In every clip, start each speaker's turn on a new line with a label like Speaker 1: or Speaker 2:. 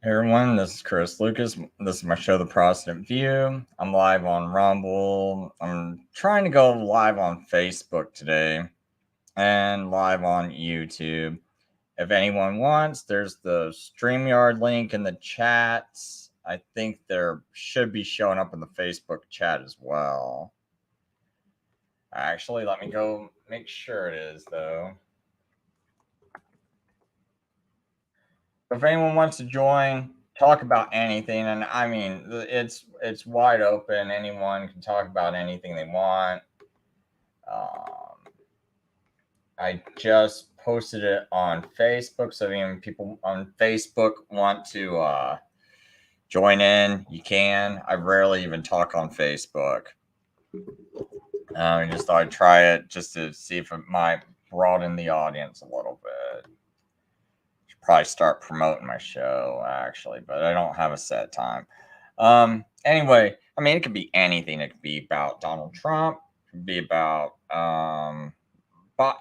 Speaker 1: Hey everyone, this is Chris Lucas. This is my show, The Protestant View. I'm live on Rumble. I'm trying to go live on Facebook today and live on YouTube. If anyone wants, there's the StreamYard link in the chat. I think there should be showing up in the Facebook chat as well. Actually, let me go make sure it is, though. If anyone wants to join, talk about anything, and I mean it's wide open. Anyone can talk about anything they want. Um, I just posted it on Facebook, so even people on Facebook want to join in, you can. I rarely even talk on Facebook. I just thought I'd try it just to see if it might broaden the audience a little bit. Should probably start promoting my show actually, but I don't have a set time. Anyway, I mean, it could be anything. It could be about Donald Trump. It could be about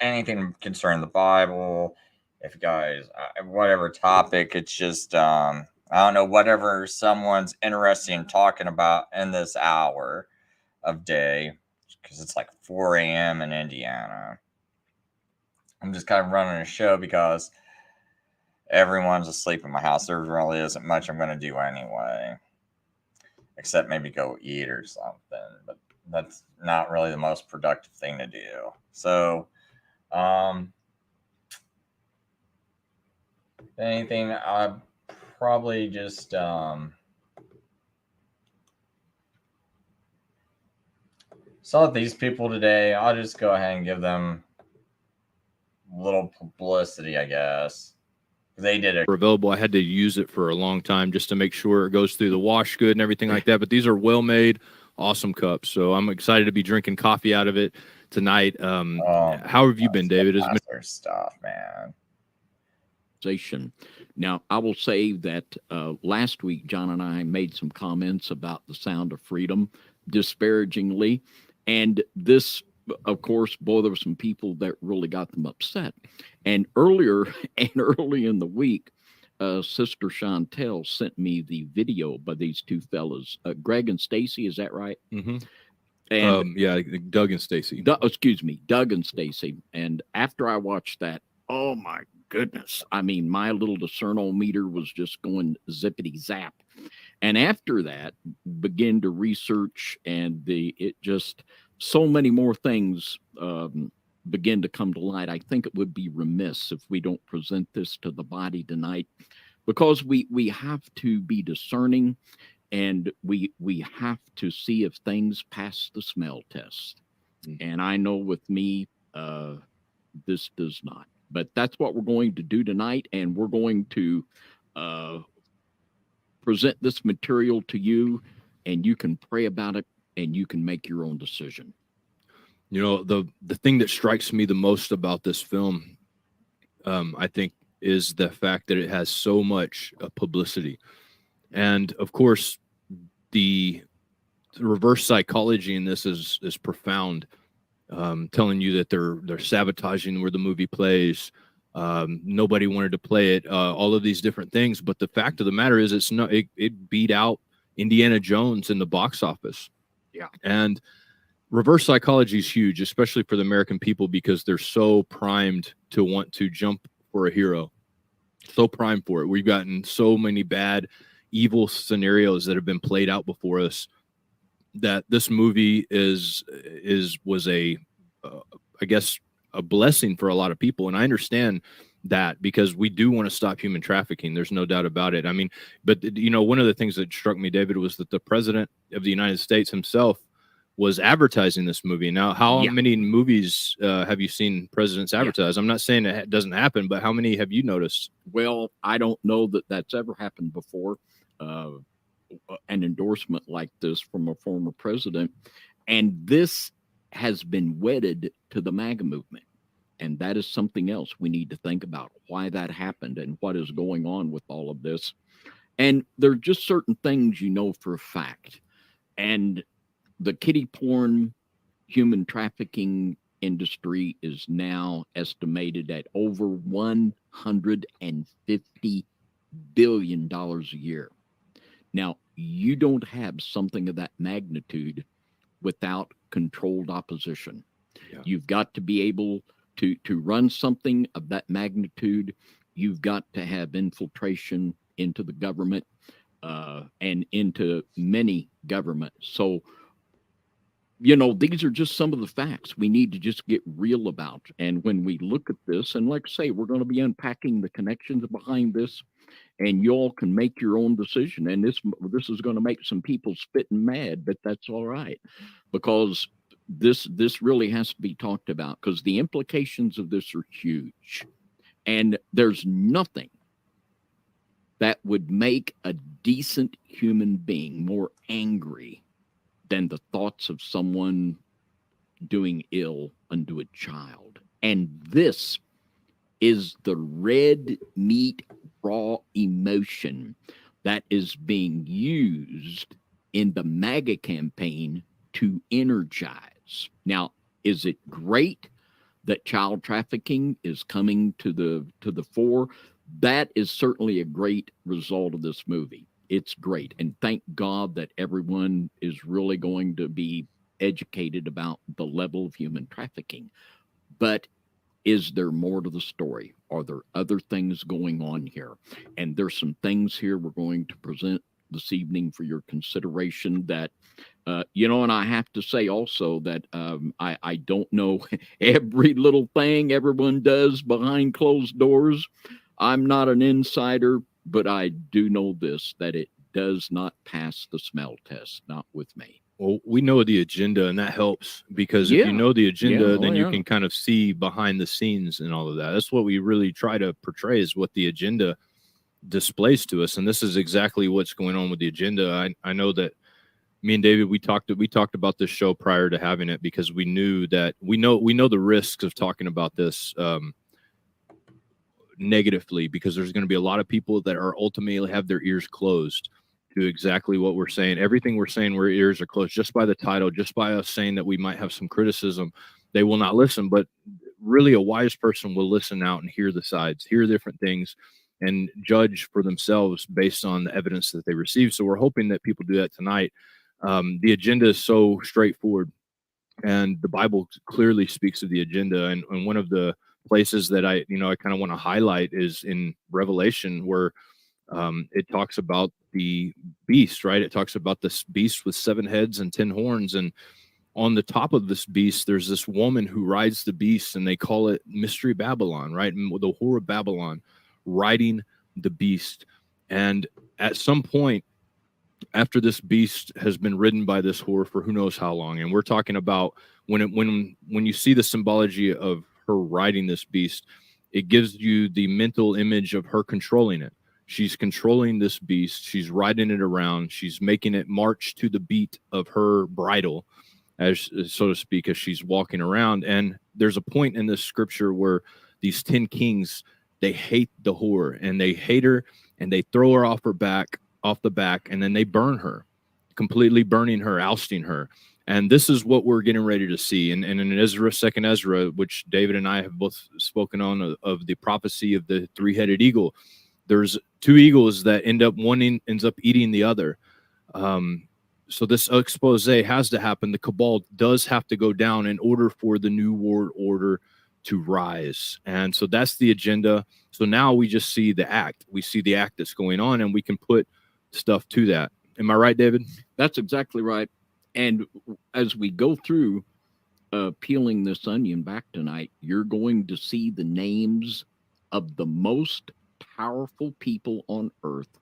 Speaker 1: anything concerning the Bible. If you guys, whatever topic, it's just I don't know, whatever someone's interested in talking about in this hour of day, because it's like 4 a.m. in Indiana. I'm just kind of running a show because everyone's asleep in my house. There really isn't much I'm going to do anyway, except maybe go eat or something. But that's not really the most productive thing to do. So, um, anything, I probably just saw these people today. I'll just go ahead and give them a little publicity, I guess. They did it.
Speaker 2: Available. I had to use it for a long time just to make sure it goes through the wash good and everything like that. But these are well made, awesome cups. So I'm excited to be drinking coffee out of it tonight. How have you been, David? Has
Speaker 1: Their stuff, man.
Speaker 3: Now, I will say that last week, John and I made some comments about the Sound of Freedom disparagingly. And this, of course, boy, there were some people that really got them upset. And earlier and early in the week, Sister Chantel sent me the video by these two fellas, Greg and Stacy. Is that right?
Speaker 2: Mm-hmm.
Speaker 3: And
Speaker 2: yeah, Doug and Stacy.
Speaker 3: Excuse me, Doug and Stacy. And after I watched that, oh my goodness. I mean, my little discernometer was just going zippity zap. And after that, begin to research, and it just so many more things begin to come to light. I think it would be remiss if we don't present this to the body tonight, because we have to be discerning, and we have to see if things pass the smell test. And I know with me, this does not. But that's what we're going to do tonight, and we're going to present this material to you, and you can pray about it, and you can make your own decision.
Speaker 2: You know, the thing that strikes me the most about this film, I think, is the fact that it has so much publicity. And of course, the reverse psychology in this is profound, telling you that they're sabotaging where the movie plays. Nobody wanted to play it. All of these different things, but the fact of the matter is, it beat out Indiana Jones in the box office.
Speaker 3: Yeah,
Speaker 2: and reverse psychology is huge, especially for the American people, because they're so primed to want to jump for a hero. So primed for it. We've gotten so many bad, evil scenarios that have been played out before us, that this movie was I guess, a blessing for a lot of people. And I understand that, because we do want to stop human trafficking. There's no doubt about it. I mean, but you know, one of the things that struck me, David, was that the president of the United States himself was advertising this movie. Now, how many movies have you seen presidents advertise? I'm not saying it doesn't happen, but how many have you noticed?
Speaker 3: Well, I don't know that that's ever happened before. An endorsement like this from a former president. And this has been wedded to the MAGA movement. And that is something else we need to think about, why that happened and what is going on with all of this. And there are just certain things you know for a fact. And the kiddie porn, human trafficking industry is now estimated at over $150 billion a year. Now, you don't have something of that magnitude without controlled opposition.
Speaker 2: Yeah.
Speaker 3: You've got to be able to run something of that magnitude. You've got to have infiltration into the government and into many governments. So, these are just some of the facts we need to just get real about. And when we look at this, and like I say, we're going to be unpacking the connections behind this, and y'all can make your own decision. And this is going to make some people spitting mad, but that's all right, because this really has to be talked about, because the implications of this are huge, and there's nothing that would make a decent human being more angry than the thoughts of someone doing ill unto a child. And this is the red meat, raw emotion that is being used in the MAGA campaign to energize. Now, is it great that child trafficking is coming to the fore? That is certainly a great result of this movie. It's great. And thank God that everyone is really going to be educated about the level of human trafficking. But is there more to the story? Are there other things going on here? And there's some things here we're going to present this evening for your consideration that, and I have to say also that I don't know every little thing everyone does behind closed doors. I'm not an insider, but I do know this, that it does not pass the smell test, not with me.
Speaker 2: Well, we know the agenda, and that helps, because if
Speaker 3: Yeah.
Speaker 2: you know the agenda,
Speaker 3: Yeah. Oh,
Speaker 2: then you
Speaker 3: yeah.
Speaker 2: can kind of see behind the scenes and all of that. That's what we really try to portray, is what the agenda displays to us. And this is exactly what's going on with the agenda. I know that me and David, we talked about this show prior to having it, because we knew that we know the risks of talking about this negatively, because there's going to be a lot of people that are ultimately have their ears closed to exactly what we're saying. Everything we're saying, where ears are closed, just by the title, just by us saying that we might have some criticism, they will not listen. But really, a wise person will listen out and hear the sides, hear different things, and judge for themselves based on the evidence that they receive. So we're hoping that people do that tonight. The agenda is so straightforward, and the Bible clearly speaks of the agenda. And one of the places that I kind of want to highlight is in Revelation, where it talks about the beast, right? It talks about this beast with 7 heads and 10 horns. And on the top of this beast, there's this woman who rides the beast, and they call it Mystery Babylon, right? And the whore of Babylon riding the beast. And at some point, after this beast has been ridden by this whore for who knows how long, and we're talking about when you see the symbology of her riding this beast, it gives you the mental image of her controlling it. She's controlling this beast. She's riding it around. She's making it march to the beat of her bridle, as so to speak, as she's walking around. And there's a point in this scripture where these 10 kings, they hate the whore, and they hate her, and they throw her off the back, and then they burn her, completely burning her, ousting her. And this is what we're getting ready to see. And in Ezra, 2nd Ezra, which David and I have both spoken on, of the prophecy of the 3-headed eagle, there's 2 eagles that ends up eating the other. So this expose has to happen. The cabal does have to go down in order for the new world order to rise. And so that's the agenda. So now we just see the act. We see the act that's going on, and we can put stuff to that. Am I right, David?
Speaker 3: That's exactly right. And as we go through peeling this onion back tonight, you're going to see the names of the most powerful people on earth,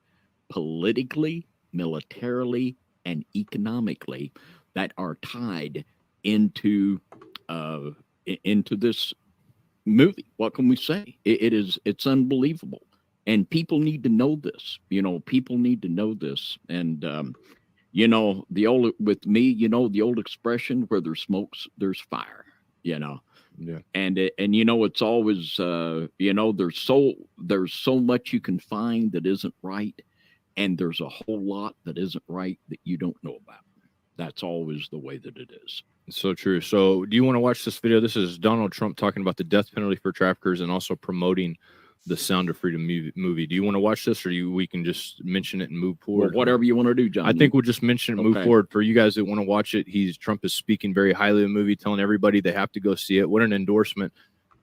Speaker 3: politically, militarily, and economically, that are tied into this movie. What can we say? It's unbelievable. And people need to know this. People need to know this. And the old expression, where there's smoke, there's fire.
Speaker 2: Yeah.
Speaker 3: And it's always there's so much you can find that isn't right, and there's a whole lot that isn't right that you don't know about. That's always the way that it is.
Speaker 2: So true. So do you want to watch this video? This is Donald Trump talking about the death penalty for traffickers, and also promoting the Sound of Freedom movie. Do you want to watch this, or we can just mention it and move
Speaker 3: Well,
Speaker 2: forward?
Speaker 3: whatever you want to do, John.
Speaker 2: I think we'll just mention it, move
Speaker 3: Okay.
Speaker 2: forward. For you guys that want to watch it, Trump is speaking very highly of the movie, telling everybody they have to go see it. What an endorsement.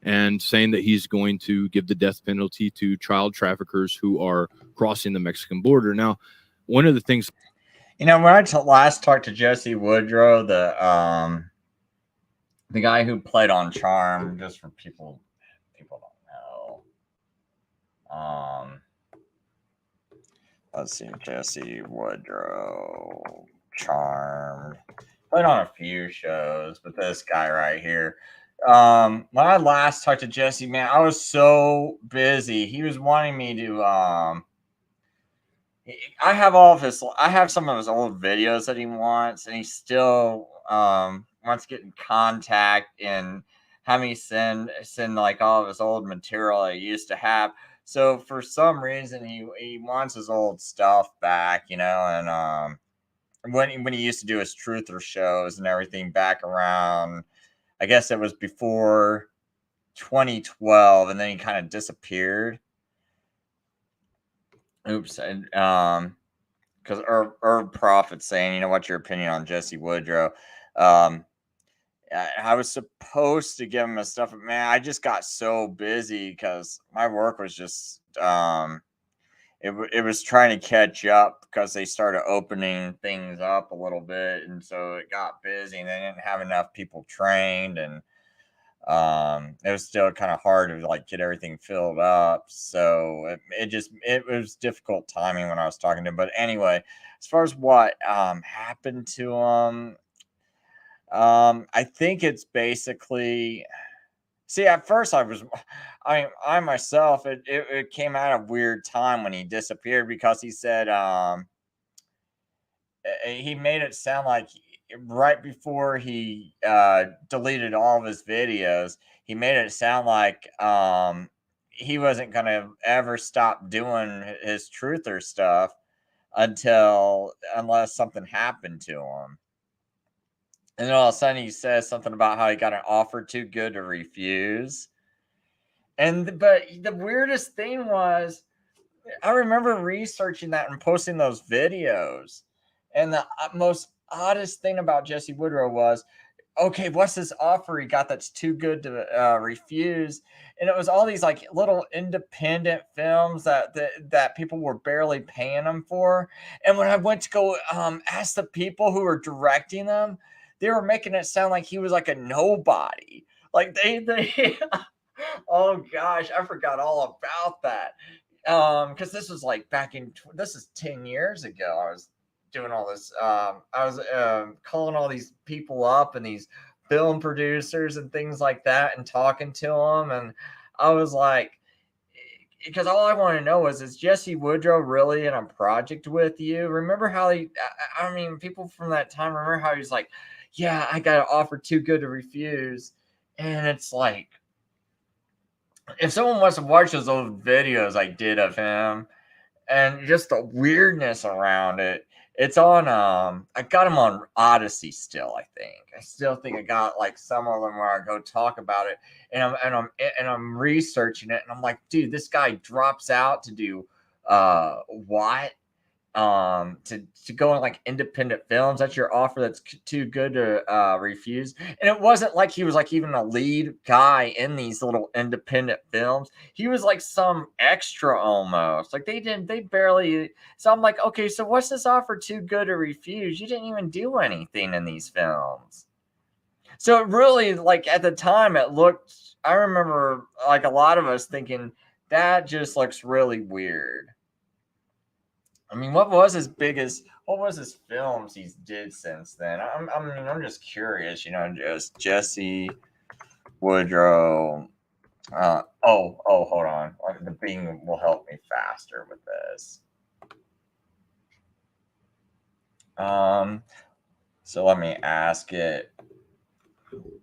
Speaker 2: And saying that he's going to give the death penalty to child traffickers who are crossing the Mexican border. Now, one of the things,
Speaker 1: when I last talked to Jesse Woodrow, the guy who played on Charm, just for people don't know. Let's see, Jesse Woodrow, Charmed, played on a few shows, but this guy right here. When I last talked to Jesse, man, I was so busy. He was wanting me to I have some of his old videos that he wants, and he still wants to get in contact and have me send like all of his old material I used to have. So for some reason he wants his old stuff back, and when he used to do his truther shows and everything back around, I guess it was before 2012, and then he kind of disappeared. Oops. And because Herb Prophet's saying, what's your opinion on Jesse Woodrow? I was supposed to give him his stuff, but man, I just got so busy because my work was just it was trying to catch up because they started opening things up a little bit, and so it got busy, and they didn't have enough people trained, and it was still kind of hard to like get everything filled up. So it was difficult timing when I was talking to him. But anyway, as far as what happened to him, I think it's basically, see, at first I myself, it came out of weird time when he disappeared, because he said he made it sound like right before he deleted all of his videos, he made it sound like he wasn't going to ever stop doing his truther stuff unless something happened to him. And then all of a sudden he says something about how he got an offer too good to refuse. But the weirdest thing was, I remember researching that and posting those videos. And the most oddest thing about Jesse Woodrow was, okay, what's this offer he got that's too good to refuse? And it was all these like little independent films that people were barely paying him for. And when I went to go ask the people who were directing them, they were making it sound like he was like a nobody. Like they oh gosh, I forgot all about that. Because this was like this is 10 years ago. I was doing all this. I was calling all these people up and these film producers and things like that, and talking to them. And I was like, because all I want to know is Jesse Woodrow really in a project with you? Remember how I mean, people from that time remember how he's like, yeah, I got an offer too good to refuse. And it's like, if someone wants to watch those old videos I did of him and just the weirdness around it, it's on I got him on Odyssey still. I still think I got like some of them where I go talk about it, and I'm researching it, and I'm like, dude, this guy drops out to do what to go in like independent films. That's your offer that's too good to refuse. And it wasn't like he was like even a lead guy in these little independent films. He was like some extra almost. Like they barely. So I'm like, okay, so what's this offer too good to refuse? You didn't even do anything in these films. So it really, like at the time, it looked, I remember like a lot of us thinking that just looks really weird. I mean, what was his films he's did since then? I'm just curious, just Jesse Woodrow. Hold on. The Bing will help me faster with this. So let me ask it.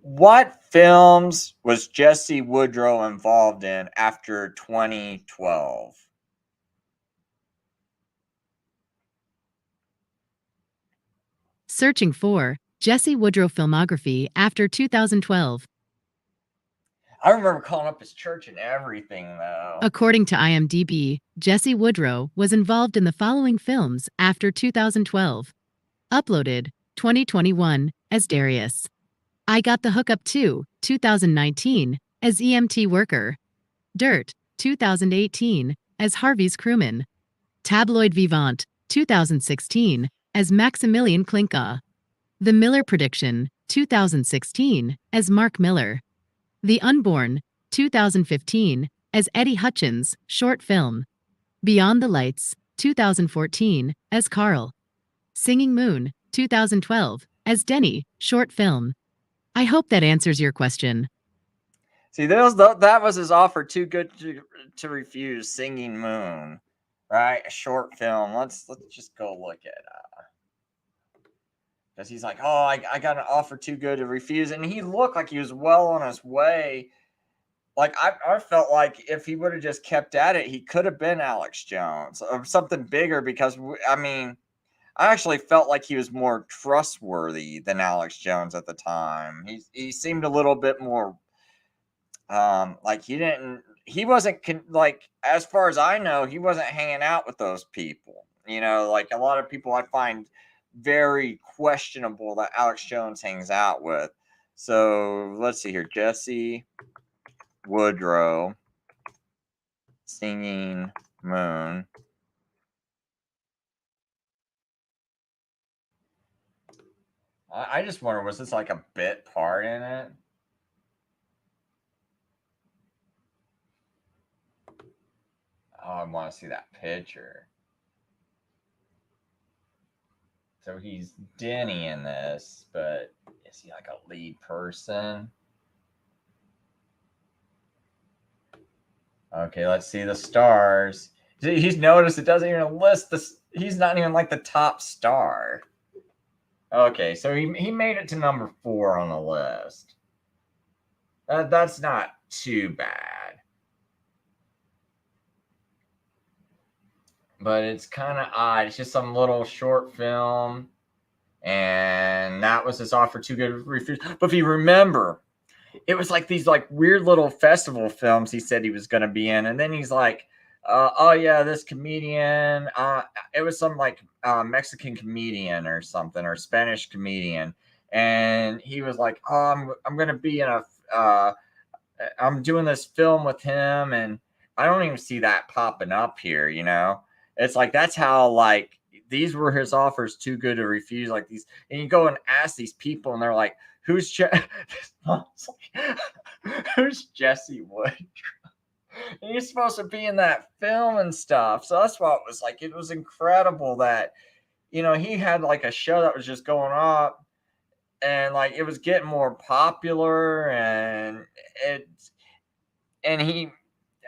Speaker 1: What films was Jesse Woodrow involved in after 2012?
Speaker 4: Searching for Jesse Woodrow filmography after 2012.
Speaker 1: I remember calling up his church and everything, though.
Speaker 4: According to IMDb, Jesse Woodrow was involved in the following films after 2012. Uploaded 2021 as Darius. I Got the Hookup 2, 2019 as EMT worker. Dirt 2018 as Harvey's crewman. Tabloid Vivant 2016 as Maximilian Klinka. The Miller Prediction 2016 as Mark Miller. The Unborn 2015 as Eddie Hutchins, short film. Beyond the Lights 2014 as Carl. Singing Moon 2012 as Denny, short film. I hope that answers your question.
Speaker 1: See, that was his offer too good to refuse. Singing Moon, right? A short film. Let's just go look at because he's like, oh, I got an offer too good to refuse, and he looked like he was well on his way. Like I felt like if he would have just kept at it, he could have been Alex Jones or something bigger. Because I mean, I actually felt like he was more trustworthy than Alex Jones at the time. He seemed a little bit more like he wasn't like, as far as I know, he wasn't hanging out with those people. Like a lot of people I find very questionable that Alex Jones hangs out with. So let's see here. Jesse Woodrow, Singing Moon. I just wonder, was this like a bit part in it? Oh, I want to see that picture. So he's Denny in this, but is he like a lead person? Okay, let's see the stars. He's noticed it doesn't even list this. He's not even like the top star. Okay, so he made it to number 4 on the list. That's not too bad. But it's kind of odd. It's just some little short film. And that was his offer too good to refuse. But if you remember, it was like these like weird little festival films he said he was going to be in. And then he's like, oh yeah, this comedian. It was some like Mexican comedian or something, or Spanish comedian. And he was like, oh, I'm going to be in I'm doing this film with him. And I don't even see that popping up here, It's like, that's how, like, these were his offers too good to refuse. Like these, and you go and ask these people, and they're like, who's who's Jesse Woodrow? And he's supposed to be in that film and stuff. So that's what it was like. It was incredible that, he had like a show that was just going up, and like it was getting more popular, and he,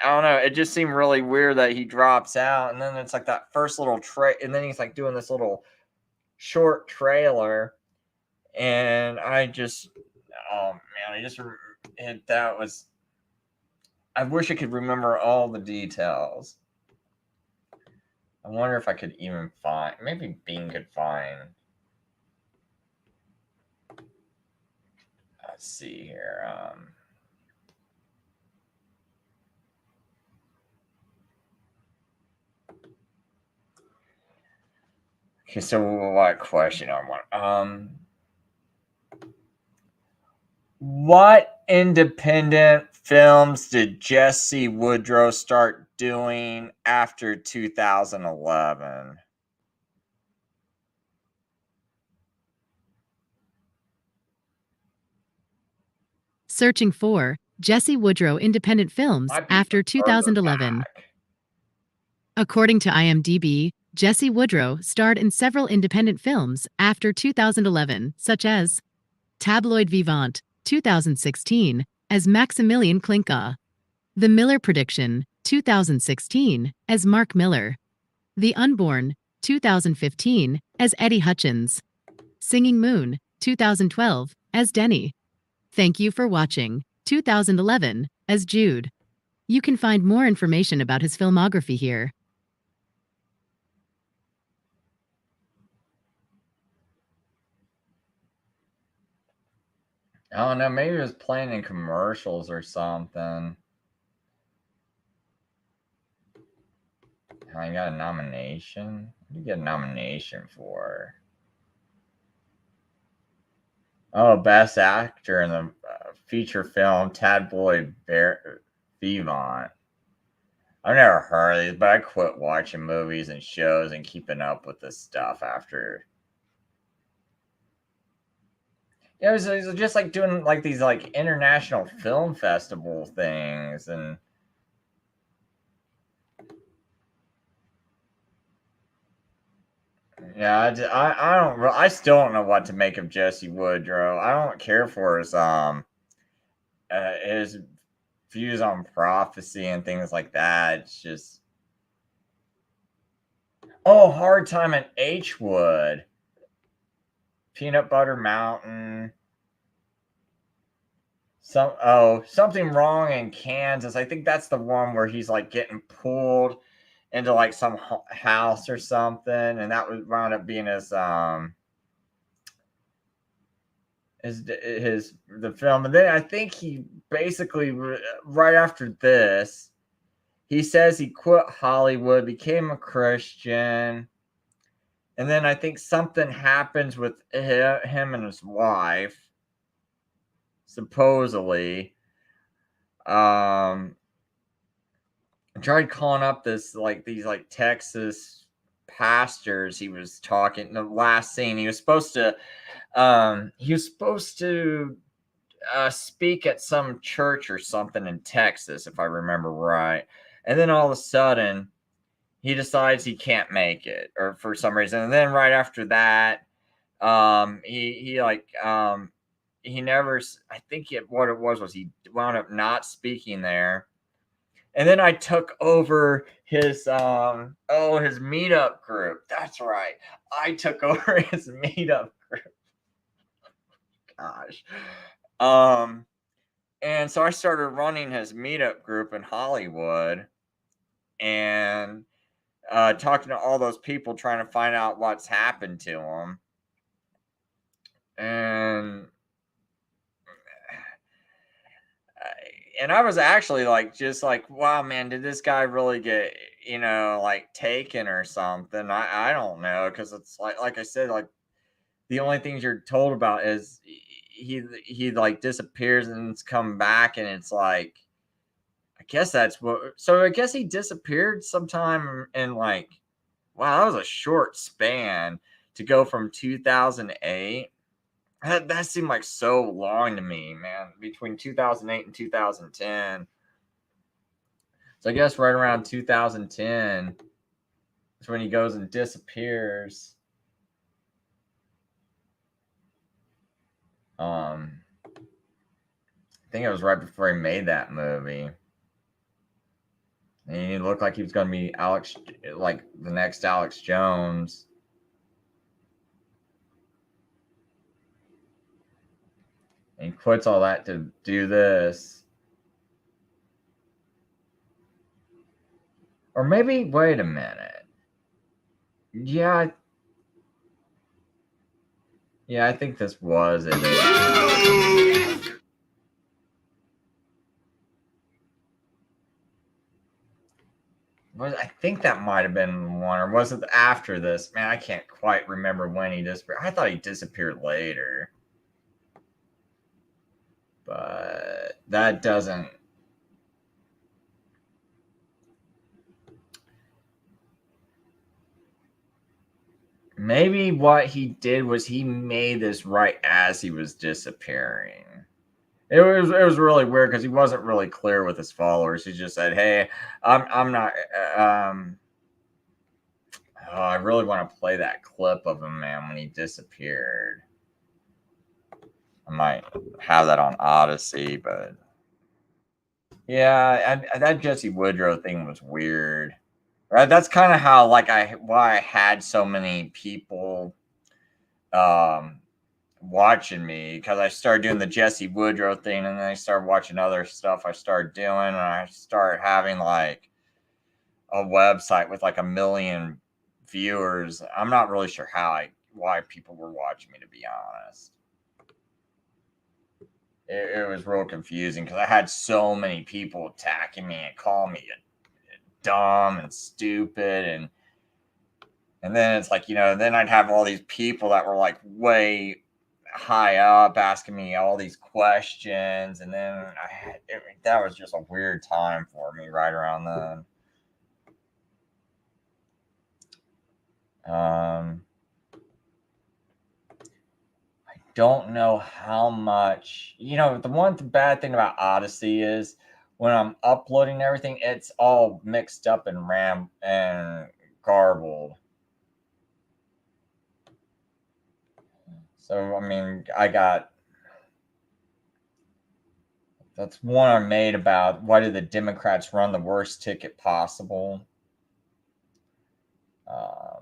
Speaker 1: I don't know, it just seemed really weird that he drops out. And then it's like that first little and then he's like doing this little short trailer. And I just, oh man, I wish I could remember all the details. I wonder if I could even find, maybe Bing could find. Let's see here. Okay, so what question I want? What independent films did Jesse Woodrow start doing after 2011?
Speaker 4: Searching for Jesse Woodrow independent films after 2011. According to IMDb, Jesse Woodrow starred in several independent films after 2011, such as Tabloid Vivant, 2016, as Maximilian Klinka. The Miller Prediction, 2016, as Mark Miller. The Unborn, 2015, as Eddie Hutchins. Singing Moon, 2012, as Denny. Thank you for watching 2011 as Jude. You can find more information about his filmography here.
Speaker 1: I don't know. Maybe it was playing in commercials or something. I got a nomination. What do you get a nomination for? Oh, Best Actor in the feature film, Tad Boyd Vivant. I've never heard of these, but I quit watching movies and shows and keeping up with this stuff after. It was just like doing like these like international film festival things and. Yeah, I don't. I still don't know what to make of Jesse Woodrow. I don't care for his views on prophecy and things like that. It's just Hard Time at H Wood, Peanut Butter Mountain. Something Wrong in Kansas. I think that's the one where he's like getting pulled into like some house or something, and that would wound up being his the film. And then I think he basically right after this, he says he quit Hollywood, became a Christian, and then I think something happens with him and his wife, supposedly. I tried calling up these Texas pastors. He was talking in the last scene. He was supposed to speak at some church or something in Texas, if I remember right. And then all of a sudden, he decides he can't make it, or for some reason. And then right after that, he never. I think what it was he wound up not speaking there. And then I took over his meetup group. That's right. I took over his meetup group. Gosh. And so I started running his meetup group in Hollywood and talking to all those people trying to find out what's happened to him. And I was actually wow, man, did this guy really get, taken or something? I don't know, because it's like I said, like the only things you're told about is he like disappears and it's come back, and it's like, I guess that's what. So I guess he disappeared sometime in wow, that was a short span to go from 2008. That seemed like so long to me, man, between 2008 and 2010. So I guess right around 2010 is when he goes and disappears. I think it was right before he made that movie. And he looked like he was going to be the next Alex Jones. And he quits all that to do this. Or maybe, wait a minute. Yeah, I think this was it. I think that might have been one, or was it after this? Man, I can't quite remember when he disappeared. I thought he disappeared later. But that doesn't. Maybe what he did was he made this right as he was disappearing. It was really weird because he wasn't really clear with his followers. He just said, "Hey, I'm not." I really want to play that clip of him, man, when he disappeared. I might have that on Odyssey, but yeah, that Jesse Woodrow thing was weird. Right, that's kind of how why I had so many people watching me, because I started doing the Jesse Woodrow thing, and then I started watching other stuff I started doing, and I started having like a website with like 1 million viewers. I'm not really sure why people were watching me, to be honest. it was real confusing because I had so many people attacking me and calling me dumb and stupid, and then it's like, then I'd have all these people that were like way high up asking me all these questions, and then that was just a weird time for me right around then. I don't know how much, the bad thing about Odyssey is when I'm uploading everything, it's all mixed up and garbled. So, I mean, that's one I made about why do the Democrats run the worst ticket possible. I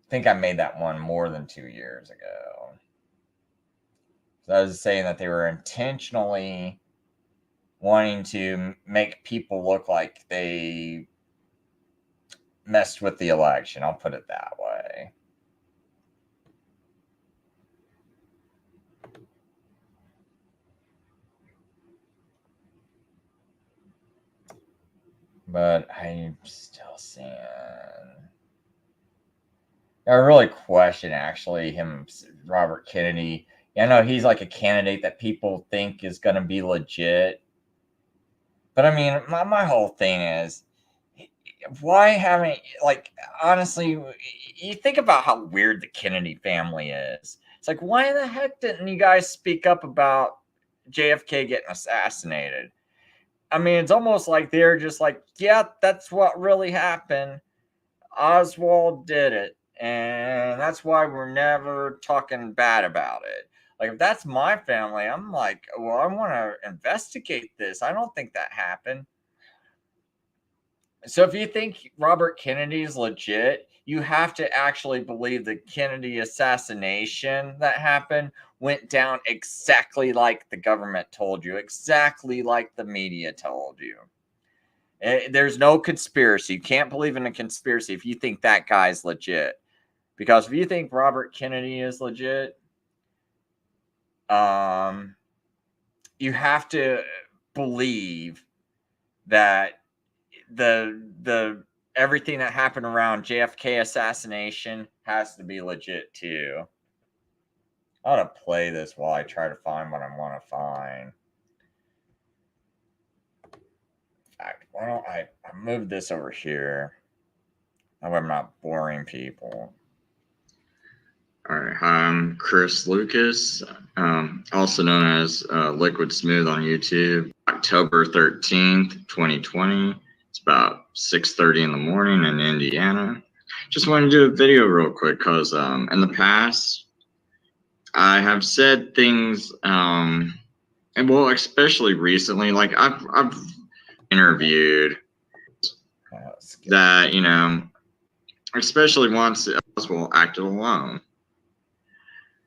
Speaker 1: think I made that one more than 2 years ago. So I was saying that they were intentionally wanting to make people look like they messed with the election. I'll put it that way. But I'm still seeing. I really question actually Robert Kennedy. I know he's like a candidate that people think is going to be legit. But I mean, my whole thing is, why haven't, like, honestly, you think about how weird the Kennedy family is. It's like, why the heck didn't you guys speak up about JFK getting assassinated? I mean, it's almost like they're just like, yeah, that's what really happened. Oswald did it. And that's why we're never talking bad about it. Like, if that's my family, I'm like, well, I want to investigate this. I don't think that happened. So if you think Robert Kennedy is legit, you have to actually believe the Kennedy assassination that happened went down exactly like the government told you, exactly like the media told you. There's no conspiracy. You can't believe in a conspiracy if you think that guy's legit. Because if you think Robert Kennedy is legit, you have to believe that the everything that happened around JFK assassination has to be legit too. I ought to play this while I try to find what I want to find. In fact, why don't I move this over here? That way I'm not boring people.
Speaker 5: All right, hi, I'm Chris Lucas, also known as Liquid Smooth on YouTube. October 13th, 2020. It's about 6:30 in the morning in Indiana. Just wanted to do a video real quick because in the past, I have said things, and well, especially recently, like I've interviewed that, especially once Oswald acted alone.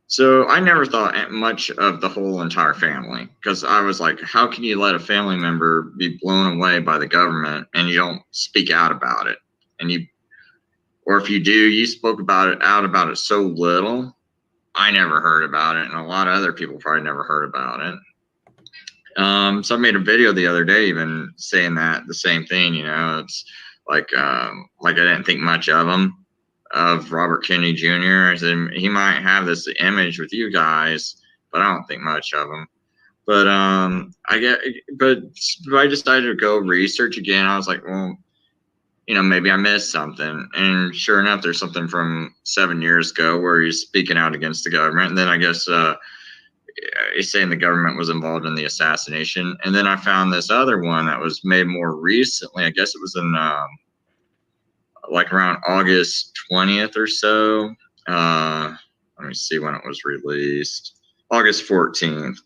Speaker 5: So I never thought much of the whole entire family because I was like, how can you let a family member be blown away by the government and you don't speak out about it? Or if you do, you spoke out about it so little. I never heard about it, and a lot of other people probably never heard about it. So I made a video the other day even saying that the same thing. It's like I didn't think much of him. Of Robert Kennedy Jr. I said he might have this image with you guys, but I don't think much of him. But I decided to go research again. I was like, well, maybe I missed something. And sure enough, there's something from 7 years ago where he's speaking out against the government. And then I guess he's saying the government was involved in the assassination. And then I found this other one that was made more recently. I guess it was in like around August 20th or so. Let me see when it was released. August 14th.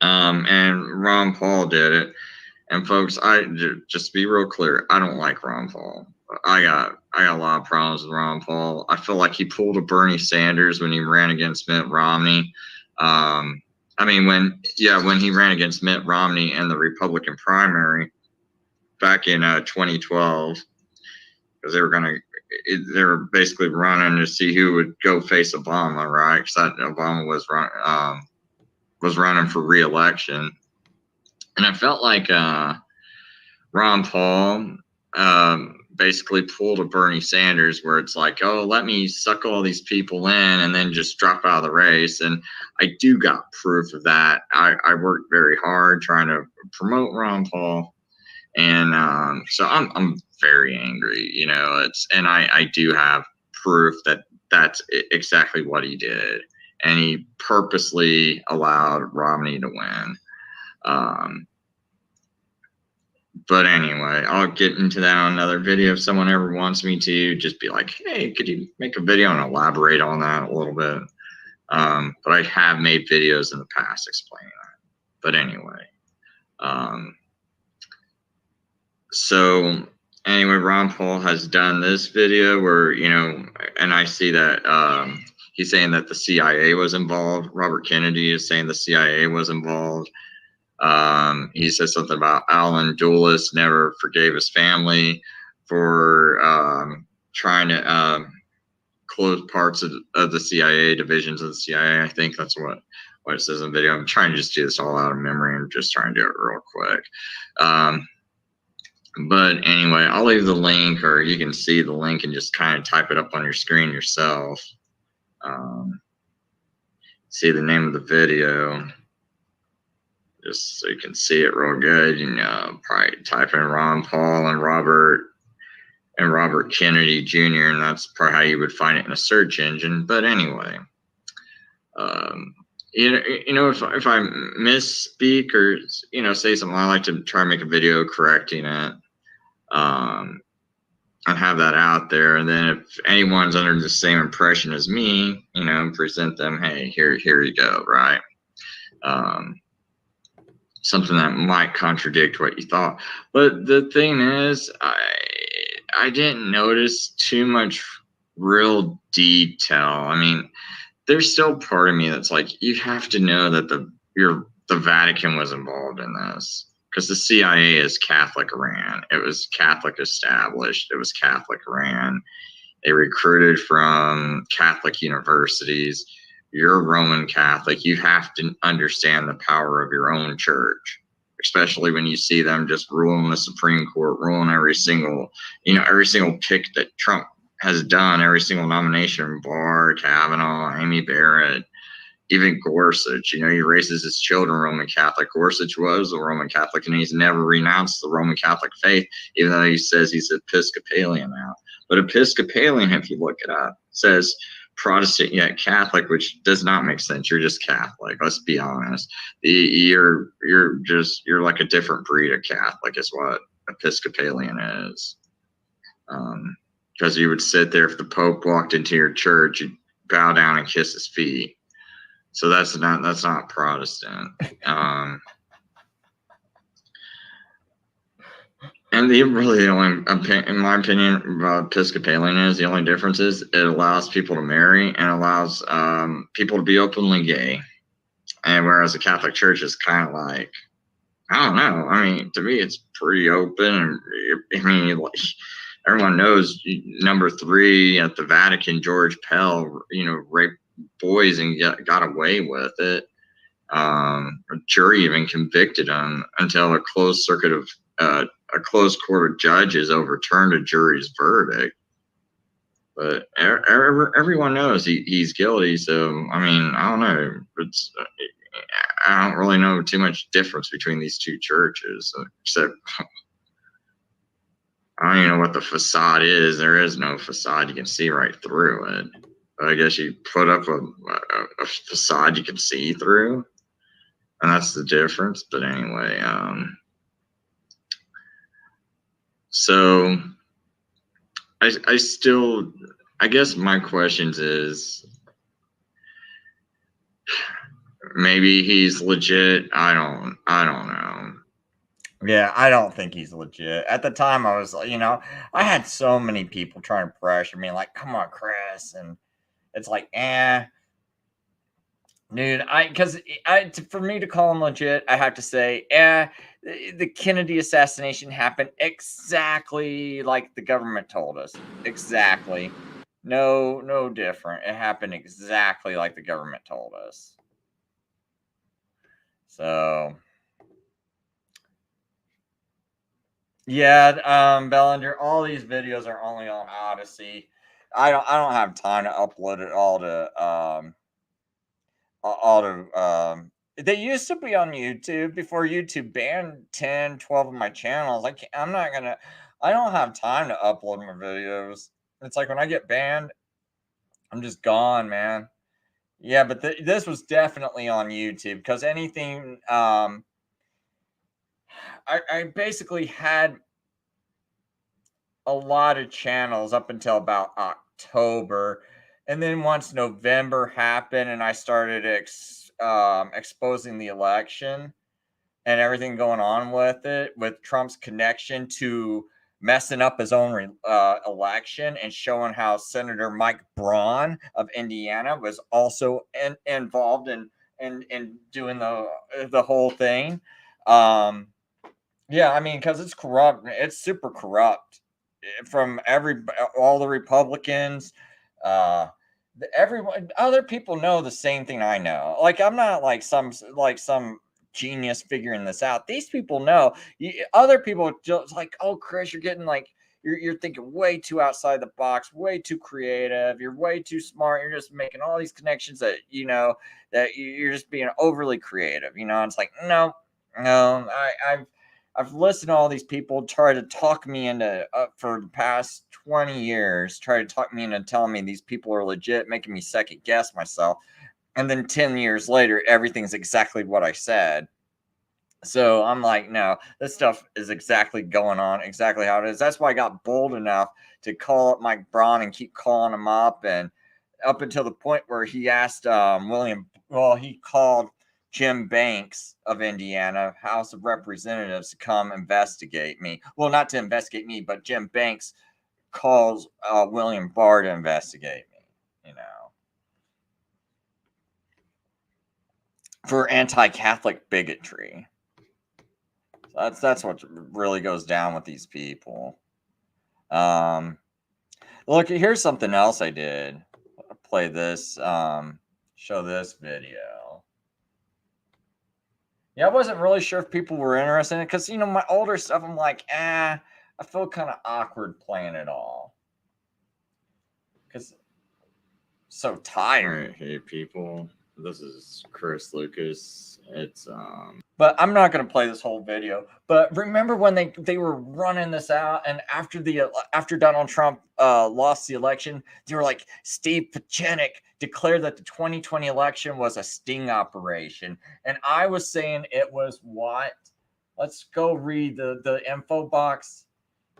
Speaker 5: And Ron Paul did it. And folks, just to be real clear, I don't like Ron Paul. I got a lot of problems with Ron Paul. I feel like he pulled a Bernie Sanders when he ran against Mitt Romney. When he ran against Mitt Romney in the Republican primary back in 2012. Because they were basically running to see who would go face Obama, right? Because Obama was was running for re-election, and I felt like Ron Paul basically pulled a Bernie Sanders, where it's like, oh, let me suck all these people in and then just drop out of the race. And I do got proof of that. I worked very hard trying to promote Ron Paul, and so I'm very angry, you know. And I do have proof that that's exactly what he did, and he purposely allowed Romney to win. But anyway, I'll get into that on another video. If someone ever wants me to, just be like, hey, could you make a video and elaborate on that a little bit? But I have made videos in the past explaining that. But anyway, so anyway, Ron Paul has done this video where, you know, and I see that he's saying that the CIA was involved. Robert Kennedy is saying the CIA was involved. He says something about Alan Dulles never forgave his family for trying to close parts of the CIA, divisions of the CIA. I think that's what it says in the video. I'm trying to just do this all out of memory. I'm just trying to do it real quick. But anyway, I'll leave the link, or you can see the link and just kind of type it up on your screen yourself. See the name of the video, just so you can see it real good. You know, probably type in Ron Paul and Robert Kennedy Jr., and that's probably how you would find it in a search engine. But anyway, you know, if I misspeak or, you know, say something, I like to try and make a video correcting it, and have that out there. And then if anyone's under the same impression as me, you know, present them, hey, here you go, right? Something that might contradict what you thought. But the thing is, I didn't notice too much real detail. I mean, there's still part of me that's like, you have to know that the Vatican was involved in this, because the CIA is Catholic Iran. It was Catholic established. It was Catholic Iran. They recruited from Catholic universities. You're a Roman Catholic. You have to understand the power of your own church, especially when you see them just ruling the Supreme Court, ruling every single pick that Trump has done, every single nomination, Barr, Kavanaugh, Amy Barrett, even Gorsuch. You know, he raises his children Roman Catholic. Gorsuch was a Roman Catholic, and he's never renounced the Roman Catholic faith, even though he says he's Episcopalian now. But Episcopalian, if you look it up, says Protestant yet Catholic, which does not make sense. You're just Catholic. Let's be honest. You're like a different breed of Catholic is what Episcopalian is. Because you would sit there, if the Pope walked into your church, you'd bow down and kiss his feet. So that's not Protestant. And the only, in my opinion, about Episcopalian is the only difference is it allows people to marry and allows people to be openly gay. And whereas the Catholic Church is kind of like, I don't know. I mean, to me, it's pretty open. And I mean, like, everyone knows number 3 at the Vatican, George Pell, you know, raped boys and got away with it. A jury even convicted him until a closed court of judges overturned a jury's verdict. But everyone knows he's guilty. So, I mean, I don't know. I don't really know too much difference between these two churches, except I don't even know what the facade is. There is no facade. You can see right through it. But I guess you put up a facade you can see through, and that's the difference. But anyway, so I guess my questions is, maybe he's legit. I don't know.
Speaker 1: Yeah, I don't think he's legit. At the time, I was, you know, I had so many people trying to pressure me, like, come on, Chris. And it's like, dude, for me to call him legit, I have to say, the Kennedy assassination happened exactly like the government told us. Exactly. No different. It happened exactly like the government told us. So yeah, Bellinger, all these videos are only on Odyssey. I don't have time to upload it all to they used to be on YouTube before YouTube banned 10, 12 of my channels. I don't have time to upload my videos. It's like when I get banned, I'm just gone, man. Yeah, but this was definitely on YouTube because anything I basically had a lot of channels up until about October. And then once November happened and I started exposing the election and everything going on with it, with Trump's connection to messing up his own election and showing how Senator Mike Braun of Indiana was also involved in doing the whole thing. Yeah, I mean, because it's corrupt. It's super corrupt from all the Republicans. Uh, everyone, other people know the same thing I know. Like I'm not like some genius figuring this out. These people know. Other people just like, oh, Chris, you're getting like you're thinking way too outside the box, way too creative. You're way too smart. You're just making all these connections that that you're just being overly creative. And it's like no, no. I've listened to all these people try to talk me into for the past 20 years, try to talk me into telling me these people are legit, making me second guess myself. And then 10 years later, everything's exactly what I said. So I'm like, no, this stuff is exactly going on, exactly how it is. That's why I got bold enough to call up Mike Braun and keep calling him up. And up until the point where he asked he called Jim Banks of Indiana, House of Representatives, to come investigate me. Well, not to investigate me, but Jim Banks calls William Barr to investigate me, for anti-Catholic bigotry. So that's what really goes down with these people. Look, here's something else I did. I'll play this, show this video. Yeah, I wasn't really sure if people were interested in it because, my older stuff, I'm like, I feel kind of awkward playing it all. Because so tired.
Speaker 5: Alright, hey people, this is Chris Lucas. It's
Speaker 1: But I'm not going to play this whole video. But remember when they were running this out, and after Donald Trump lost the election, they were like, Steve Pieczenik declared that the 2020 election was a sting operation, and I was saying it was what? Let's go read the info box.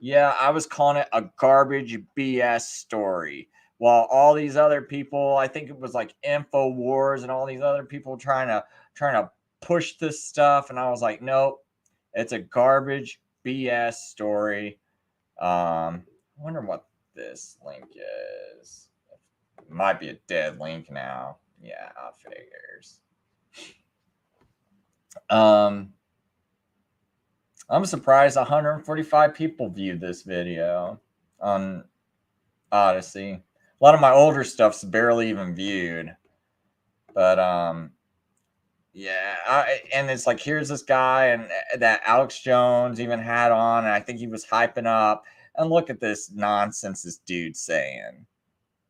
Speaker 1: Yeah, I was calling it a garbage BS story. While all these other people, I think it was like InfoWars and all these other people trying to push this stuff, and I was like, nope, it's a garbage BS story. I wonder what this link is. It might be a dead link now. Yeah, figures. I'm surprised 145 people viewed this video on Odyssey. A lot of my older stuff's barely even viewed. But yeah, and it's like, here's this guy and that Alex Jones even had on, and I think he was hyping up. And look at this nonsense this dude's saying.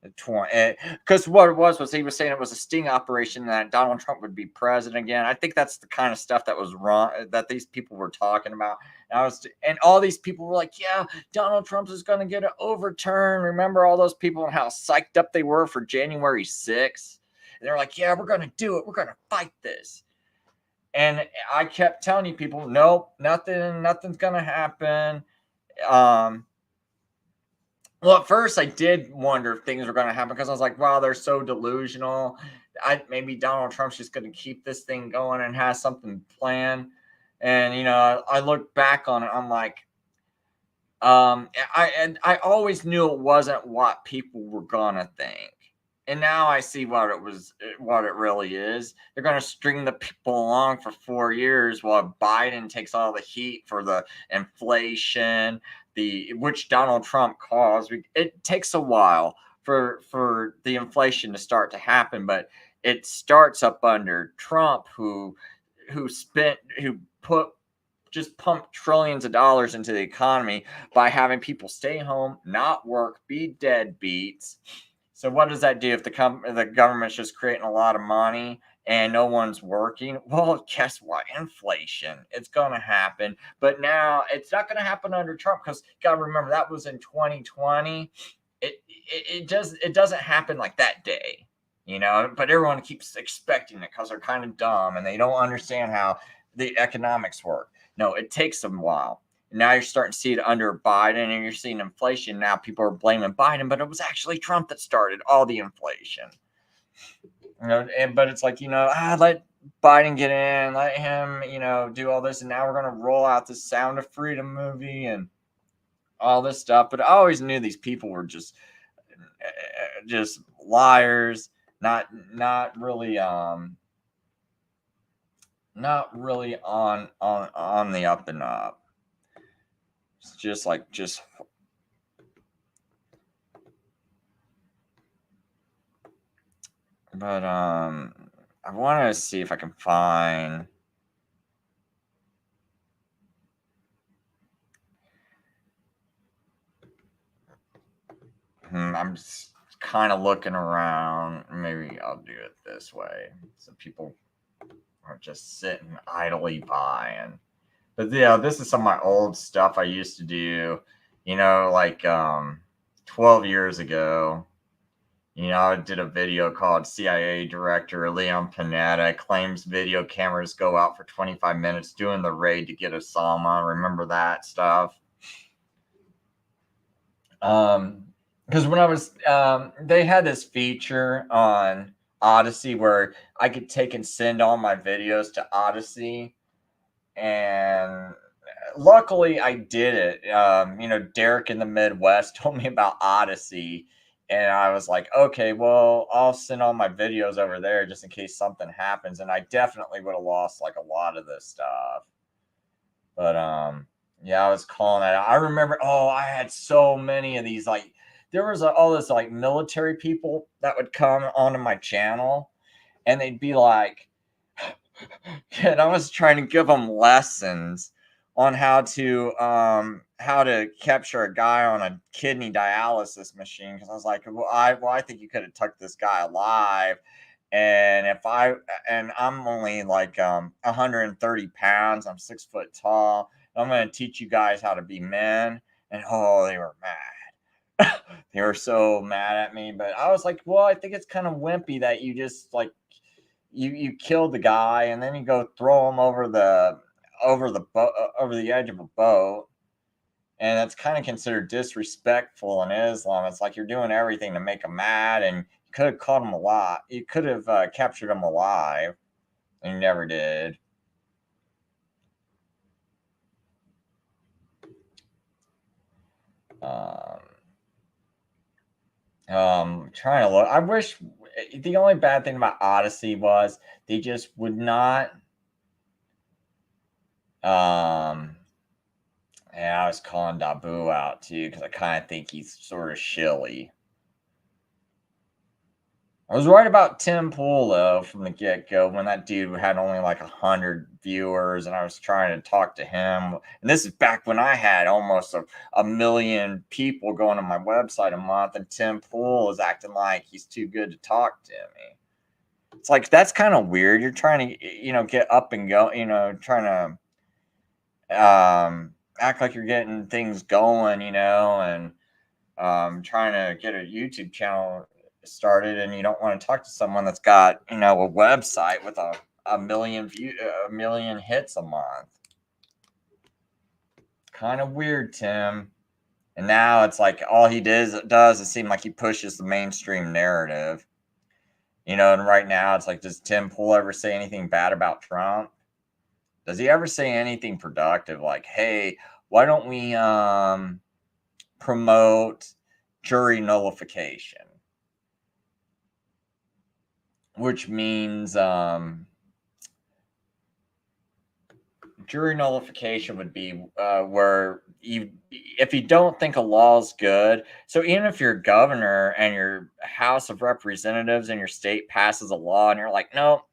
Speaker 1: Because what it was he was saying it was a sting operation that Donald Trump would be president again. I think that's the kind of stuff that was wrong that these people were talking about. And all these people were like, yeah, Donald Trump is going to get an overturn. Remember all those people and how psyched up they were for January 6th? And they're like, yeah, we're going to do it. We're going to fight this. And I kept telling you people, nope, nothing's going to happen. Well, at first I did wonder if things were going to happen because I was like, wow, they're so delusional. Maybe Donald Trump's just going to keep this thing going and has something planned. And, I look back on it. I'm like, I always knew it wasn't what people were going to think. And now I see what it really is. They're going to string the people along for 4 years while Biden takes all the heat for the inflation, which Donald Trump caused. It takes a while for the inflation to start to happen, but it starts up under Trump, who who just pumped trillions of dollars into the economy by having people stay home, not work, be deadbeats. So what does that do if the government's just creating a lot of money and no one's working? Well, guess what? Inflation. It's going to happen. But now it's not going to happen under Trump, because you got to remember that was in 2020. It doesn't happen like that day, but everyone keeps expecting it because they're kind of dumb and they don't understand how the economics work. No, it takes them a while. Now you're starting to see it under Biden, and you're seeing inflation. Now people are blaming Biden, but it was actually Trump that started all the inflation. But it's like, let Biden get in, let him, do all this, and now we're going to roll out the Sound of Freedom movie and all this stuff. But I always knew these people were just liars, not really on the up and up. It's but I want to see if I can find I'm just kind of looking around. Maybe I'll do it this way so people are just sitting idly by. But yeah, this is some of my old stuff I used to do, 12 years ago. I did a video called CIA Director Leon Panetta claims video cameras go out for 25 minutes doing the raid to get Osama. Remember that stuff? Because when I was, they had this feature on Odyssey where I could take and send all my videos to Odyssey. And luckily I did it. Derek in the Midwest told me about Odyssey. And I was like, okay, well, I'll send all my videos over there just in case something happens. And I definitely would have lost like a lot of this stuff. But yeah, I was calling that out. I remember, I had so many of these, like, there was all this like military people that would come onto my channel, and they'd be like, and I was trying to give them lessons on how to capture a guy on a kidney dialysis machine, because I was like, I think you could have took this guy alive. And I'm only like 130 pounds, I'm 6 foot tall. I'm going to teach you guys how to be men. And they were mad. They were so mad at me. But I was like, well, I think it's kind of wimpy that you just like you killed the guy and then you go throw him over the edge of a boat. And that's kind of considered disrespectful in Islam. It's like you're doing everything to make them mad, and you could have caught him alive. You could have captured him alive, and you never did. Trying to look. I wish the only bad thing about Odyssey was they just would not. Yeah, I was calling Dabu out too because I kind of think he's sort of shilly. I was right about Tim Pool though from the get-go when that dude had only like 100 viewers, and I was trying to talk to him. And this is back when I had almost a million people going to my website a month, and Tim Pool is acting like he's too good to talk to me. It's like, that's kind of weird. You're trying to, get up and go, trying to act like you're getting things going, and trying to get a YouTube channel started, and you don't want to talk to someone that's got a website with a million hits a month. Kind of weird, Tim. And now it's like all he does is seem like he pushes the mainstream narrative, and right now it's like, does Tim Pool ever say anything bad about Trump? Does he ever say anything productive like, hey, why don't we promote jury nullification? Which means jury nullification would be where if you don't think a law is good, so even if your governor and your House of Representatives in your state passes a law and you're like, no,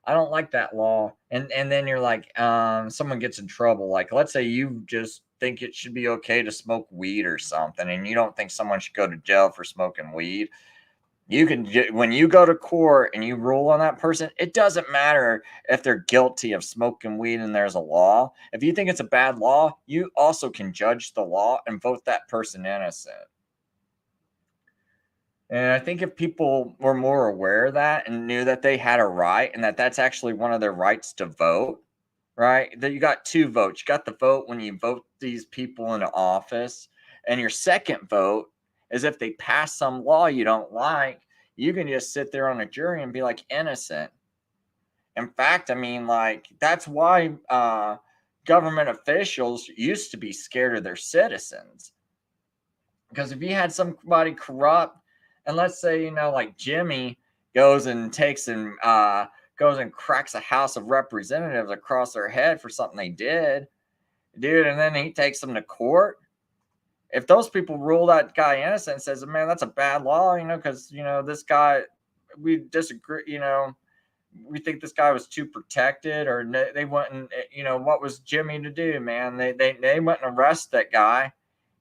Speaker 1: I don't like that law. And then you're like, someone gets in trouble. Like, let's say you just think it should be okay to smoke weed or something, and you don't think someone should go to jail for smoking weed. You can, when you go to court and you rule on that person, it doesn't matter if they're guilty of smoking weed and there's a law. If you think it's a bad law, you also can judge the law and vote that person innocent. And I think if people were more aware of that and knew that they had a right and that that's actually one of their rights to vote, right? That you got two votes. You got the vote when you vote these people into office, and your second vote is if they pass some law you don't like, you can just sit there on a jury and be like innocent. In fact, I mean, like, that's why government officials used to be scared of their citizens. Because if you had somebody corrupt, and let's say, you know, like Jimmy goes and takes and goes and cracks a House of Representatives across their head for something they did, dude, and then he takes them to court. If those people rule that guy innocent and says, man, that's a bad law, you know, because, you know, this guy, we disagree, you know, we think this guy was too protected, or they went and, you know, what was Jimmy to do, man? They went and arrest that guy.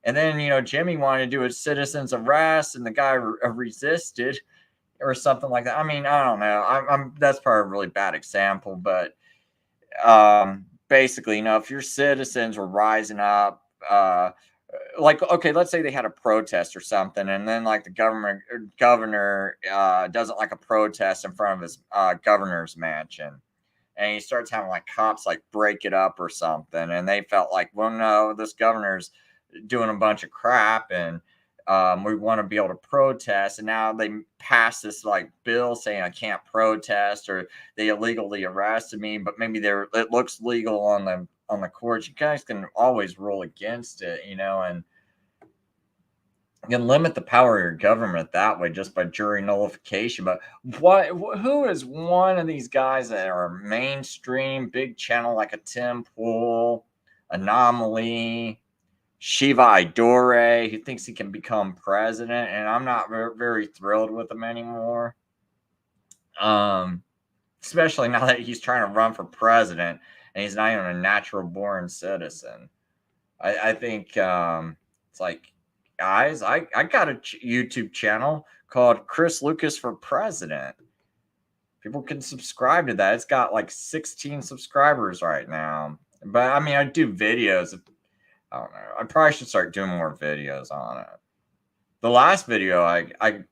Speaker 1: And then, you know, Jimmy wanted to do a citizen's arrest and the guy resisted or something like that. I mean, I don't know. I'm that's probably a really bad example, but basically, you know, if your citizens were rising up, like, okay, let's say they had a protest or something, and then like the governor doesn't like a protest in front of his governor's mansion, and he starts having like cops like break it up or something, and they felt like, well, no, this governor's doing a bunch of crap, and we want to be able to protest, and now they pass this like bill saying I can't protest, or they illegally arrested me, but maybe it looks legal on the courts. You guys can always rule against it, you know, and you can limit the power of your government that way just by jury nullification. But who is one of these guys that are mainstream, big channel like a Tim Pool, Anomaly, Shiva Idore, who thinks he can become president, and I'm not very thrilled with him anymore. Especially now that he's trying to run for president and he's not even a natural born citizen. I think it's like, guys, I got a YouTube channel called Chris Lucas for President. People can subscribe to that. It's got like 16 subscribers right now. But I mean, I do videos. I don't know. I probably should start doing more videos on it. The last video,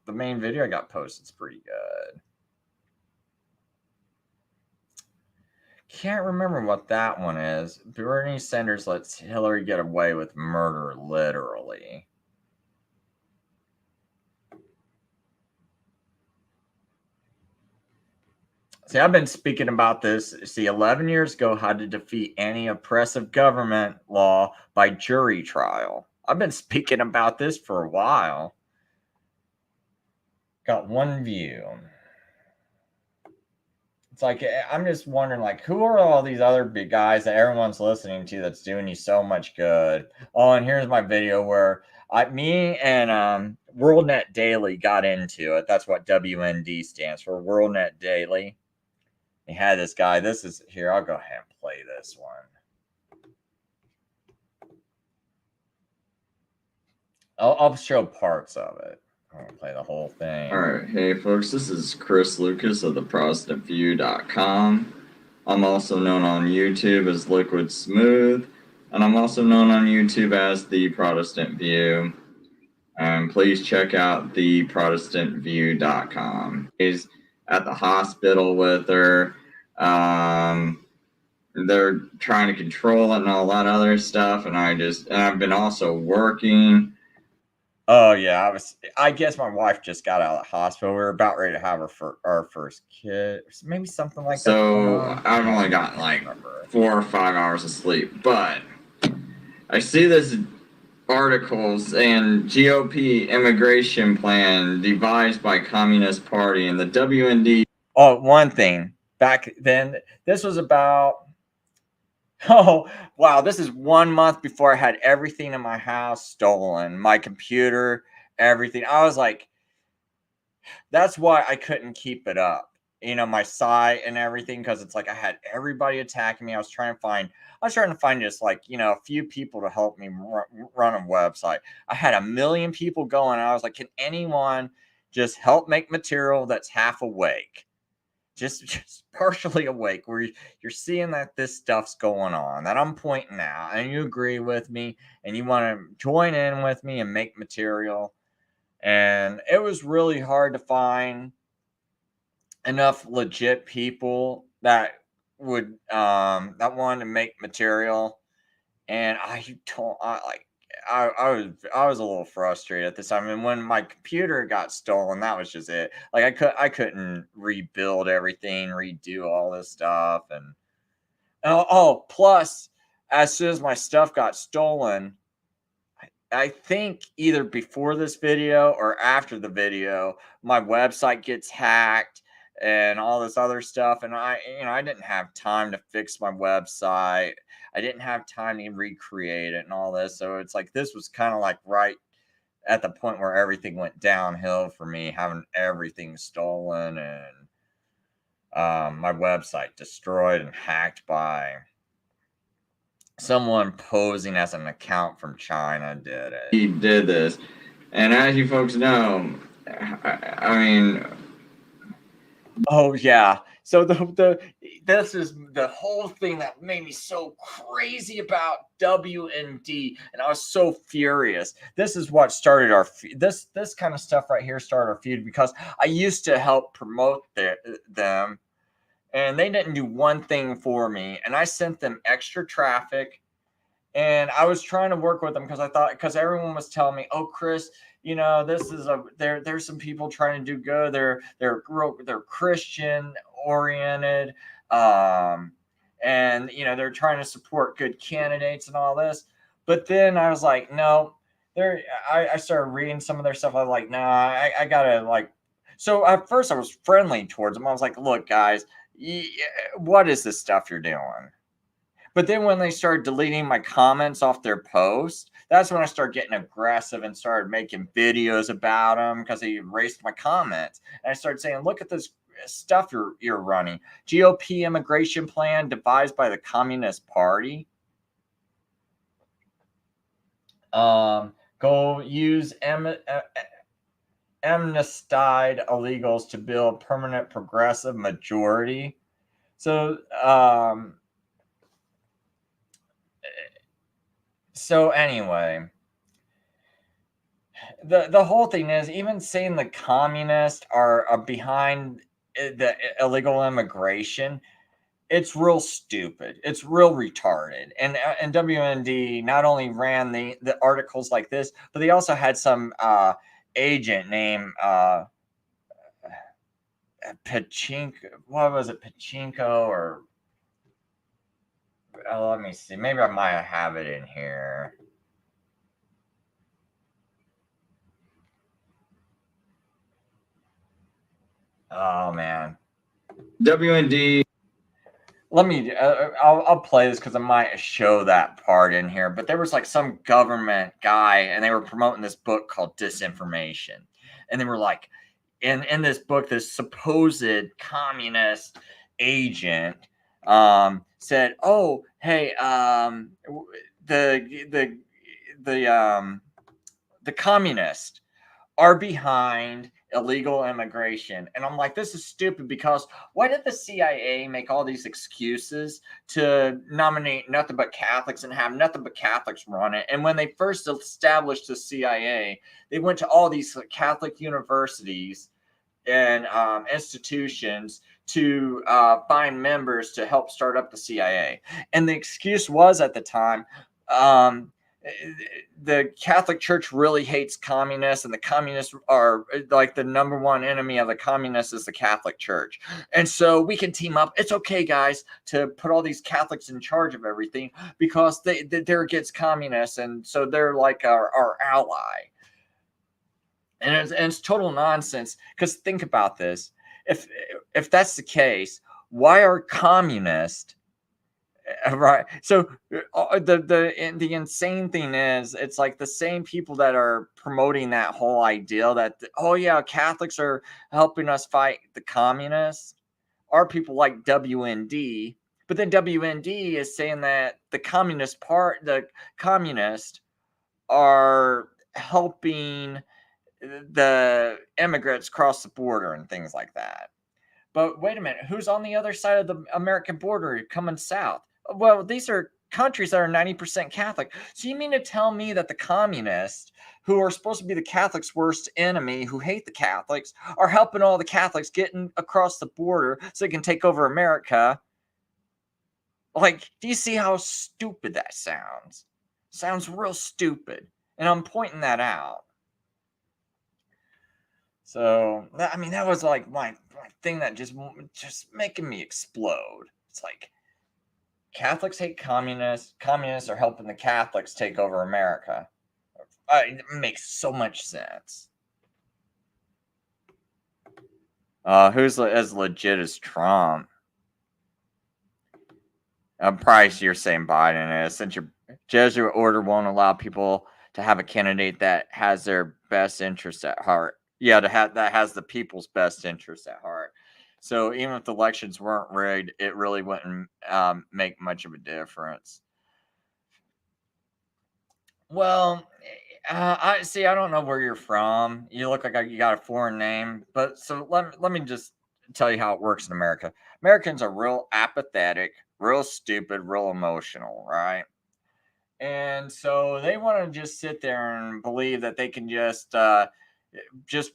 Speaker 1: the main video I got posted is pretty good. Can't remember what that one is. Bernie Sanders lets Hillary get away with murder, literally. See, I've been speaking about this. See, 11 years ago, how to defeat any oppressive government law by jury trial. I've been speaking about this for a while. Got one view. It's like, I'm just wondering, like, who are all these other big guys that everyone's listening to that's doing you so much good? Oh, and here's my video where me and WorldNet Daily got into it. That's what WND stands for, WorldNet Daily. They had this guy. This is here. I'll go ahead and play this one. I'll show parts of it. I'm going to play the whole thing.
Speaker 5: All right. Hey, folks. This is Chris Lucas of theprotestantview.com. I'm also known on YouTube as Liquid Smooth, and I'm also known on YouTube as The Protestant View. Please check out theprotestantview.com. He's at the hospital with her. They're trying to control it and all that other stuff, and I've been also working.
Speaker 1: Oh yeah, I guess my wife just got out of the hospital. We were about ready to have our first kid, maybe something like that.
Speaker 5: So I've only gotten like 4 or 5 hours of sleep, but I see this articles and GOP immigration plan devised by Communist Party and the WND.
Speaker 1: Oh, one thing back then, this was about. Oh, wow. This is 1 month before I had everything in my house stolen. My computer, everything. I was like, that's why I couldn't keep it up. my site and everything, because it's like I had everybody attacking me. I was trying to find just like, a few people to help me run a website. I had 1 million people going. I was like, can anyone just help make material that's half awake? Just partially awake, where you're seeing that this stuff's going on, that I'm pointing out, and you agree with me, and you want to join in with me and make material. And it was really hard to find enough legit people that would that wanted to make material. And I was a little frustrated at this time. And when my computer got stolen, that was just it. Like I couldn't rebuild everything, redo all this stuff. And plus, as soon as my stuff got stolen, I think either before this video or after the video, my website gets hacked and all this other stuff. And I didn't have time to fix my website. I didn't have time to recreate it and all this. So it's like, this was kind of like right at the point where everything went downhill for me, having everything stolen and my website destroyed and hacked by someone posing as an account from China did it.
Speaker 5: He did this. And as you folks know, I mean,
Speaker 1: oh yeah. So this is the whole thing that made me so crazy about WND, and I was so furious. This is what started our this kind of stuff right here started our feud, because I used to help promote them. And they didn't do one thing for me. And I sent them extra traffic. And I was trying to work with them because everyone was telling me, oh, Chris, this is there's some people trying to do good. They're Christian oriented. And, they're trying to support good candidates and all this. But then I was like, no, I started reading some of their stuff. I was like, nah, I gotta like, so at first I was friendly towards them. I was like, look, guys, what is this stuff you're doing? But then when they started deleting my comments off their posts, that's when I started getting aggressive and started making videos about them, because they erased my comments. And I started saying, look at this stuff you're running. GOP immigration plan devised by the Communist Party. Go use amnestied illegals to build permanent progressive majority. So anyway, the whole thing is, even saying the communists are behind the illegal immigration, it's real stupid. It's real retarded. And WND not only ran the articles like this, but they also had some agent named Pachinko. What was it? Pachinko or let me see. Maybe I might have it in here. Oh man, WND. Let me. I'll play this because I might show that part in here. But there was like some government guy, and they were promoting this book called Disinformation, and they were like, in this book, this supposed communist agent said, "Oh, hey, the communists are behind illegal immigration." And I'm like, this is stupid, because why did the CIA make all these excuses to nominate nothing but Catholics and have nothing but Catholics run it? And when they first established the CIA, they went to all these Catholic universities and institutions to find members to help start up the CIA. And the excuse was, at the time, the Catholic Church really hates communists, and the communists are like the number one enemy of the communists is the Catholic Church. And so we can team up. It's okay, guys, to put all these Catholics in charge of everything, because they're against communists, and so they're like our ally. And it's total nonsense, because think about this. If that's the case, why are communists right? So the insane thing is, it's like the same people that are promoting that whole idea that, oh yeah, Catholics are helping us fight the communists. are people like WND, but then WND is saying that the communists are helping the immigrants cross the border and things like that. But wait a minute, who's on the other side of the American border coming south? Well, these are countries that are 90% Catholic. So you mean to tell me that the communists, who are supposed to be the Catholics' worst enemy, who hate the Catholics, are helping all the Catholics getting across the border so they can take over America? Like, do you see how stupid that sounds? Sounds real stupid. And I'm pointing that out. So, I mean, that was like my thing that just making me explode. It's like, Catholics hate communists. Communists are helping the Catholics take over America. It makes so much sense. Who's as legit as Trump? Price, you're saying Biden is. Since your Jesuit order won't allow people to have a candidate that has their best interests at heart. Yeah, that has the people's best interests at heart. So even if the elections weren't rigged, it really wouldn't make much of a difference. Well, I see. I don't know where you're from. You look like you got a foreign name, but so let me just tell you how it works in America. Americans are real apathetic, real stupid, real emotional, right? And so they want to just sit there and believe that they can just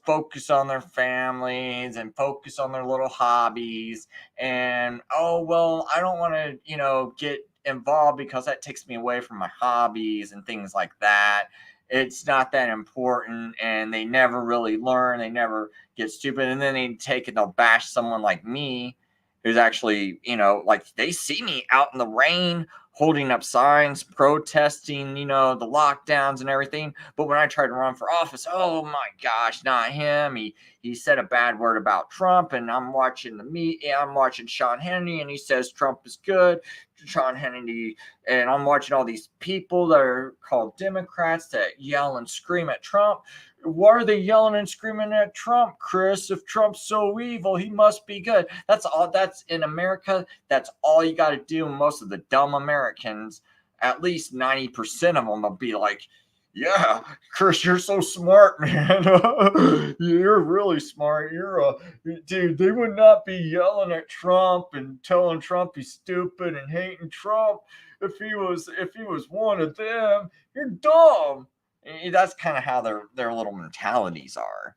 Speaker 1: focus on their families and focus on their little hobbies. And oh well, I don't want to get involved because that takes me away from my hobbies and things like that. It's not that important, and they never really learn. They never get stupid, and then they take and they'll bash someone like me, who's actually, like, they see me out in the rain holding up signs, protesting, the lockdowns and everything. But when I tried to run for office, oh my gosh, not him. He said a bad word about Trump, and I'm watching I'm watching Sean Hannity, and he says Trump is good. Sean Hannity, and I'm watching all these people that are called Democrats that yell and scream at Trump. Why are they yelling and screaming at Trump, Chris? If Trump's so evil, he must be good. That's all. That's in America. That's all you got to do. Most of the dumb Americans, at least 90% of them, will be like, yeah, Chris, you're so smart, man. You're really smart. Dude, they would not be yelling at Trump and telling Trump he's stupid and hating Trump if he was one of them. You're dumb. That's kind of how their little mentalities are,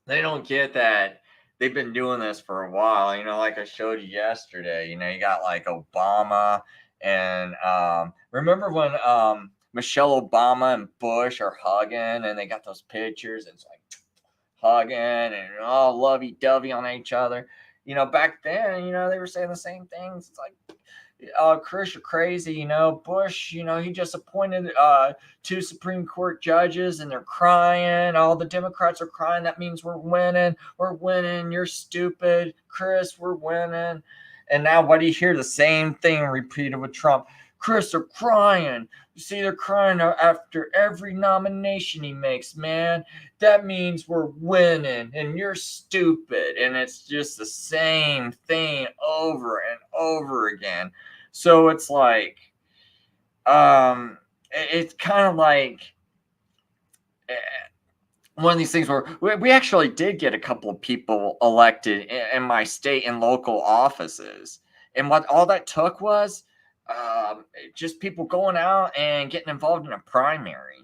Speaker 1: They don't get that they've been doing this for a while, like I showed you yesterday. You got like Obama and remember when Michelle Obama and Bush are hugging and they got those pictures and it's like hugging and all lovey-dovey on each other. Back then, they were saying the same things. It's like, Chris, you're crazy. Bush, he just appointed 2 Supreme Court judges and they're crying. All the Democrats are crying. That means we're winning. We're winning. You're stupid. Chris, we're winning. And now what do you hear? The same thing repeated with Trump. Chris, they're crying. You see, they're crying after every nomination he makes, man. That means we're winning and you're stupid. And it's just the same thing over and over again. So it's like, it's kind of like one of these things where we actually did get a couple of people elected in my state and local offices. And what all that took was just people going out and getting involved in a primary.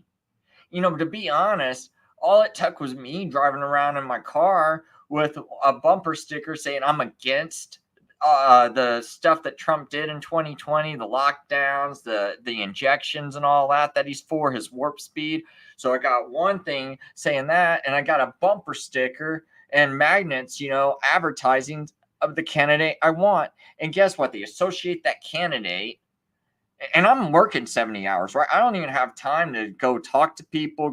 Speaker 1: To be honest, all it took was me driving around in my car with a bumper sticker saying I'm against the stuff that Trump did in 2020, the lockdowns, the injections and all that he's for, his warp speed. So I got one thing saying that, and I got a bumper sticker and magnets, advertising of the candidate I want. And guess what? They associate that candidate. And I'm working 70 hours, right? I don't even have time to go talk to people,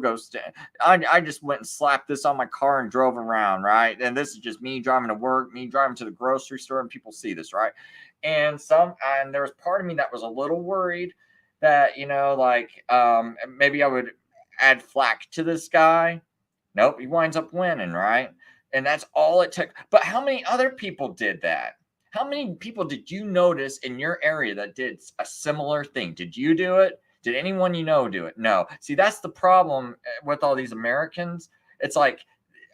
Speaker 1: I just went and slapped this on my car and drove around, right? And this is just me driving to work, me driving to the grocery store, and people see this, right? And there was part of me that was a little worried that, maybe I would add flack to this guy. Nope, he winds up winning, right? And that's all it took. But how many other people did that? How many people did you notice in your area that did a similar thing? Did you do it? Did anyone you know do it? No. See, that's the problem with all these Americans. It's like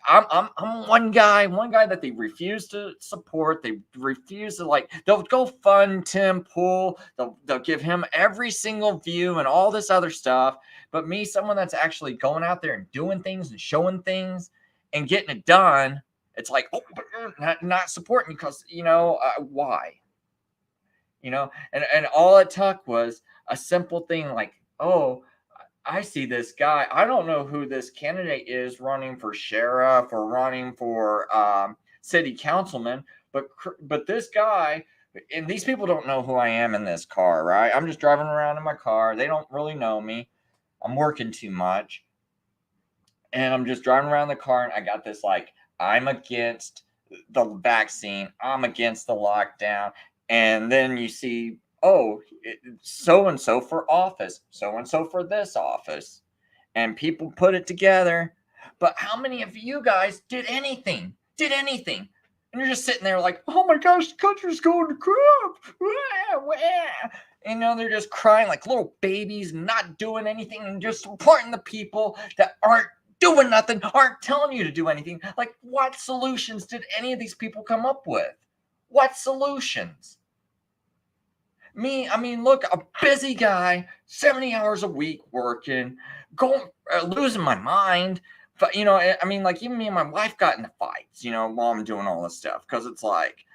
Speaker 1: I'm one guy that they refuse to support. They refuse to like. They'll go fund Tim Pool. They'll give him every single view and all this other stuff. But me, someone that's actually going out there and doing things and showing things and getting it done, it's like, oh, but you're not supporting because why? And all it took was a simple thing like, oh, I see this guy. I don't know who this candidate is running for sheriff or running for city councilman, but this guy, and these people don't know who I am in this car, right? I'm just driving around in my car. They don't really know me. I'm working too much. And I'm just driving around the car, and I got this like, I'm against the vaccine. I'm against the lockdown. And then you see, oh, so and so for office, so and so for this office, and people put it together. But how many of you guys did anything? And you're just sitting there like, oh my gosh, the country's going to crap. They're just crying like little babies, not doing anything, and just supporting the people that aren't doing nothing, aren't telling you to do anything. Like, what solutions did any of these people come up with? What solutions? Me, I mean, look, a busy guy, 70 hours a week working, losing my mind. But, I mean, like, even me and my wife got into fights, while I'm doing all this stuff. Because it's like,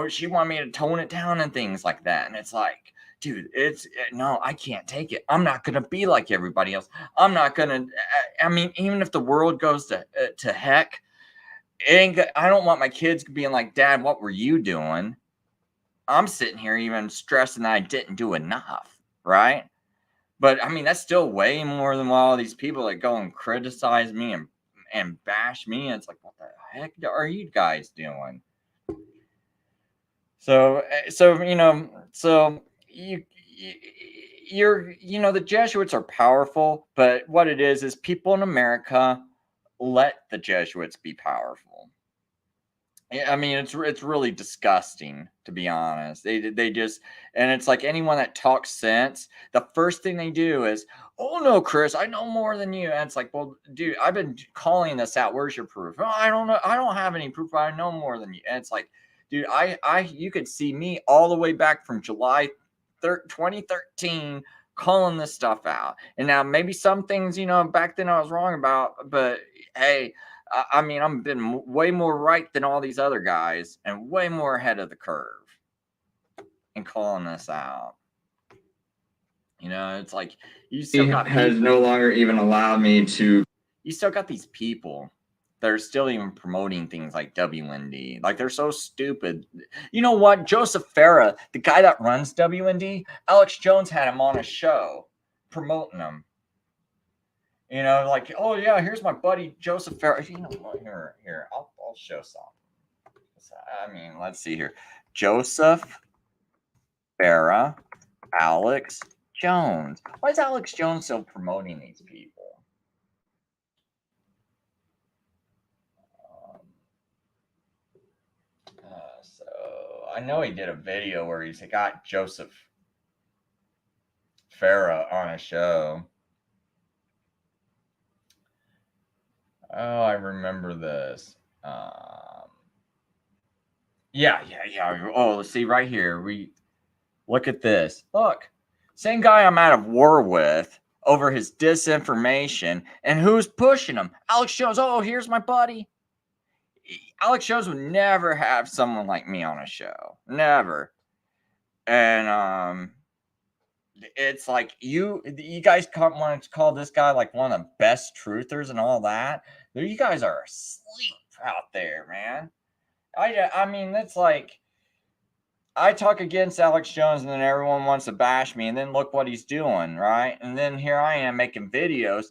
Speaker 1: she wanted me to tone it down and things like that. And it's like, dude, no, I can't take it. I'm not going to be like everybody else. I'm not going to, I mean, even if the world goes to heck, I don't want my kids being like, Dad, what were you doing? I'm sitting here even stressing that I didn't do enough, right? But I mean, that's still way more than all these people that go and criticize me and bash me. It's like, what the heck are you guys doing? So the Jesuits are powerful, but what it is people in America let the Jesuits be powerful. I mean, it's really disgusting, to be honest. They just, and it's like anyone that talks sense, the first thing they do is, oh no, Chris, I know more than you. And it's like, well, dude, I've been calling this out. Where's your proof? Oh, I don't know. I don't have any proof. But I know more than you. And it's like, dude, you could see me all the way back from July 2013 calling this stuff out. And now maybe some things, back then I was wrong about, but hey, I mean, I've been way more right than all these other guys and way more ahead of the curve in calling this out. It's like you still got
Speaker 5: has no longer even allowed me to.
Speaker 1: You still got these people that are still even promoting things like WND. Like, they're so stupid. You know what? Joseph Farah, the guy that runs WND, Alex Jones had him on a show promoting him. Like, oh yeah, here's my buddy Joseph Farah. You know what? Here, I'll show some. I mean, let's see here. Joseph Farah, Alex Jones. Why is Alex Jones still promoting these people? So I know he did a video where he's got Joseph Farah on a show. Oh, I remember this. Yeah. Oh, let's see right here. We look at this. Look, same guy I'm out of war with over his disinformation, and who's pushing him? Alex Jones. Oh, here's my buddy. Alex Jones would never have someone like me on a show. Never. And it's like you guys want to call this guy like one of the best truthers and all that. You guys are asleep out there, man. I mean, that's like, I talk against Alex Jones and then everyone wants to bash me, and then look what he's doing, right? And then here I am making videos.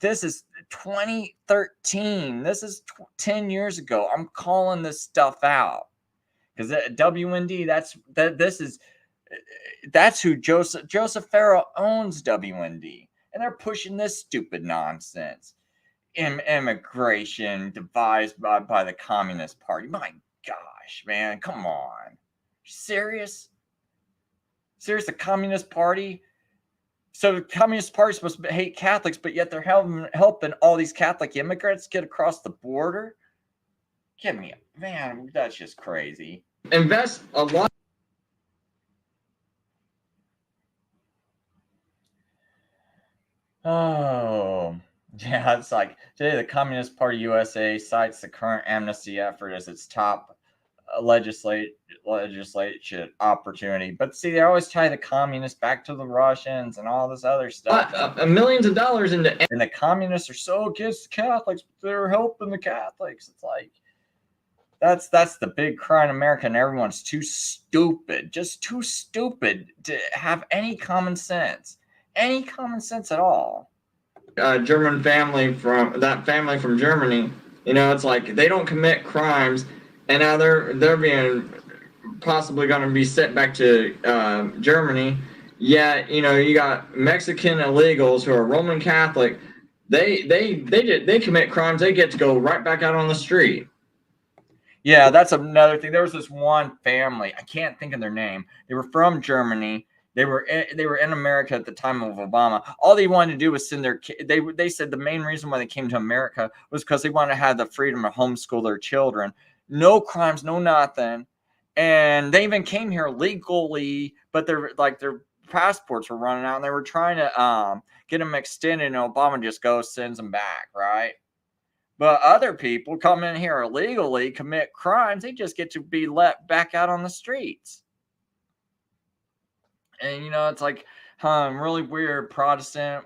Speaker 1: This is 2013. This is 10 years ago. I'm calling this stuff out because WND, that's who Joseph Farah owns WND, and they're pushing this stupid nonsense. immigration devised by the Communist Party. My gosh, man, come on. Serious? Serious, the Communist Party? So the Communist Party is supposed to hate Catholics, but yet they're helping all these Catholic immigrants get across the border? Give me a man, that's just crazy.
Speaker 5: Invest a lot.
Speaker 1: Oh, yeah, it's like today the Communist Party USA cites the current amnesty effort as its top legislation opportunity. But see, they always tie the communists back to the Russians and all this other stuff.
Speaker 5: Millions of dollars into.
Speaker 1: And the communists are so against Catholics, but they're helping the Catholics. It's like that's the big cry in America, and everyone's too stupid, just too stupid to have any common sense at all.
Speaker 5: German family from Germany, it's like they don't commit crimes, and now they're being possibly going to be sent back to Germany. Yet, you got Mexican illegals who are Roman Catholic. They commit crimes. They get to go right back out on the street.
Speaker 1: Yeah, that's another thing. There was this one family. I can't think of their name. They were from Germany. They were in America at the time of Obama. All they wanted to do was send their kids. They said the main reason why they came to America was because they wanted to have the freedom to homeschool their children. No crimes, no nothing. And they even came here legally, but their passports were running out, and they were trying to get them extended, and Obama just sends them back, right? But other people come in here illegally, commit crimes, they just get to be let back out on the streets. And, it's like, really weird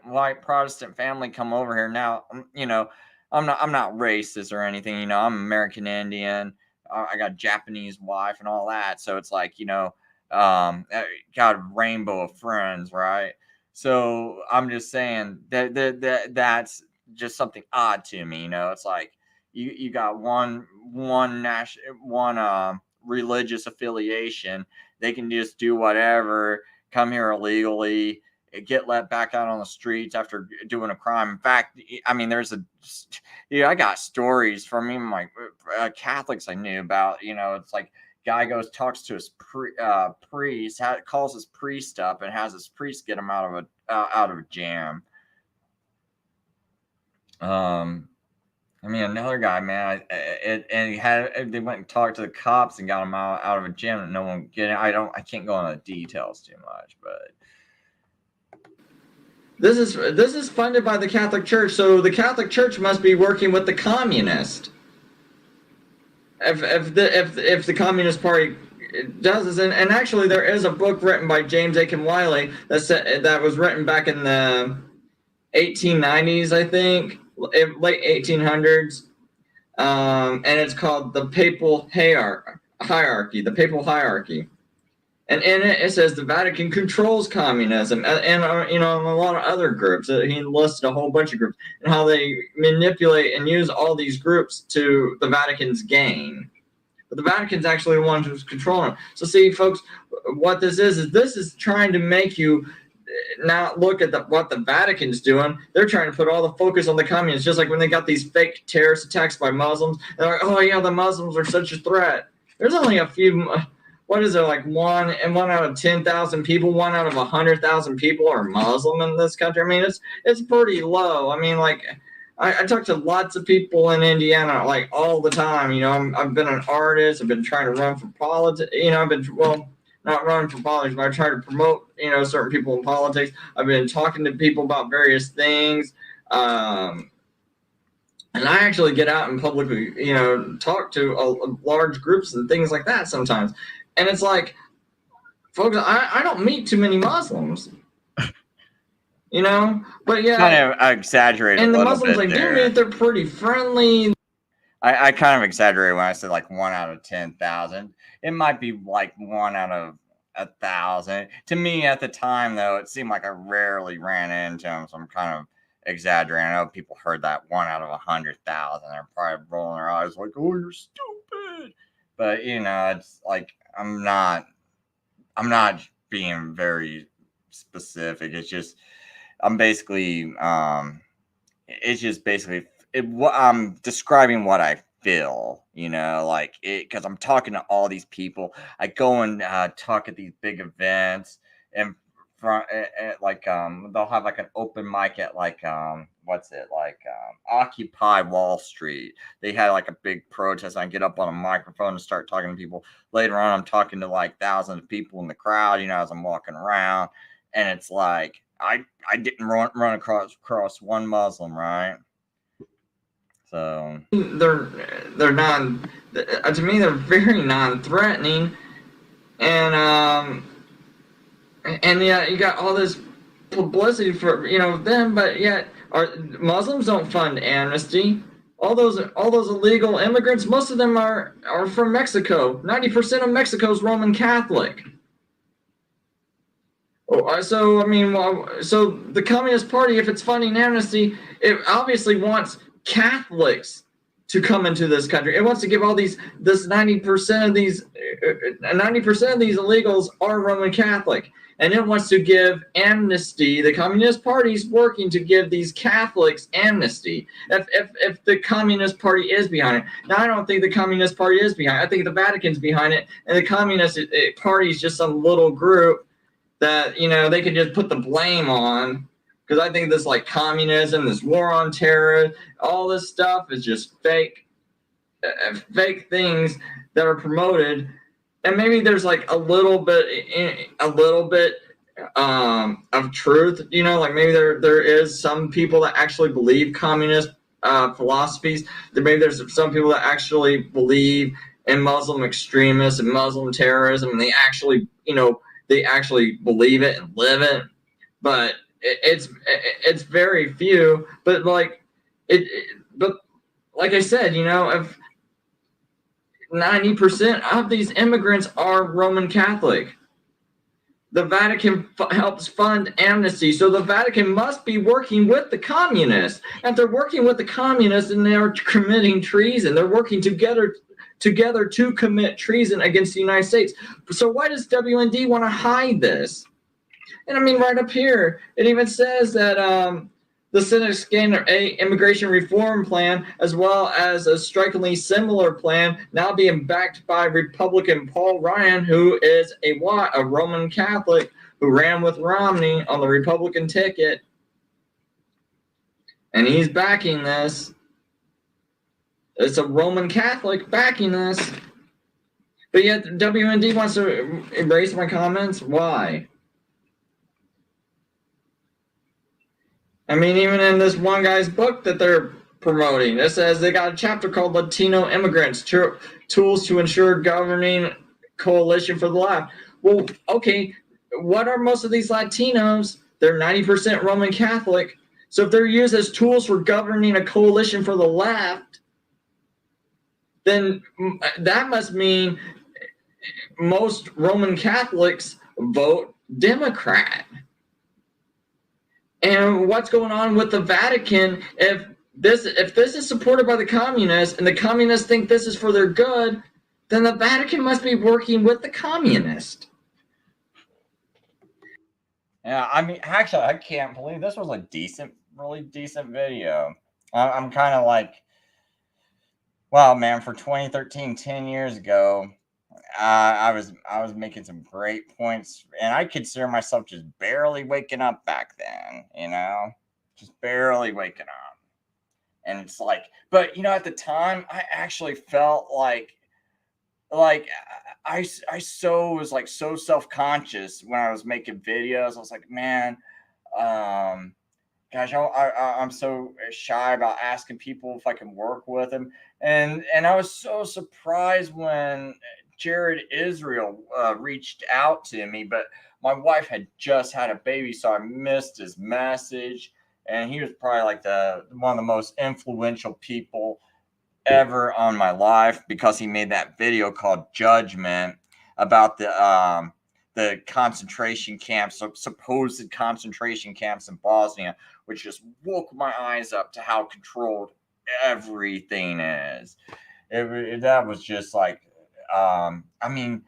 Speaker 1: white Protestant family come over here. Now, I'm not racist or anything. I'm American Indian. I got a Japanese wife and all that. So it's like, got a rainbow of friends, right? So I'm just saying that's just something odd to me. It's like you got one religious affiliation. They can just do whatever, come here illegally, get let back out on the streets after doing a crime. In fact, I mean, I got stories from even my Catholics I knew about. It's like guy talks to his priest, calls his priest up, and has his priest get him out of a jam. I mean, another guy, man, they went and talked to the cops and got him out of a gym, and no one get it. I can't go into the details too much, but
Speaker 5: this is funded by the Catholic Church, so the Catholic Church must be working with the communist. If the Communist Party does this, and actually there is a book written by James Aiken Wiley that was written back in the 1890s, I think. Late 1800s, and it's called the Papal Hierarchy, the Papal Hierarchy, and in it says the Vatican controls communism, and a lot of other groups. He listed a whole bunch of groups and how they manipulate and use all these groups to the Vatican's gain. But the Vatican's actually the one who's controlling them. So see, folks, what this is trying to make you not look at what the Vatican's doing. They're trying to put all the focus on the communists, just like when they got these fake terrorist attacks by Muslims. They're like, oh yeah, the Muslims are such a threat. There's only a few. What is there, like one out of 10,000 people, 1 out of 100,000 people are Muslim in this country? I mean, it's pretty low. I mean, like I talk to lots of people in Indiana, like all the time. I've been an artist. I've been trying to run for politics. Not running for politics, but I try to promote, certain people in politics. I've been talking to people about various things. And I actually get out and publicly, talk to large groups and things like that sometimes. And it's like, folks, I don't meet too many Muslims, but yeah.
Speaker 1: Kind of exaggerate
Speaker 5: and
Speaker 1: a
Speaker 5: the
Speaker 1: little
Speaker 5: Muslims
Speaker 1: bit
Speaker 5: I
Speaker 1: there.
Speaker 5: do meet, they're pretty friendly.
Speaker 1: I kind of exaggerated when I said like 1 out of 10,000. It might be like 1 out of 1,000. To me at the time, though, it seemed like I rarely ran into them, so I'm kind of exaggerating. I know people heard that 1 out of 100,000. They're probably rolling their eyes like, "Oh, you're stupid." But it's like I'm not being very specific. It's just I'm basically it's just basically I'm describing what I feel, like it, because I'm talking to all these people. I go and talk at these big events, and like they'll have like an open mic at like what's it like Occupy Wall Street. They had like a big protest. I get up on a microphone and start talking to people. Later on, I'm talking to like thousands of people in the crowd, as I'm walking around, and it's like I didn't run across one Muslim, right? So
Speaker 6: they're non to me they're very non-threatening, and yeah, you got all this publicity for them, but yet our Muslims don't fund Amnesty. All those illegal immigrants, most of them are from Mexico. 90% of Mexico is Roman Catholic. So I mean, so the Communist Party, if it's funding Amnesty, it obviously wants Catholics to come into this country. It wants to give all this 90% of these illegals are Roman Catholic, and it wants to give amnesty. The Communist Party is working to give these Catholics amnesty. If the Communist Party is behind it, now I don't think the Communist Party is behind it. I think the Vatican's behind it, and the Communist Party is just some little group that they can just put the blame on. Because I think this like communism, this war on terror, all this stuff is just fake things that are promoted, and maybe there's like a little bit of truth. Like maybe there is some people that actually believe communist philosophies. Maybe there's some people that actually believe in Muslim extremists and Muslim terrorism, and they actually believe it and live it, but it's very few. But like I said, if 90% of these immigrants are Roman Catholic, the Vatican helps fund Amnesty, so the Vatican must be working with the communists. If they're working with the communists and they are committing treason, they're working together to commit treason against the United States. So why does WND want to hide this? And I mean, right up here, it even says that the Senate Standard 8 immigration reform plan, as well as a strikingly similar plan now being backed by Republican Paul Ryan, who is a Roman Catholic who ran with Romney on the Republican ticket. And he's backing this. It's a Roman Catholic backing this. But yet WND wants to erase my comments. Why? I mean, even in this one guy's book that they're promoting, it says they got a chapter called Latino Immigrants, Tools to Ensure Governing Coalition for the Left. Well, okay, what are most of these Latinos? They're 90% Roman Catholic. So if they're used as tools for governing a coalition for the left, then that must mean most Roman Catholics vote Democrat. And what's going on with the Vatican? If this is supported by the communists and the communists think this is for their good, then the Vatican must be working with the communists.
Speaker 1: yeah, I mean, actually, I can't believe this was a really decent video. I'm kind of like, wow, man, for 2013, 10 years ago, I was making some great points, and I consider myself just barely waking up back then, just barely waking up. And it's like, but at the time, I actually felt like I was like so self-conscious when I was making videos. I was like, man, gosh, I'm so shy about asking people if I can work with them. And I was so surprised when Jared Israel reached out to me, but my wife had just had a baby, so I missed his message. And he was probably like one of the most influential people ever on my life, because he made that video called Judgment about the concentration camps, supposed concentration camps in Bosnia, which just woke my eyes up to how controlled everything is. That was just like, I mean,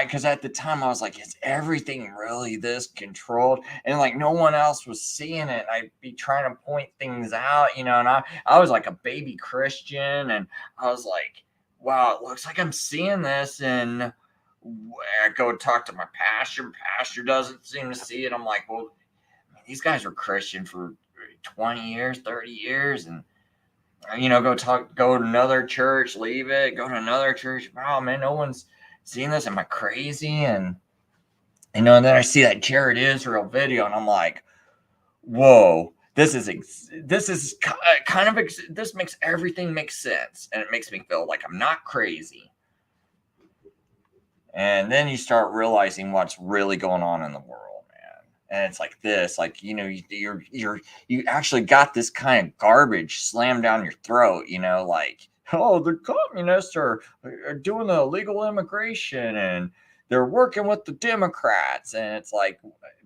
Speaker 1: because at the time I was like, is everything really this controlled? And like no one else was seeing it. I'd be trying to point things out, and I was like a baby Christian, and I was like, wow, it looks like I'm seeing this. And I go talk to my pastor. Pastor doesn't seem to see it. I'm like, well, these guys were Christian for 20 years, 30 years, and go to another church, leave it, go to another church. Wow, man, no one's seeing this. Am I crazy? And and then I see that Jared Israel video, and I'm like, whoa, this makes everything make sense, and it makes me feel like I'm not crazy. And then you start realizing what's really going on in the world, man. And it's like this, like, you actually got this kind of garbage slammed down your throat, like, oh, the communists are doing the illegal immigration and they're working with the Democrats. And it's like,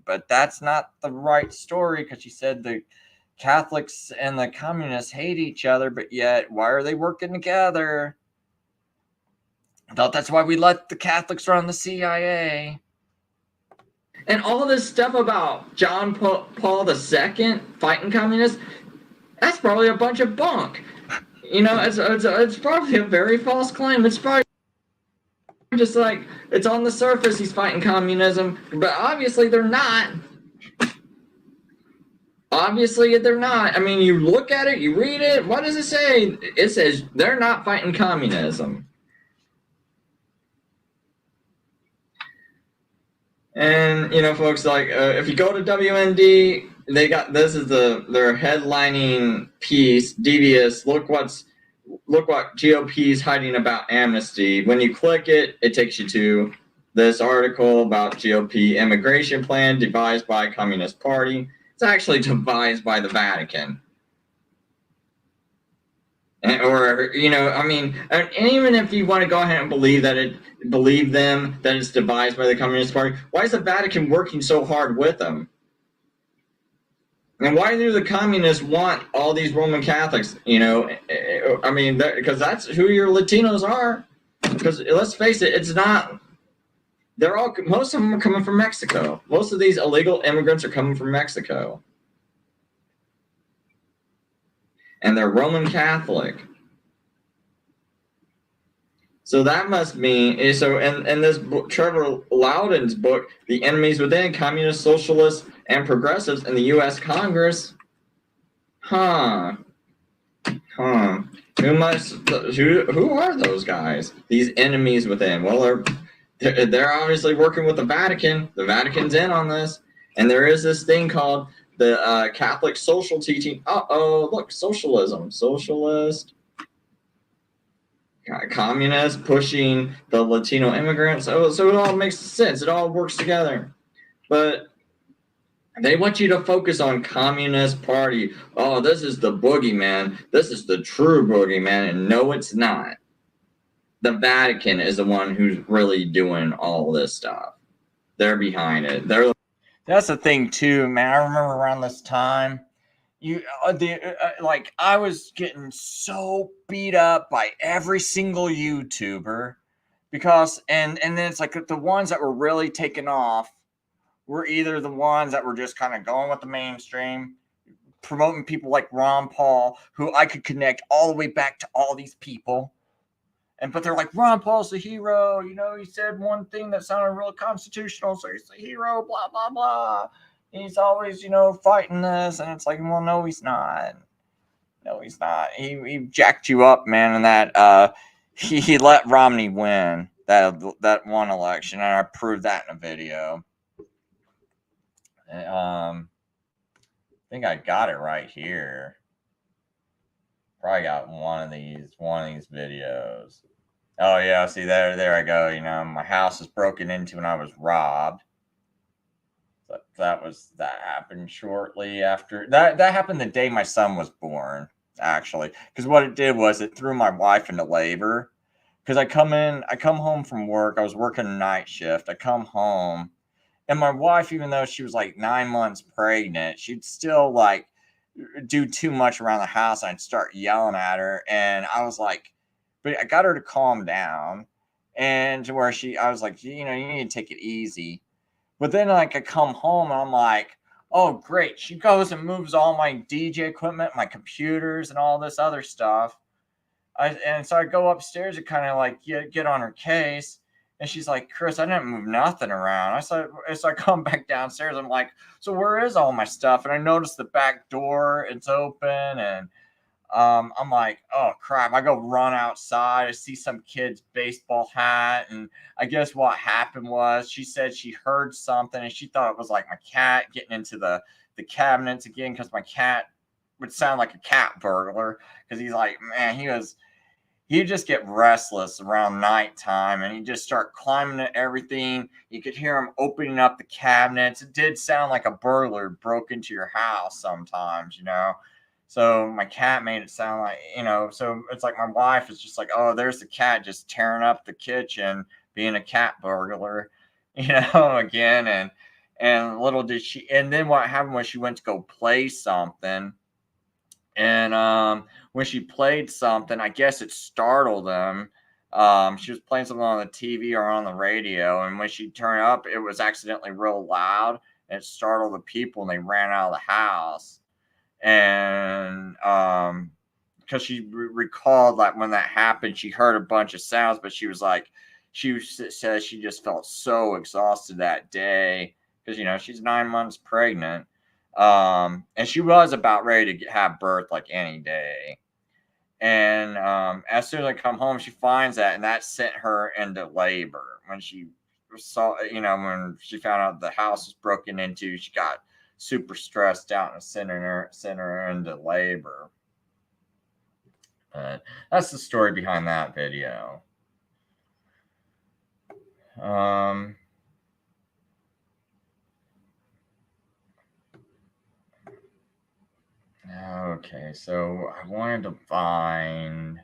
Speaker 1: but that's not the right story, because you said the Catholics and the communists hate each other, but yet why are they working together? I thought that's why we let the Catholics run the CIA.
Speaker 6: And all this stuff about John Paul II fighting communists, that's probably a bunch of bunk. It's probably a very false claim. It's probably just like, it's on the surface he's fighting communism, but obviously they're not. Obviously they're not. I mean, you look at it, you read it, what does it say? It says they're not fighting communism. And, folks, like, if you go to WND, this is their headlining piece, Devious, look what GOP is hiding about amnesty. When you click it, it takes you to this article about GOP immigration plan devised by Communist Party. It's actually devised by the Vatican. And even if you want to go ahead and believe that it's devised by the Communist Party, why is the Vatican working so hard with them? And why do the communists want all these Roman Catholics? Because that's who your Latinos are. Because let's face it, it's not. Most of them are coming from Mexico. Most of these illegal immigrants are coming from Mexico. And they're Roman Catholic. So that must mean, in this book, Trevor Loudon's book, The Enemies Within, Communists, Socialists, and Progressives in the U.S. Congress, who are those guys? These enemies within? Well, they're obviously working with the Vatican. The Vatican's in on this. And there is this thing called the Catholic social teaching. Look, socialism. Socialist. Communist pushing the Latino immigrants. So it all makes sense. It all works together. But they want you to focus on Communist Party. Oh, this is the boogeyman. This is the true boogeyman. And no, it's not. The Vatican is the one who's really doing all this stuff. They're behind it.
Speaker 1: That's the thing too, man. I remember around this time, I was getting so beat up by every single YouTuber because, and then it's like the ones that were really taking off were either the ones that were just kind of going with the mainstream, promoting people like Ron Paul, who I could connect all the way back to all these people. But they're like, Ron Paul's the hero. He said one thing that sounded real constitutional, so he's the hero, blah, blah, blah. He's always, fighting this. And it's like, well, no, he's not. No, he's not. He jacked you up, man. And that he let Romney win that one election. And I proved that in a video. I think I got it right here. Probably got one of these videos. Oh yeah, see there I go. My house was broken into and I was robbed. But that happened shortly after that happened the day my son was born, actually. Because what it did was it threw my wife into labor. Because I come home from work, I was working a night shift. I come home, and my wife, even though she was like 9 months pregnant, she'd still like do too much around the house. I'd start yelling at her, and I was like, but I got her to calm down. and to where I was like, you know, you need to take it easy. But then like I come home and I'm like, oh great, she goes and moves all my DJ equipment, my computers, and all this other stuff. And so I go upstairs to kind of like get on her case. And she's like, Chris, I didn't move nothing around. So I come back downstairs. I'm like, so where is all my stuff? And I notice the back door, it's open. And I'm like, oh crap. I go run outside. I see some kid's baseball hat. And I guess what happened was she said she heard something and she thought it was like my cat getting into the cabinets again, because my cat would sound like a cat burglar. Because he's like, man, he'd just get restless around nighttime and he'd just start climbing at everything. You could hear him opening up the cabinets. It did sound like a burglar broke into your house sometimes, you know. So my cat made it sound like, you know, so it's like my wife is just like, oh, there's the cat just tearing up the kitchen, being a cat burglar, you know, again. And little did she, and then what happened was she went to go play something. And when she played something, I guess it startled them. She was playing something on the TV or on the radio, and when she turned up, it was accidentally real loud, and it startled the people, and they ran out of the house. And because she recalled like when that happened, she heard a bunch of sounds, but she was like, said she just felt so exhausted that day because you know she's 9 months pregnant. And she was about ready to have birth like any day. And as soon as I come home, she finds that, and that sent her into labor. When she saw, you know, when she found out the house was broken into, she got super stressed out and sent her into labor. That's the story behind that video. Okay, so I wanted to find.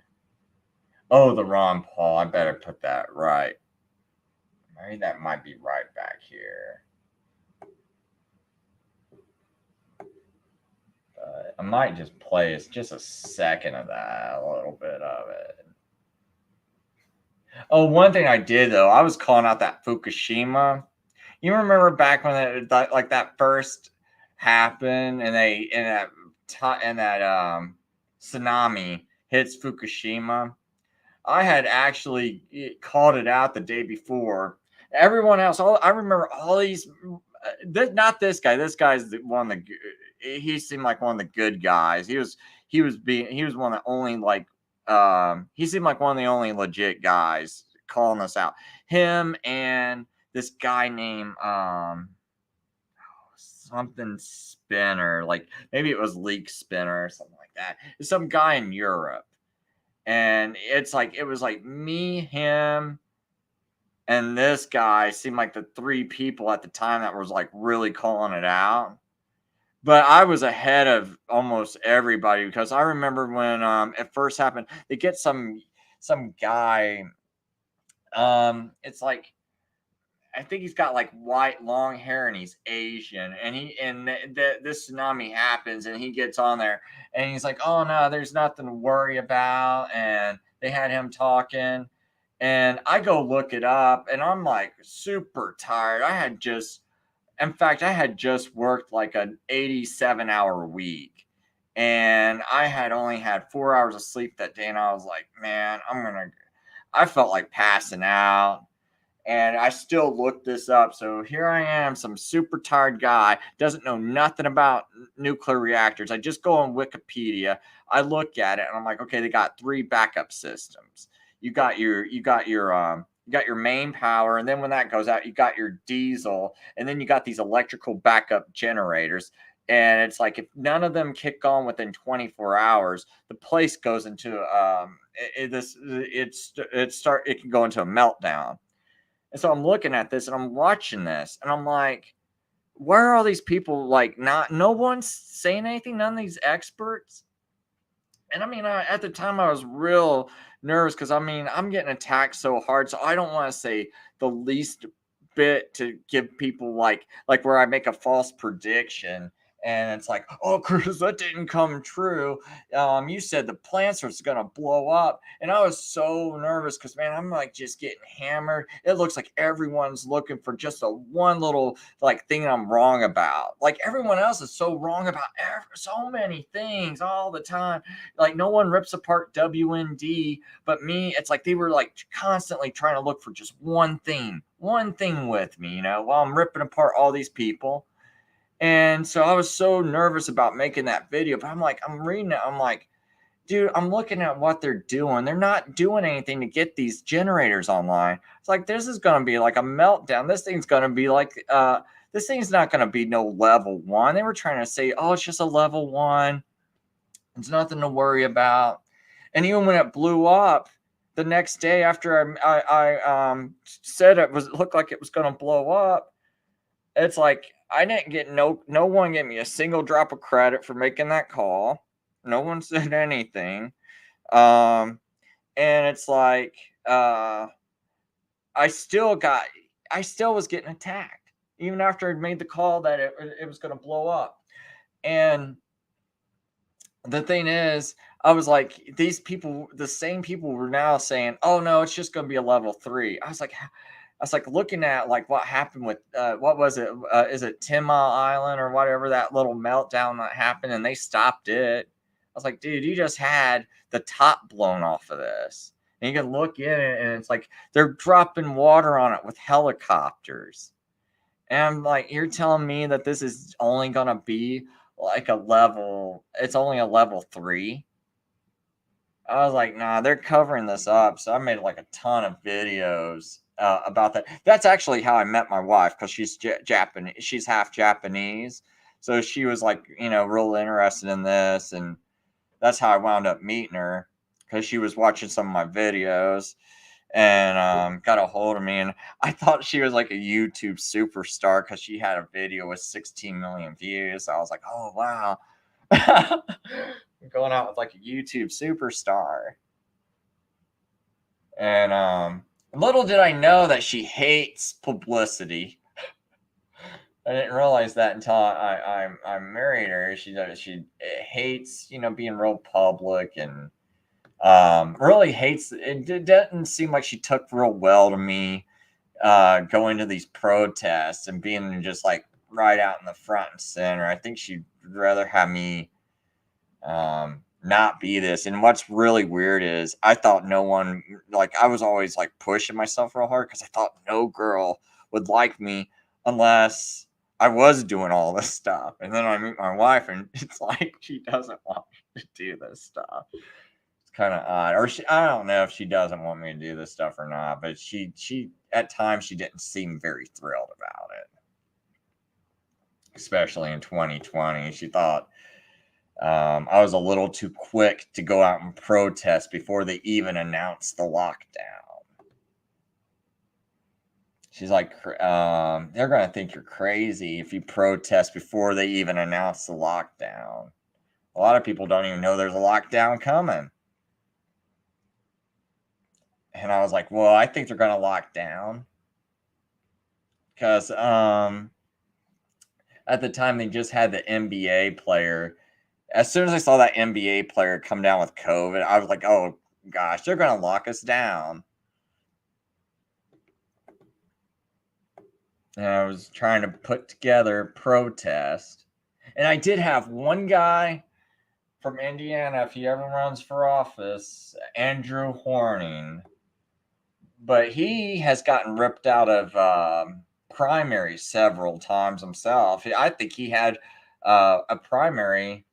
Speaker 1: Oh, the Ron Paul. I better put that right. Maybe that might be right back here. But I might just play just a second of that, a little bit of it. Oh, one thing I did though, I was calling out that Fukushima. You remember back when that first happened, and that tsunami hits Fukushima. I had actually called it out the day before. Everyone else, I remember all these. Not this guy. This guy's one of the. He seemed like one of the good guys. He was one of the only like. He seemed like one of the only legit guys calling us out. Him and this guy named something Spinner, like maybe it was Leak Spinner or something like that. It's some guy in Europe. And it was like me, him, and this guy seemed like the three people at the time that was like really calling it out. But I was ahead of almost everybody because I remember when it first happened, they get some guy. It's like I think he's got like white long hair and he's Asian, and this tsunami happens and he gets on there and he's like, oh no, there's nothing to worry about. And they had him talking, and I go look it up, and I'm like super tired. I had just worked like an 87-hour week, and I had only had 4 hours of sleep that day. And I was like, man, I felt like passing out. And I still looked this up. So here I am, some super tired guy, doesn't know nothing about nuclear reactors. I just go on Wikipedia. I look at it and I'm like, okay, they got 3 backup systems. You got your main power, and then when that goes out, you got your diesel, and then you got these electrical backup generators. And it's like if none of them kick on within 24 hours, the place goes into it can go into a meltdown. And so I'm looking at this and I'm watching this and I'm like, where are all these people? Like, no one's saying anything, none of these experts. And I mean, at the time I was real nervous because I mean, I'm getting attacked so hard. So I don't want to say the least bit to give people like where I make a false prediction And it's like, oh, Chris, that didn't come true. You said the plants was gonna blow up, and I was so nervous because, man, I'm like just getting hammered. It looks like everyone's looking for just a one little like thing I'm wrong about. Like everyone else is so wrong about so many things all the time. Like no one rips apart WND, but me. It's like they were like constantly trying to look for just one thing with me, while I'm ripping apart all these people. And so I was so nervous about making that video, but I'm reading it. I'm like, dude, I'm looking at what they're doing. They're not doing anything to get these generators online. It's like, this is going to be like a meltdown. This thing's going to be like, this thing's not going to be no level 1. They were trying to say, oh, it's just a level 1. It's nothing to worry about. And even when it blew up the next day after I said it looked like it was going to blow up, it's like, I didn't get no one gave me a single drop of credit for making that call. No one said anything. And it's like, I still was getting attacked even after I'd made the call that it was going to blow up. And the thing is, I was like, these people, the same people were now saying, oh no, it's just going to be a level 3. I was like looking at like what happened with what was it? Is it 10 Mile Island or whatever, that little meltdown that happened, and they stopped it. I was like, dude, you just had the top blown off of this. And you can look in it, and it's like they're dropping water on it with helicopters. And I'm like, you're telling me that this is only gonna be like it's only a level 3? I was like, nah, they're covering this up. So I made like a ton of videos about that. That's actually how I met my wife, because she's Japanese. She's half Japanese. So she was like, real interested in this. And that's how I wound up meeting her, because she was watching some of my videos and got a hold of me. And I thought she was like a YouTube superstar because she had a video with 16 million views. So I was like, oh, wow. Going out with like a YouTube superstar. And little did I know that she hates publicity. I didn't realize that until I married her. She hates, being real public, and really hates it. It doesn't seem like she took real well to me going to these protests and being just like right out in the front and center. I think she'd rather have me not be this. And what's really weird is I thought no one, like, I was always like pushing myself real hard because I thought no girl would like me unless I was doing all this stuff. And then I meet my wife, and it's like she doesn't want me to do this stuff. It's kind of odd. Or I don't know if she doesn't want me to do this stuff or not, but she at times she didn't seem very thrilled about it. Especially in 2020, she thought I was a little too quick to go out and protest before they even announced the lockdown. She's like, they're going to think you're crazy if you protest before they even announce the lockdown. A lot of people don't even know there's a lockdown coming. And I was like, well, I think they're going to lock down. Because at the time, they just had the NBA player. As soon as I saw that NBA player come down with COVID, I was like, oh, gosh, they're going to lock us down. And I was trying to put together a protest. And I did have one guy from Indiana, if he ever runs for office, Andrew Horning. But he has gotten ripped out of primaries several times himself. I think he had a primary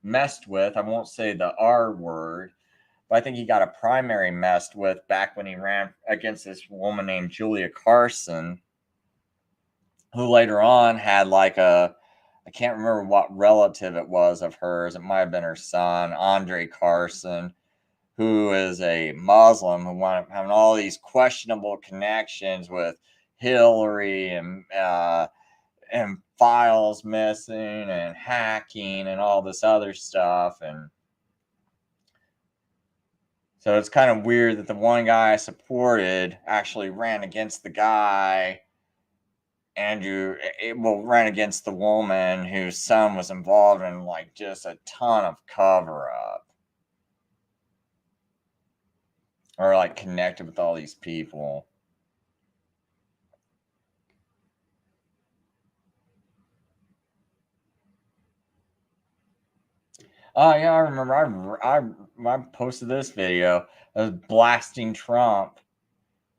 Speaker 1: messed with. I won't say the R word, but I think he got a primary messed with back when he ran against this woman named Julia Carson, who later on had like I can't remember what relative it was of hers. It might have been her son, Andre Carson, who is a Muslim who wound up having all these questionable connections with Hillary and files missing and hacking and all this other stuff. And so it's kind of weird that the one guy I supported actually ran against the guy Andrew it will run against the woman whose son was involved in like just a ton of cover up, or like connected with all these people. Oh yeah, I remember. I posted this video. I was blasting Trump,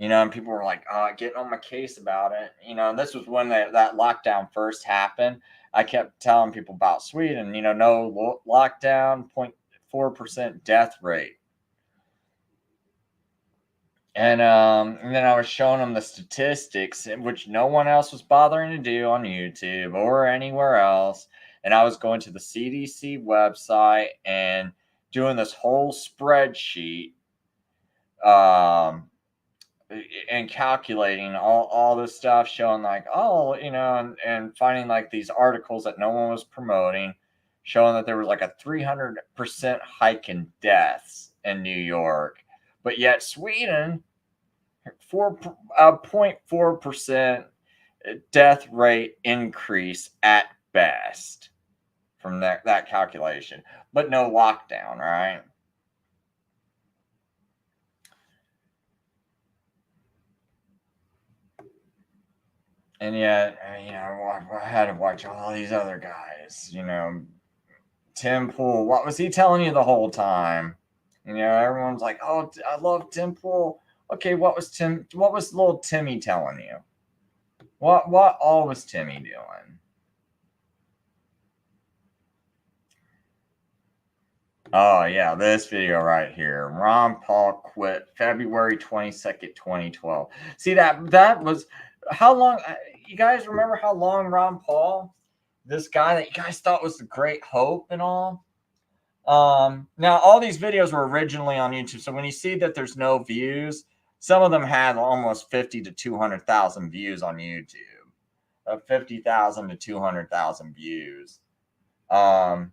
Speaker 1: and people were like, getting on my case about it. This was when that lockdown first happened. I kept telling people about Sweden. No lockdown, 0.4% death rate. And then I was showing them the statistics, which no one else was bothering to do on YouTube or anywhere else. And I was going to the CDC website and doing this whole spreadsheet, and calculating all this stuff, showing like, and finding like these articles that no one was promoting, showing that there was like a 300% hike in deaths in New York. But yet Sweden, 0.4% death rate increase at best from that calculation, but no lockdown, right? And yet, I had to watch all these other guys, Tim Pool. What was he telling you the whole time? Everyone's like, "Oh, I love Tim Pool." Okay, what was little Timmy telling you? What all was Timmy doing? Oh yeah, this video right here. Ron Paul quit February 22nd, 2012. See that was how long you guys remember how long Ron Paul, this guy that you guys thought was the great hope and all? Now all these videos were originally on YouTube. So when you see that there's no views, some of them had almost 50 to 200,000 views on YouTube. 50,000 to 200,000 views. And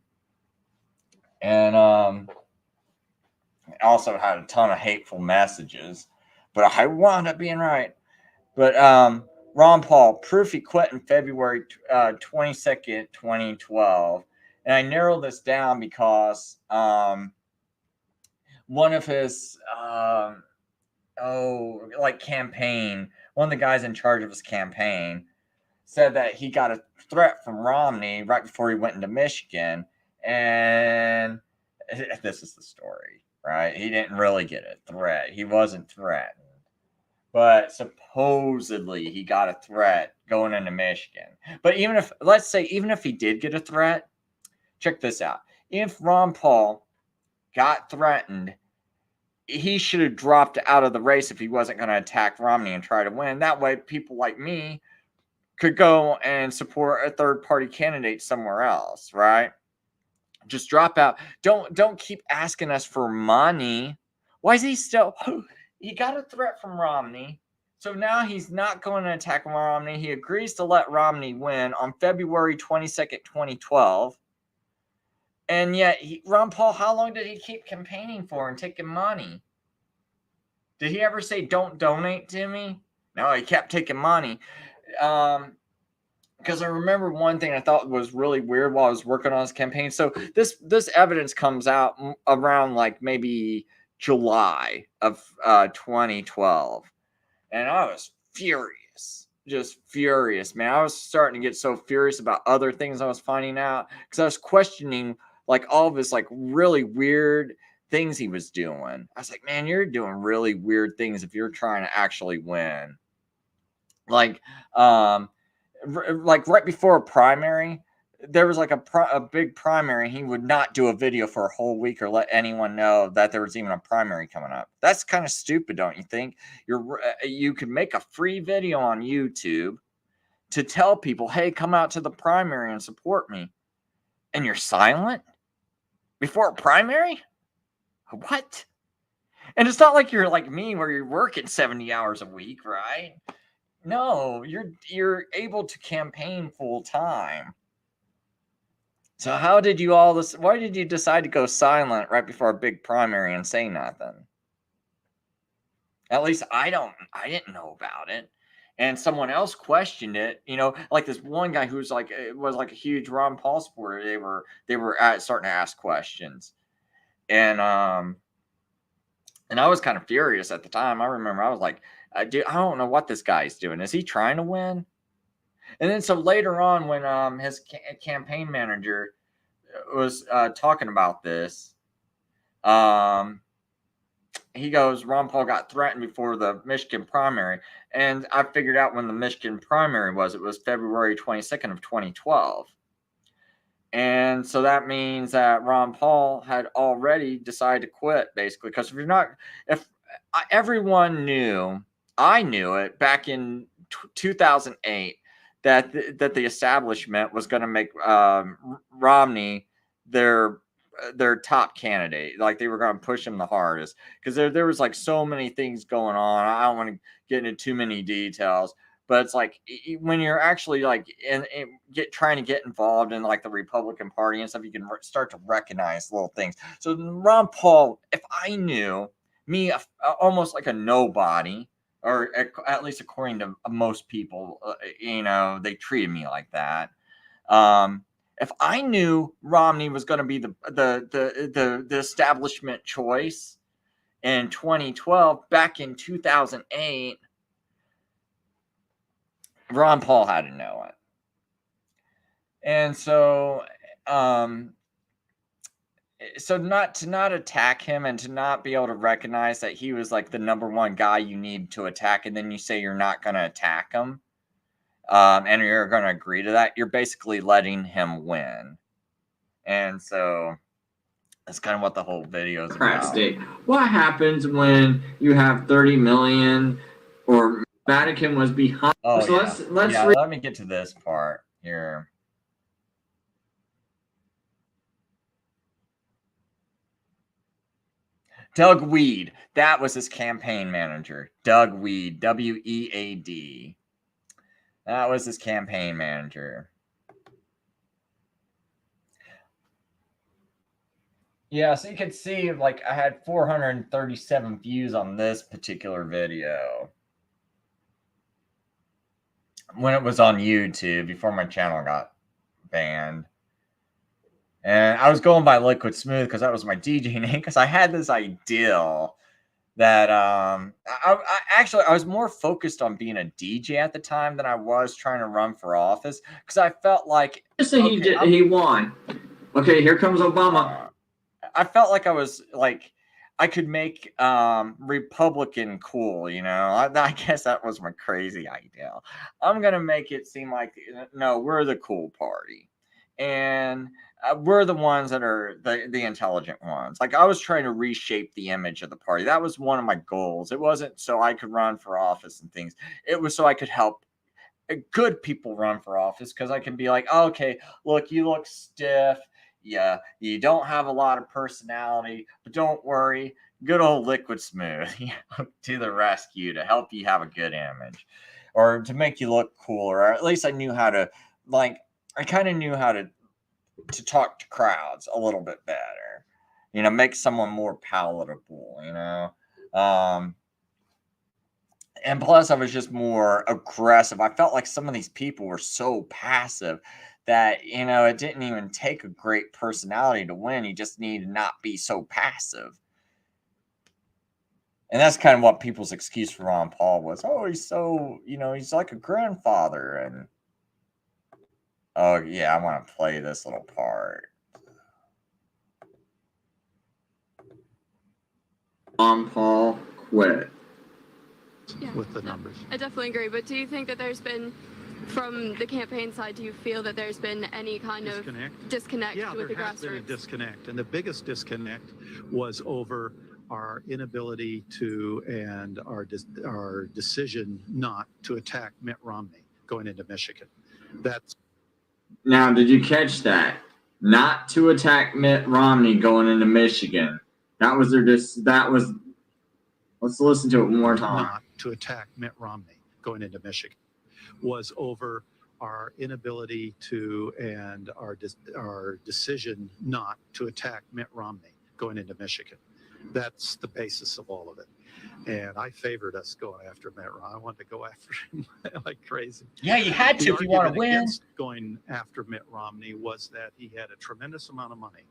Speaker 1: also had a ton of hateful messages, but I wound up being right. But Ron Paul, proof he quit in February 22nd, 2012. And I narrowed this down because one of his campaign, one of the guys in charge of his campaign said that he got a threat from Romney right before he went into Michigan. And this is the story, right? He didn't really get a threat. He wasn't threatened. But supposedly he got a threat going into Michigan. But even if he did get a threat, check this out. If Ron Paul got threatened, he should have dropped out of the race if he wasn't going to attack Romney and try to win. That way, people like me could go and support a third-party candidate somewhere else, right? Just drop out. Don't keep asking us for money. Why is he still... He got a threat from Romney, so now he's not going to attack Romney. He agrees to let Romney win on February 22nd, 2012. And yet, Ron Paul, how long did he keep campaigning for and taking money? Did he ever say, don't donate to me? No, he kept taking money. Because I remember one thing I thought was really weird while I was working on his campaign. So this evidence comes out around like maybe July of 2012. And I was furious. Just furious, man. I was starting to get so furious about other things I was finding out. Because I was questioning like all of his like really weird things he was doing. I was like, man, you're doing really weird things if you're trying to actually win. Like right before a primary, there was like a big primary. He would not do a video for a whole week or let anyone know that there was even a primary coming up. That's kind of stupid, don't you think? You could make a free video on YouTube to tell people, hey, come out to the primary and support me. And you're silent before a primary? What? And it's not like you're like me where you're working 70 hours a week, right? No, you're able to campaign full time. So how did you why did you decide to go silent right before a big primary and say nothing? At least I didn't know about it. and someone else questioned it, like this one guy who's like was like a huge Ron Paul supporter. They were starting to ask questions, and I was kind of furious at the time. I remember I was like, dude, I don't know what this guy's doing. Is he trying to win? And then so later on, when his campaign manager was talking about this, he goes, Ron Paul got threatened before the Michigan primary. And I figured out when the Michigan primary was. It was February 22nd of 2012. And so that means that Ron Paul had already decided to quit, basically. Because if everyone knew, I knew it back in 2008, that the establishment was going to make Romney their top candidate. Like they were going to push him the hardest, because there was like so many things going on. I don't want to get into too many details, but it's like when you're actually like trying to get involved in like the Republican Party and stuff, you can start to recognize little things. So Ron Paul, if I knew me, almost like a nobody, or at least according to most people, they treated me like that. If I knew Romney was going to be the establishment choice in 2012, back in 2008, Ron Paul had to know it. And so, not to attack him and to not be able to recognize that he was like the number one guy you need to attack, and then you say you're not going to attack him, and you're going to agree to that, you're basically letting him win. And so that's kind of what the whole video is
Speaker 6: Crap
Speaker 1: about.
Speaker 6: state. What happens when you have 30 million, or Vatican was behind?
Speaker 1: Oh,
Speaker 6: so
Speaker 1: yeah.
Speaker 6: let's
Speaker 1: Let me get to this part here. Doug Weed, that was his campaign manager. Doug Weed, W-E-A-D. That was his campaign manager. Yeah, so you can see, like, I had 437 views on this particular video when it was on YouTube, before my channel got banned. And I was going by Liquid Smooth because that was my DJ name, because I had this idea that I was more focused on being a DJ at the time than I was trying to run for office, because I felt like
Speaker 6: he won. Okay, here comes Obama.
Speaker 1: I felt like I was like I could make Republican cool, I guess that was my crazy idea. I'm gonna make it seem like, no, we're the cool party, and we're the ones that are the intelligent ones. Like, I was trying to reshape the image of the party. That was one of my goals. It wasn't so I could run for office and things. It was so I could help good people run for office, because I can be like, oh, okay, look, you look stiff. Yeah, you don't have a lot of personality, but don't worry, good old Liquid Smooth to the rescue to help you have a good image, or to make you look cooler. Or at least I knew how to, I kind of knew how to talk to crowds a little bit better, make someone more palatable, and plus I was just more aggressive. I felt like some of these people were so passive that, it didn't even take a great personality to win. You just need to not be so passive. And that's kind of what people's excuse for Ron Paul was. Oh, he's so, he's like a grandfather. And, oh, yeah, I want to play this little part.
Speaker 6: Ron Paul quit.
Speaker 7: Yeah,
Speaker 8: with the numbers.
Speaker 7: I definitely agree. But do you think that there's been, from the campaign side, do you feel that there's been any kind of disconnect with the grassroots?
Speaker 8: Yeah, there has been a disconnect. And the biggest disconnect was over our inability to, and our decision not to attack Mitt Romney going into Michigan.
Speaker 6: Now, did you catch that? Not to attack Mitt Romney going into Michigan. That was let's listen to it one more time.
Speaker 8: Not to attack Mitt Romney going into Michigan was over our inability to, and our decision not to attack Mitt Romney going into Michigan. That's the basis of all of it. And I favored us going after Mitt Romney. I wanted to go after him like crazy.
Speaker 1: Yeah, you had to
Speaker 8: The
Speaker 1: if you want to
Speaker 8: argument
Speaker 1: win.
Speaker 8: against going after Mitt Romney was that he had a tremendous amount of money.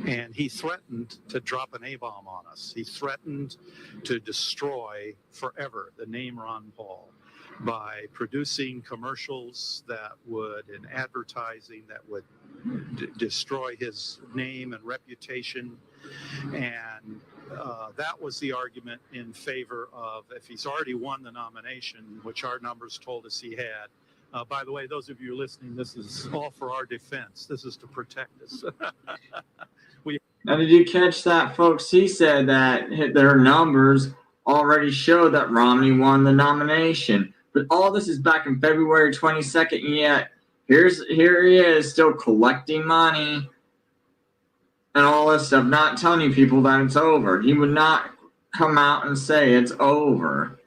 Speaker 8: And he threatened to drop an A-bomb on us. He threatened to destroy forever the name Ron Paul by producing commercials that would, and advertising that would destroy his name and reputation. And that was the argument in favor of, if he's already won the nomination, which our numbers told us he had. By the way, those of you listening, this is all for our defense. This is to protect us.
Speaker 6: Now, did you catch that, folks? He said that their numbers already show that Romney won the nomination. But all this is back in February 22nd, and yet here he is still collecting money and all this stuff, not telling you people that it's over. He would not come out and say it's over.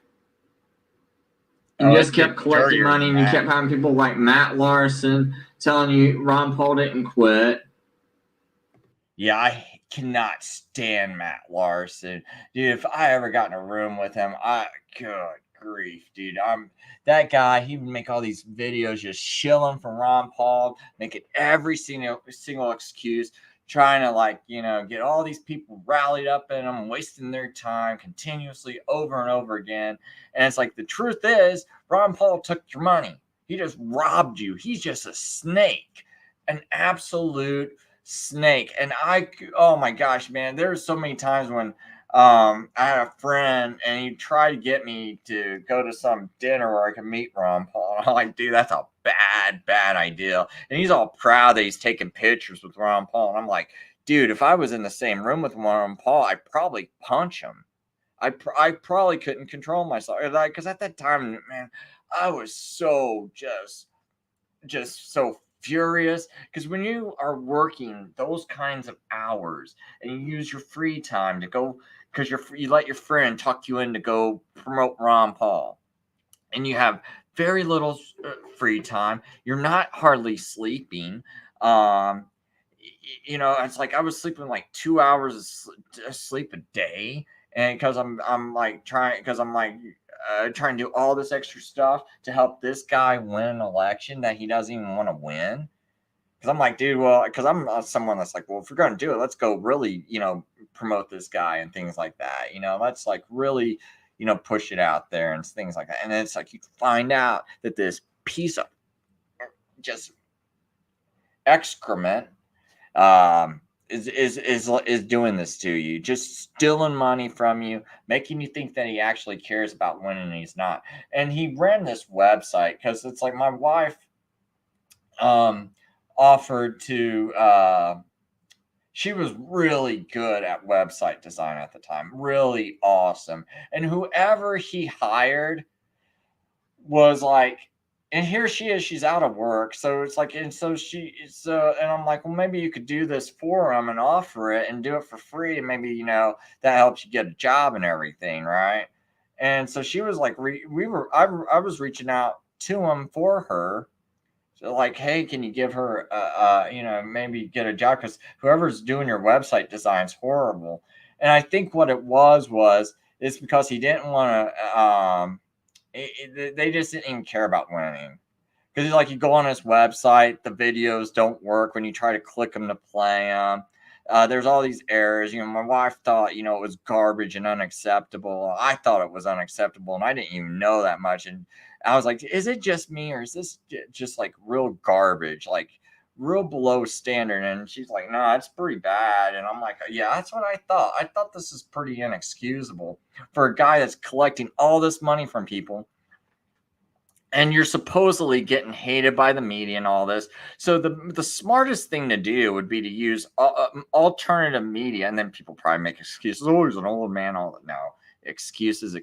Speaker 6: He just kept collecting money, and he kept having people like Matt Larson telling you Ron Paul didn't quit.
Speaker 1: Yeah, I cannot stand Matt Larson. Dude, if I ever got in a room with him, good grief, dude. That guy, he would make all these videos just shilling from Ron Paul, making every single excuse, trying to get all these people rallied up in him, wasting their time continuously over and over again. And it's like, the truth is, Ron Paul took your money. He just robbed you. He's just a snake, an absolute snake. And oh my gosh, man, there's so many times when I had a friend and he tried to get me to go to some dinner where I could meet Ron Paul. And I'm like, dude, that's a bad idea. And he's all proud that he's taking pictures with Ron Paul. And I'm like, dude, if I was in the same room with Ron Paul, I'd probably punch him. I probably couldn't control myself. Because at that time, man, I was so just so furious. Because when you are working those kinds of hours and you use your free time to go, because you let your friend talk you in to go promote Ron Paul, and you have very little free time, you're not hardly sleeping. It's like I was sleeping like 2 hours of sleep a day, and because I'm trying to do all this extra stuff to help this guy win an election that he doesn't even want to win. Because I'm like, dude, well, because I'm someone that's like, well, if we're going to do it, let's go really, promote this guy and things like that. Let's like really, push it out there and things like that. And then it's like you find out that this piece of just excrement is doing this to you, just stealing money from you, making you think that he actually cares about winning, and he's not. And he ran this website because it's like my wife offered to she was really good at website design at the time, really awesome. And whoever he hired was like, and here she is, she's out of work. So it's like, and I'm like, well, maybe you could do this for him and offer it and do it for free. And maybe, that helps you get a job and everything. Right. And so she was like, I was reaching out to him for her. So like, hey, can you give her, maybe get a job? Because whoever's doing your website design is horrible. And I think what it was it's because he didn't want to, they just didn't even care about winning. Because like you go on his website, the videos don't work when you try to click them to play them. There's all these errors. My wife thought, it was garbage and unacceptable. I thought it was unacceptable, and I didn't even know that much. And I was like, is it just me, or is this just like real garbage, like real below standard? And she's like, no, it's pretty bad. And I'm like, yeah, that's what I thought. I thought this is pretty inexcusable for a guy that's collecting all this money from people. And you're supposedly getting hated by the media and all this. So the smartest thing to do would be to use alternative media. And then people probably make excuses. Oh, he's an old man. No, excuses,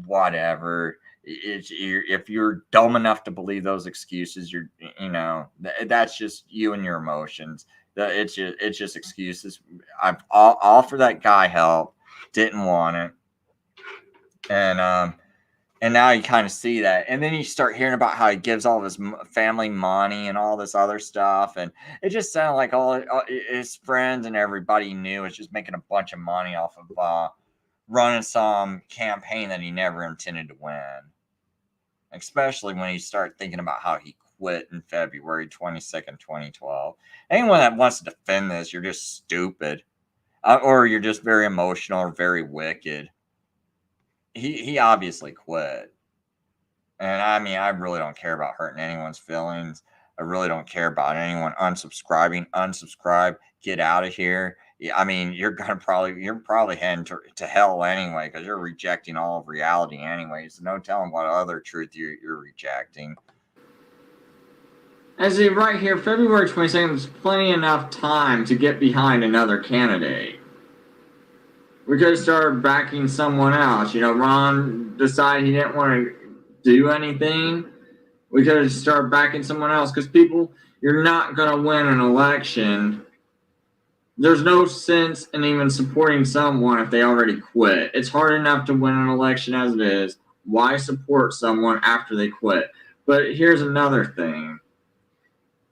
Speaker 1: whatever. If you're dumb enough to believe those excuses, that's just you and your emotions. It's just excuses. I've offered that guy help, didn't want it. And And now you kind of see that. And then you start hearing about how he gives all of his family money and all this other stuff. And it just sounded like all his friends and everybody he knew was just making a bunch of money off of running some campaign that he never intended to win. Especially when you start thinking about how he quit in February 22nd, 2012. Anyone that wants to defend this, you're just stupid. Or you're just very emotional or very wicked. He obviously quit. And I mean, I really don't care about hurting anyone's feelings. I really don't care about anyone unsubscribing. Unsubscribe, get out of here. I mean, you're probably heading to hell anyway, because you're rejecting all of reality anyway. So no telling what other truth you're rejecting.
Speaker 6: As in right here, February 22nd is plenty enough time to get behind another candidate. We could have started backing someone else. You know, Ron decided he didn't want to do anything. We could have started backing someone else, because people, you're not going to win an election. There's no sense in even supporting someone if they already quit. It's hard enough to win an election as it is. Why support someone after they quit? But here's another thing.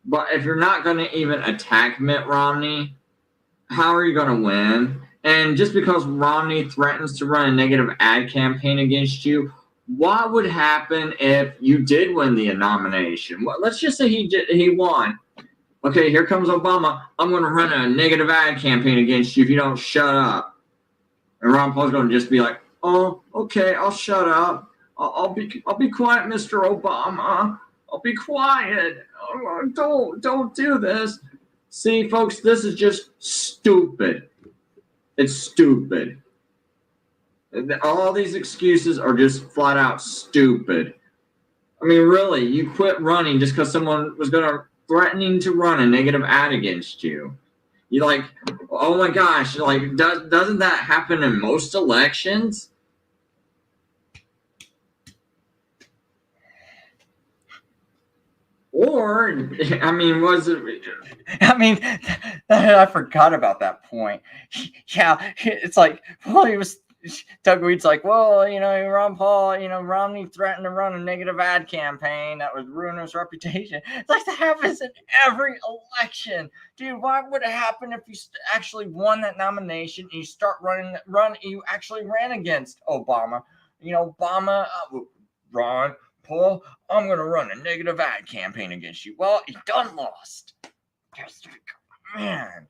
Speaker 6: But if you're not going to even attack Mitt Romney, how are you going to win? And just because Romney threatens to run a negative ad campaign against you, what would happen if you did win the nomination? Well, let's just say he won. Okay, here comes Obama. I'm going to run a negative ad campaign against you if you don't shut up. And Ron Paul's going to just be like, "Oh, okay, I'll shut up. I'll be quiet, Mr. Obama. I'll be quiet. Oh, don't do this." See, folks, this is just stupid. It's stupid. All these excuses are just flat out stupid. I mean, really, you quit running just because someone was threatening to run a negative ad against you. You're like, oh my gosh, like, doesn't that happen in most elections? Or, I mean, was it?
Speaker 1: I mean, I forgot about that point. Yeah, it's like, well, Doug Weed's like, well, you know, Ron Paul, you know, Romney threatened to run a negative ad campaign that would ruin his reputation. It's like that happens in every election. Dude, what would have happened if you actually won that nomination and you actually ran against Obama? You know, Obama, Ron Paul, I'm going to run a negative ad campaign against you. Well, he done lost. Just like, man.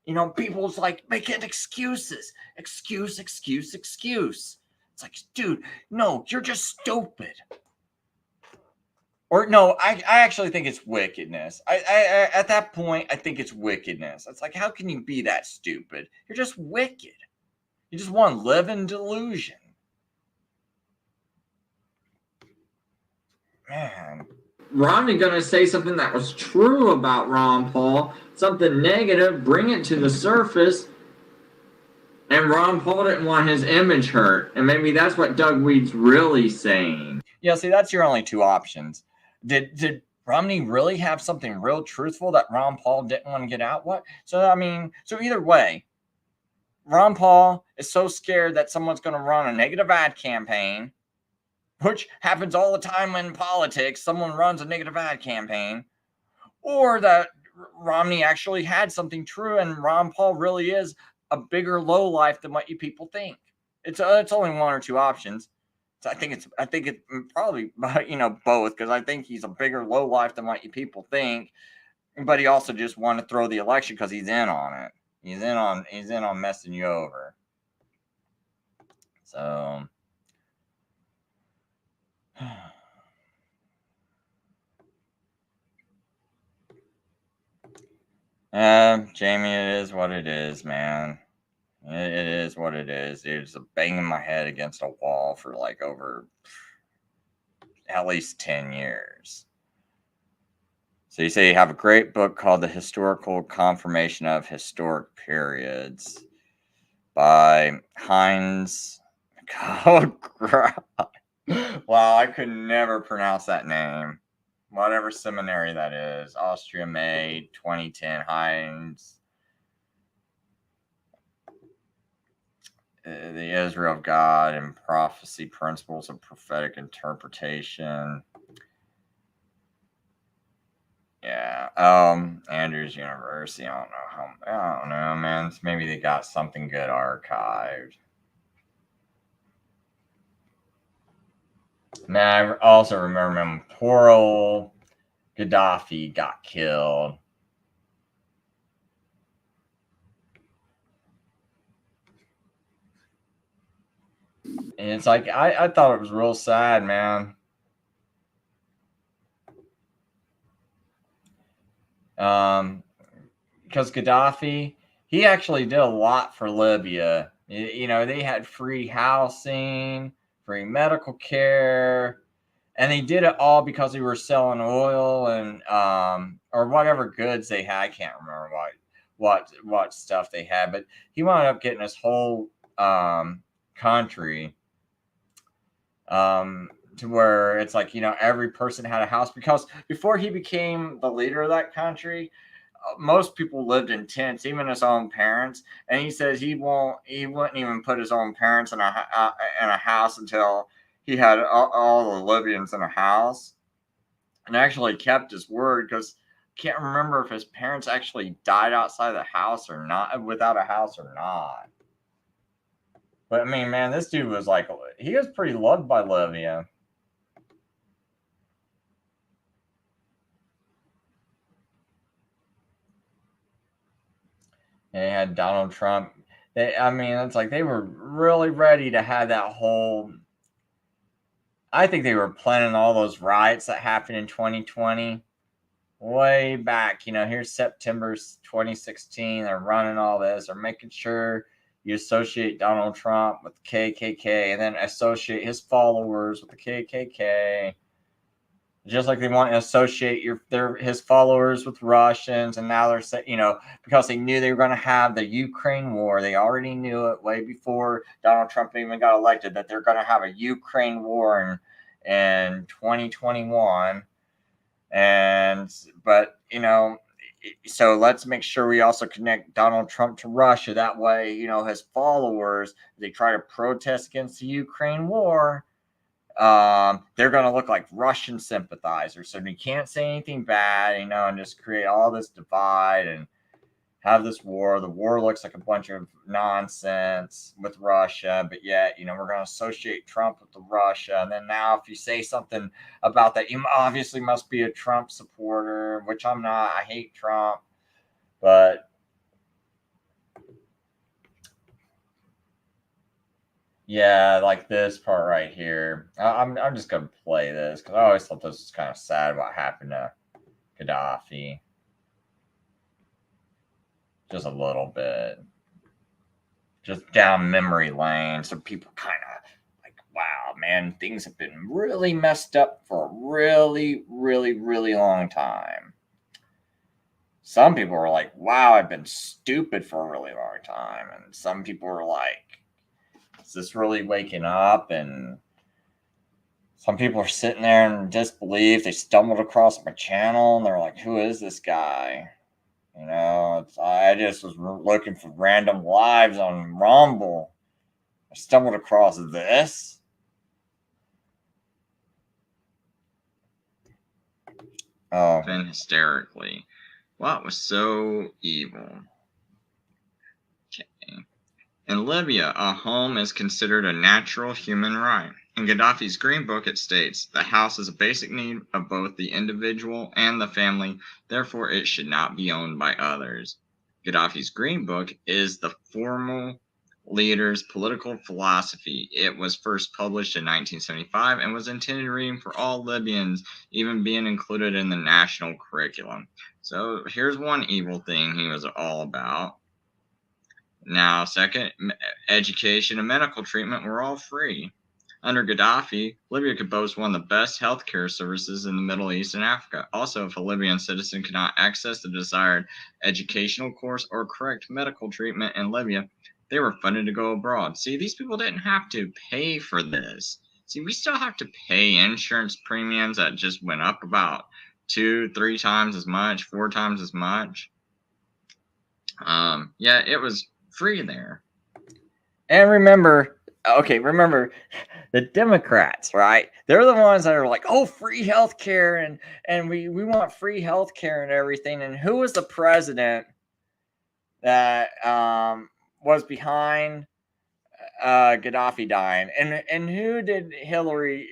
Speaker 1: You know, people's like making excuses. Excuse. It's like, dude, no, you're just stupid. Or no, I actually think it's wickedness. I at that point, I think it's wickedness. It's like, how can you be that stupid? You're just wicked. You just want to live in delusion. Man.
Speaker 6: Romney going to say something that was true about Ron Paul, something negative, bring it to the surface, and Ron Paul didn't want his image hurt. And maybe that's what Doug Weed's really saying.
Speaker 1: Yeah, see, that's your only two options. Did Romney really have something real truthful that Ron Paul didn't want to get out? What? So, I mean, so either way, Ron Paul is so scared that someone's going to run a negative ad campaign, which happens all the time in politics. Someone runs a negative ad campaign, or that Romney actually had something true and Ron Paul really is a bigger lowlife than what you people think. It's only one or two options. So I think it's probably, you know, both, because I think he's a bigger lowlife than what you people think, but he also just wanted to throw the election because he's in on it. He's in on messing you over. So. Jamie, it is what it is, man. It is what it is. It's banging my head against a wall for like over at least 10 years. So you say you have a great book called The Historical Confirmation of Historic Periods by Heinz. Oh, God. Wow, I could never pronounce that name. Whatever seminary that is. Austria May 2010 Heinz. the Israel of God and prophecy, principles of prophetic interpretation. Yeah. Andrews University. I don't know, man. Maybe they got something good archived. Man, I also remember when poor old Gaddafi got killed. And it's like I thought it was real sad, man. Because Gaddafi, he actually did a lot for Libya. You know, they had free housing, free medical care, and they did it all because they were selling oil and or whatever goods they had. I can't remember what stuff they had, but he wound up getting his whole country to where it's like, you know, every person had a house, because before he became the leader of that country, most people lived in tents, even his own parents. And he says he wouldn't even put his own parents in a house until he had all the Libyans in a house, and actually kept his word, because I can't remember if his parents actually died outside the house or not, without a house or not. But I mean, man, this dude was like, he was pretty loved by Libya. And they had Donald Trump. I mean, it's like they were really ready to have that whole. I think they were planning all those riots that happened in 2020 way back. You know, here's September 2016. They're running all this. They're making sure you associate Donald Trump with the KKK and then associate his followers with the KKK. Just like they want to associate his followers with Russians, and now they're saying, you know, because they knew they were going to have the Ukraine war. They already knew it way before Donald Trump even got elected, that they're going to have a Ukraine war in 2021. But you know, so let's make sure we also connect Donald Trump to Russia. That way, you know, his followers, they try to protest against the Ukraine war, they're going to look like Russian sympathizers. So you can't say anything bad, you know, and just create all this divide and have this war. The war looks like a bunch of nonsense with Russia, but yet, you know, we're going to associate Trump with the Russia. And then now if you say something about that, you obviously must be a Trump supporter, which I'm not. I hate Trump, but yeah, like this part right here. I'm just gonna play this because I always thought this was kind of sad what happened to Gaddafi. Just a little bit, just down memory lane, so people kind of like, wow, man, things have been really messed up for a really, really, really long time. Some people were like, wow, I've been stupid for a really long time, and some people were like, is this really waking up? And some people are sitting there in disbelief. They stumbled across my channel and they're like, who is this guy? You know, I just was looking for random lives on Rumble. I stumbled across this. Oh.
Speaker 5: Been hysterically. What was so evil? Okay. In Libya, a home is considered a natural human right. In Gaddafi's Green Book, it states, the house is a basic need of both the individual and the family, therefore it should not be owned by others. Gaddafi's Green Book is the formal leader's political philosophy. It was first published in 1975 and was intended reading for all Libyans, even being included in the national curriculum. So here's one evil thing he was all about. Now, second, education and medical treatment were all free. Under Gaddafi, Libya could boast one of the best healthcare services in the Middle East and Africa. Also, if a Libyan citizen could not access the desired educational course or correct medical treatment in Libya, they were funded to go abroad. See, these people didn't have to pay for this. See, we still have to pay insurance premiums that just went up about 2-3 times as much, 4 times as much. Yeah, it was free there.
Speaker 1: And remember, the Democrats, right? They're the ones that are like, oh, free healthcare and we want free healthcare and everything. And who was the president that was behind Gaddafi dying? And who did Hillary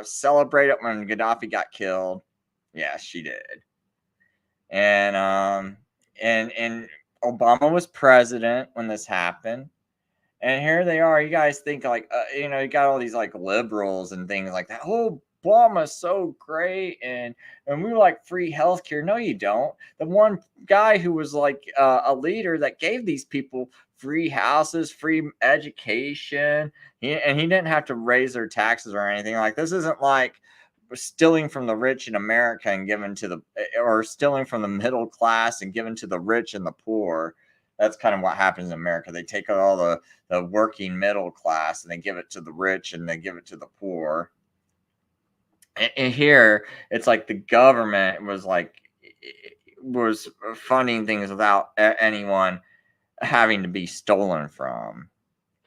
Speaker 1: celebrate it when Gaddafi got killed? Yeah, she did. And Obama was president when this happened. And here they are. You guys think like, you got all these like liberals and things like that. Oh, Obama's so great, and we like free healthcare. No, you don't. The one guy who was like a leader that gave these people free houses, free education, and he didn't have to raise their taxes or anything. Like, this isn't like stealing from the rich in America and given to or stealing from the middle class and given to the rich and the poor. That's kind of what happens in America. They take all the working middle class and they give it to the rich and they give it to the poor. And here it's like the government was funding things without anyone having to be stolen from.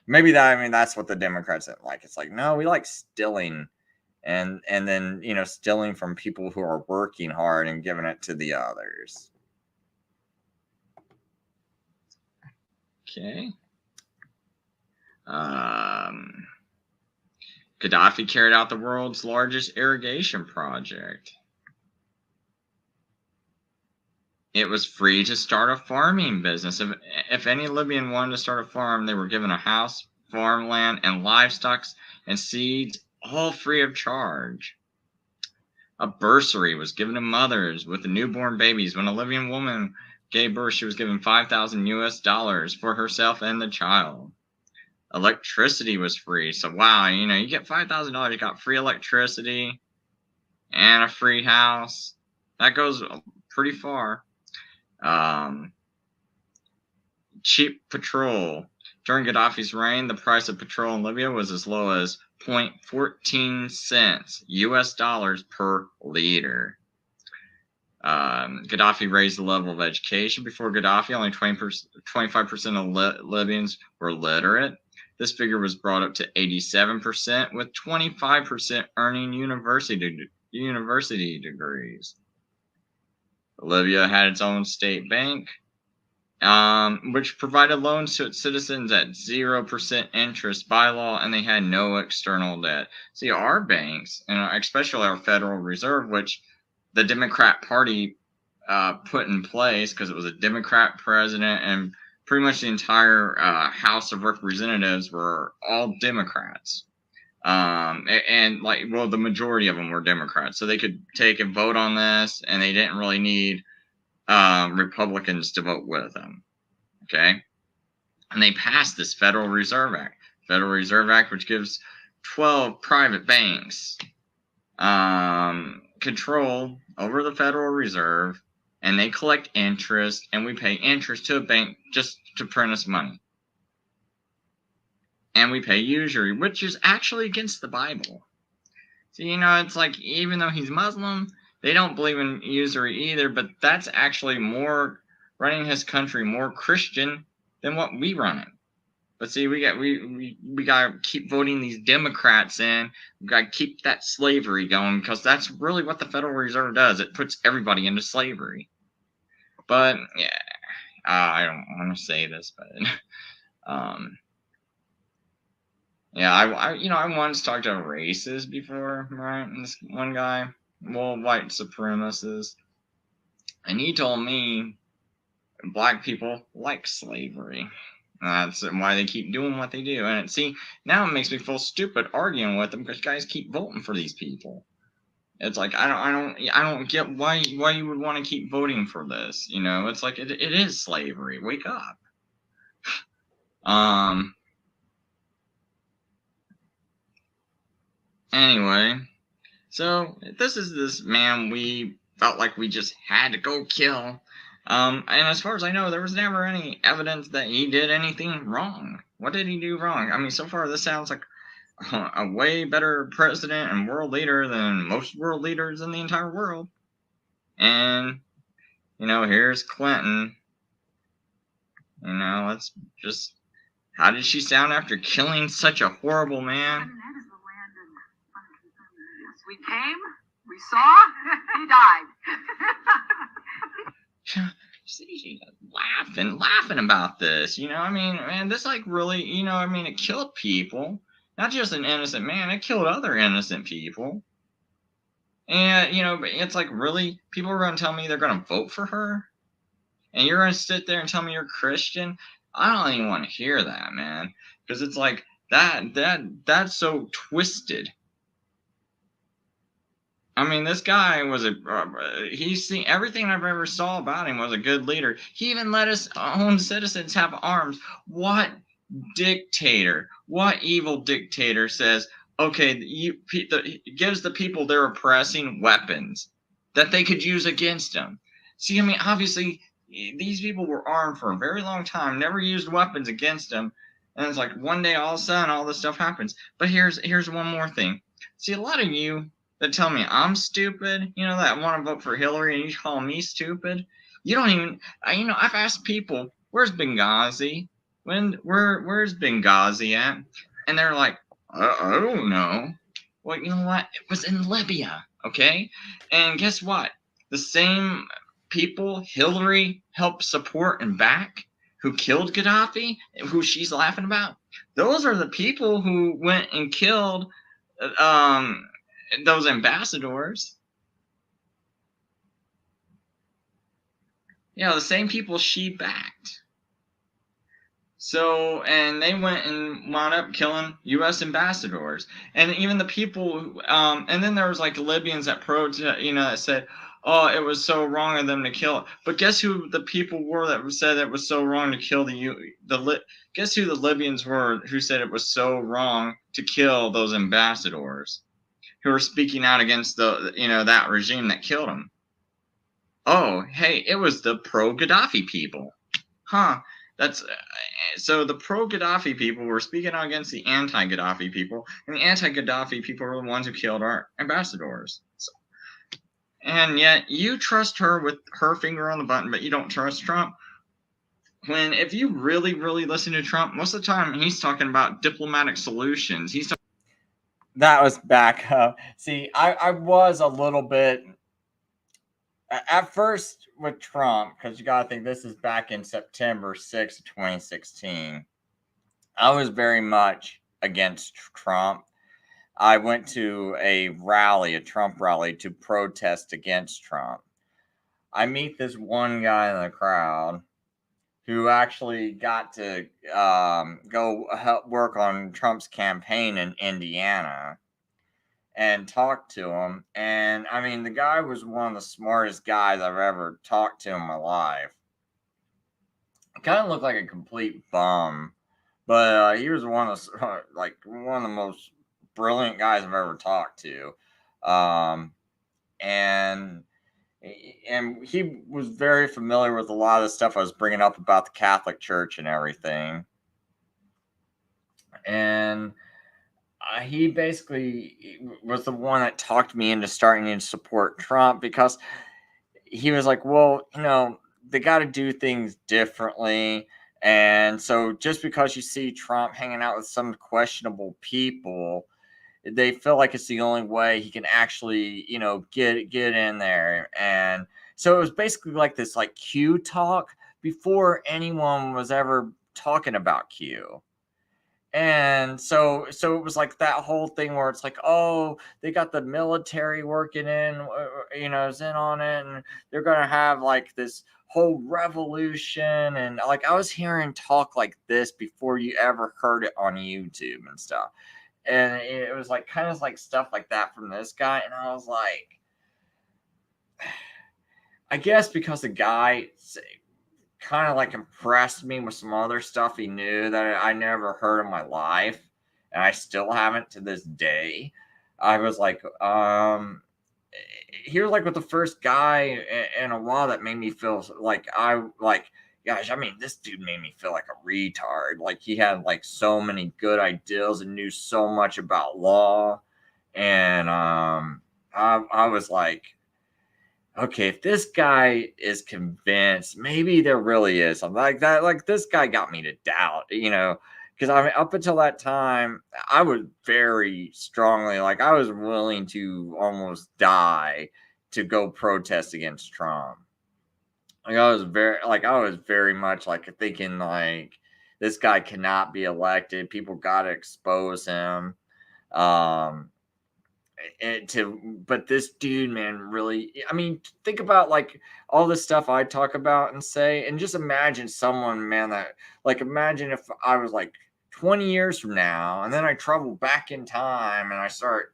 Speaker 1: Maybe that's what the Democrats didn't like. It's like, no, we like stealing and then stealing from people who are working hard and giving it to the others.
Speaker 5: Okay. Gaddafi carried out the world's largest irrigation project. It was free to start a farming business. If any Libyan wanted to start a farm, they were given a house, farmland, and livestock and seeds, all free of charge. A bursary was given to mothers with newborn babies. When a Libyan woman gave birth, she was given $5,000 for herself and the child. Electricity was free. So, wow, you get $5,000, you got free electricity and a free house. That goes pretty far. Cheap petrol. During Gaddafi's reign, the price of petrol in Libya was as low as 0.14 cents US dollars per liter. Gaddafi raised the level of education. Before Gaddafi, only 25% of Libyans were literate. This figure was brought up to 87%, with 25% earning university degrees. Libya had its own state bank, which provided loans to its citizens at 0% interest by law, and they had no external debt. See, our banks, and especially our Federal Reserve, which the Democrat Party put in place because it was a Democrat president, and pretty much the entire House of Representatives were all Democrats. The majority of them were Democrats. So they could take and vote on this, and they didn't really need Republicans to vote with them. Okay? And they passed this Federal Reserve Act. Federal Reserve Act, which gives 12 private banks control over the Federal Reserve, and they collect interest, and we pay interest to a bank just to print us money. And we pay usury, which is actually against the Bible. So, it's like, even though he's Muslim, they don't believe in usury either, but that's actually more running his country more Christian than what we run it. But see, we gotta keep voting these Democrats in. We gotta keep that slavery going, because that's really what the Federal Reserve does. It puts everybody into slavery. But yeah, I don't want to say this, but yeah, I once talked to a racist before, right? And this one guy, white supremacist, and he told me black people like slavery. That's why they keep doing what they do. And see, now it makes me feel stupid arguing with them, because guys keep voting for these people. It's like, I don't get why you would want to keep voting for this. It's like it is slavery. Wake up. Anyway, so this is this man we felt like we just had to go kill. And as far as I know, there was never any evidence that he did anything wrong. What did he do wrong? I mean, so far this sounds like a way better president and world leader than most world leaders in the entire world. And, here's Clinton. Let's just How did she sound after killing such a horrible man?
Speaker 9: We came, we saw, he died.
Speaker 5: She's laughing about this. You know, I mean, man, this like really, you know, I mean, it killed people. Not just an innocent man, it killed other innocent people. And, you know, it's like, really? People are going to tell me they're going to vote for her? And you're going to sit there and tell me you're Christian? I don't even want to hear that, man. Because it's like, that's so twisted. I mean, this guy was he's seen everything I've ever saw about him was a good leader. He even let his own citizens have arms. What dictator, what evil dictator says, okay, gives the people they're oppressing weapons that they could use against them? See, I mean, obviously, these people were armed for a very long time, never used weapons against them. And it's like one day all of a sudden all this stuff happens. But here's one more thing. See, a lot of you that tell me I'm stupid, you know, that want to vote for Hillary and you call me stupid. You don't even, you know, I've asked people, where's Benghazi? Where's Benghazi at? And they're like, I don't know. Well, you know what? It was in Libya, okay? And guess what? The same people Hillary helped support and back who killed Gaddafi, who she's laughing about, those are the people who went and killed those ambassadors. Yeah, the same people she backed. So, and they went and wound up killing U.S. ambassadors. And even the people, and then there was like Libyans that that said, oh, it was so wrong of them to kill. But guess who the people were that said it was so wrong to kill guess who the Libyans were who said it was so wrong to kill those ambassadors who were speaking out against that regime that killed them? Oh, hey, it was the pro-Gaddafi people. Huh. That's so the pro-Gaddafi people were speaking out against the anti-Gaddafi people, and the anti-Gaddafi people were the ones who killed our ambassadors. So, and yet you trust her with her finger on the button, but you don't trust Trump. When if you really, really listen to Trump, most of the time he's talking about diplomatic solutions.
Speaker 1: That was back up. See, I was a little bit at first with Trump, because you got to think this is back in September 6th, 2016. I was very much against Trump. I went to a Trump rally to protest against Trump. I meet this one guy in the crowd who actually got to go help work on Trump's campaign in Indiana and talk to him. And I mean, the guy was one of the smartest guys I've ever talked to in my life. He kind of looked like a complete bum, but he was one of the most brilliant guys I've ever talked to. And he was very familiar with a lot of the stuff I was bringing up about the Catholic Church and everything. And he basically was the one that talked me into starting to support Trump, because he was like, well, you know, they got to do things differently. And so just because you see Trump hanging out with some questionable people, they feel like it's the only way he can actually, you know, get in there. And so it was basically like this like Q talk before anyone was ever talking about Q. And so it was like that whole thing where it's like, oh, they got the military working in, you know, is in on it, and they're going to have like this whole revolution. And like, I was hearing talk like this before you ever heard it on YouTube and stuff. And it was like kind of like stuff like that from this guy. And I was like, I guess because the guy kind of like impressed me with some other stuff he knew that I never heard in my life, and I still haven't to this day. I was like, he was like with the first guy in a while that made me feel like gosh, I mean, this dude made me feel like a retard. Like, he had like so many good ideas and knew so much about law. And I was like, okay, if this guy is convinced, maybe there really is something like that. Like, this guy got me to doubt, you know, because I mean, up until that time, I was very strongly like I was willing to almost die to go protest against Trump. Like I was very much like thinking like this guy cannot be elected. People got to expose him. But this dude, man, really, I mean, think about like all the stuff I talk about and say, and just imagine someone, man, that like imagine if I was like 20 years from now and then I travel back in time and I start,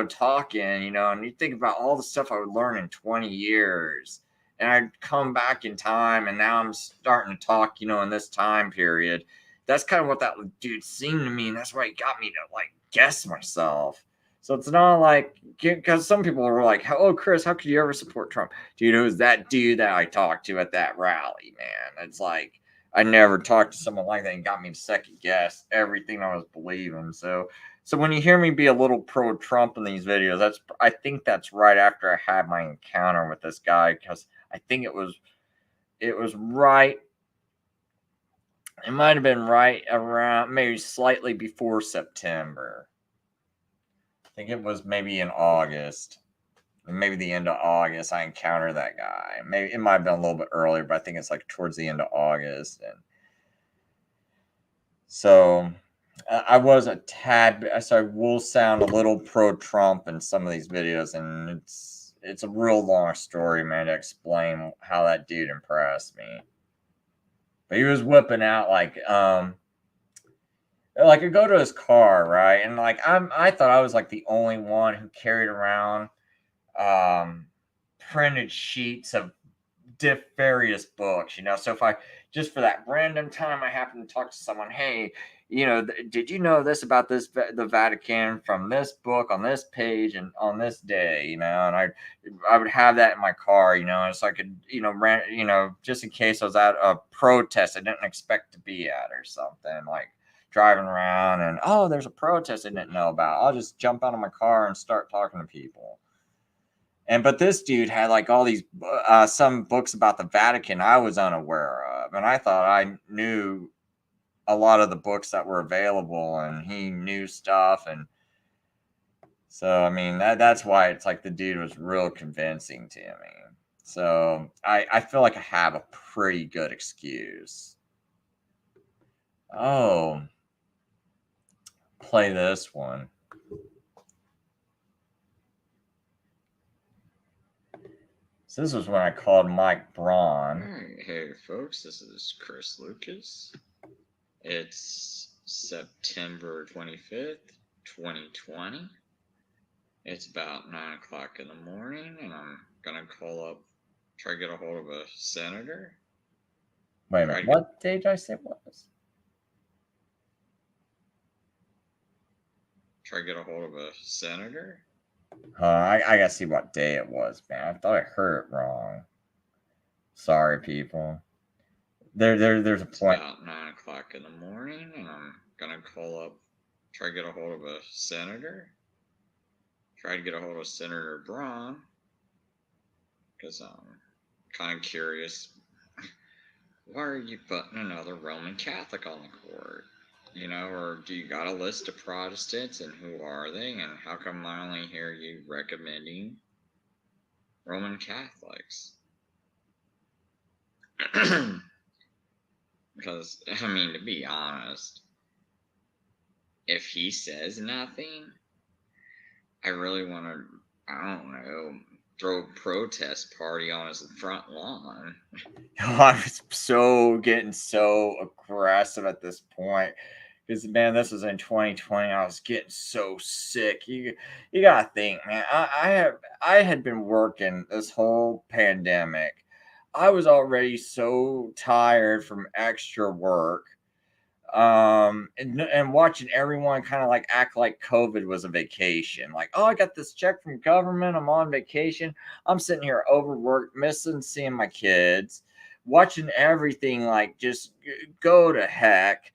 Speaker 1: talking, and you think about all the stuff I would learn in 20 years and I'd come back in time and now I'm starting to talk, in this time period. That's kind of what that dude seemed to me, and that's why it got me to like guess myself. So it's not like, because some people were like, "Oh, Chris, how could you ever support Trump?" Dude, it was that dude that I talked to at that rally, man. It's like I never talked to someone like that and got me to second guess everything I was believing. So when you hear me be a little pro Trump in these videos, I think that's right after I had my encounter with this guy, because I think it was right. It might have been right around maybe slightly before September. I think it was maybe in August, maybe the end of August. I encountered that guy. Maybe it might have been a little bit earlier, but I think it's like towards the end of August. And so I was a tad. So I will sound a little pro-Trump in some of these videos, and it's a real long story, man, to explain how that dude impressed me. But he was whipping out like I go to his car, right? And like I thought I was like the only one who carried around printed sheets of various books, So if I just for that random time I happen to talk to someone, hey, did you know this about the Vatican from this book on this page and on this day, and I would have that in my car, so I could, just in case I was at a protest I didn't expect to be at or something, like driving around and there's a protest I didn't know about. I'll just jump out of my car and start talking to people. But this dude had like all these some books about the Vatican I was unaware of, and I thought I knew a lot of the books that were available, and he knew stuff. And so I mean that's why it's like the dude was real convincing to me. So I feel like I have a pretty good excuse. Play this one. So this was when I called Mike Braun.
Speaker 5: Hey folks, this is Chris Lucas. It's September 25th, 2020. It's about 9 o'clock in the morning, and I'm gonna try to get a hold of a senator.
Speaker 1: Wait a minute, what day did I say it was?
Speaker 5: Try to get a hold of a senator.
Speaker 1: I gotta see what day it was, man. I thought I heard it wrong. Sorry, people. There's a point.
Speaker 5: It's about 9 o'clock in the morning, and I'm gonna try to get a hold of a senator. Try to get a hold of Senator Braun, because I'm kind of curious. Why are you putting another Roman Catholic on the court? Or do you got a list of Protestants, and who are they, and how come I only hear you recommending Roman Catholics? Because, I mean, to be honest, if he says nothing, I really want to, I don't know, throw a protest party on his front lawn.
Speaker 1: I was getting so aggressive at this point. Because, man, this was in 2020. I was getting so sick. You gotta think, man. I had been working this whole pandemic. I was already so tired from extra work. And watching everyone kind of like act like COVID was a vacation. Like, I got this check from government. I'm on vacation. I'm sitting here overworked, missing seeing my kids, watching everything like just go to heck.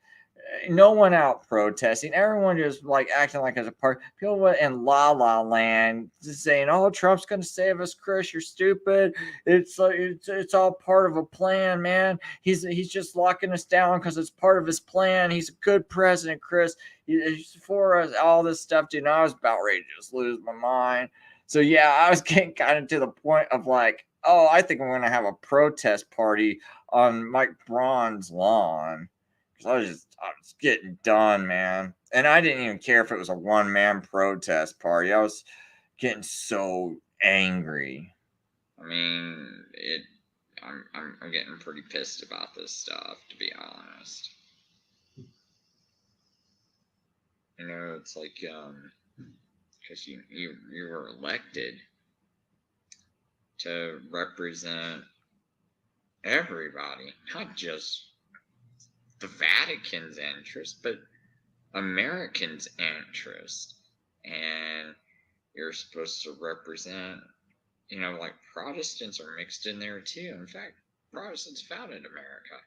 Speaker 1: no one out protesting. Everyone just like acting like it's a part. People in La La Land just saying, "Oh, Trump's gonna save us, Chris. You're stupid. It's like it's all part of a plan, man. He's just locking us down because it's part of his plan. He's a good president, Chris. He's for us." All this stuff, dude. And I was about ready to just lose my mind. So yeah, I was getting kind of to the point of like, oh, I think I'm gonna have a protest party on Mike Braun's lawn. I was getting done, man. And I didn't even care if it was a one-man protest party. I was getting so angry.
Speaker 5: I mean, I'm getting pretty pissed about this stuff, to be honest. You know, it's like, because you were elected to represent everybody, not just the Vatican's interest, but Americans' interest. And you're supposed to represent, you know, like Protestants are mixed in there too. In fact, Protestants founded America.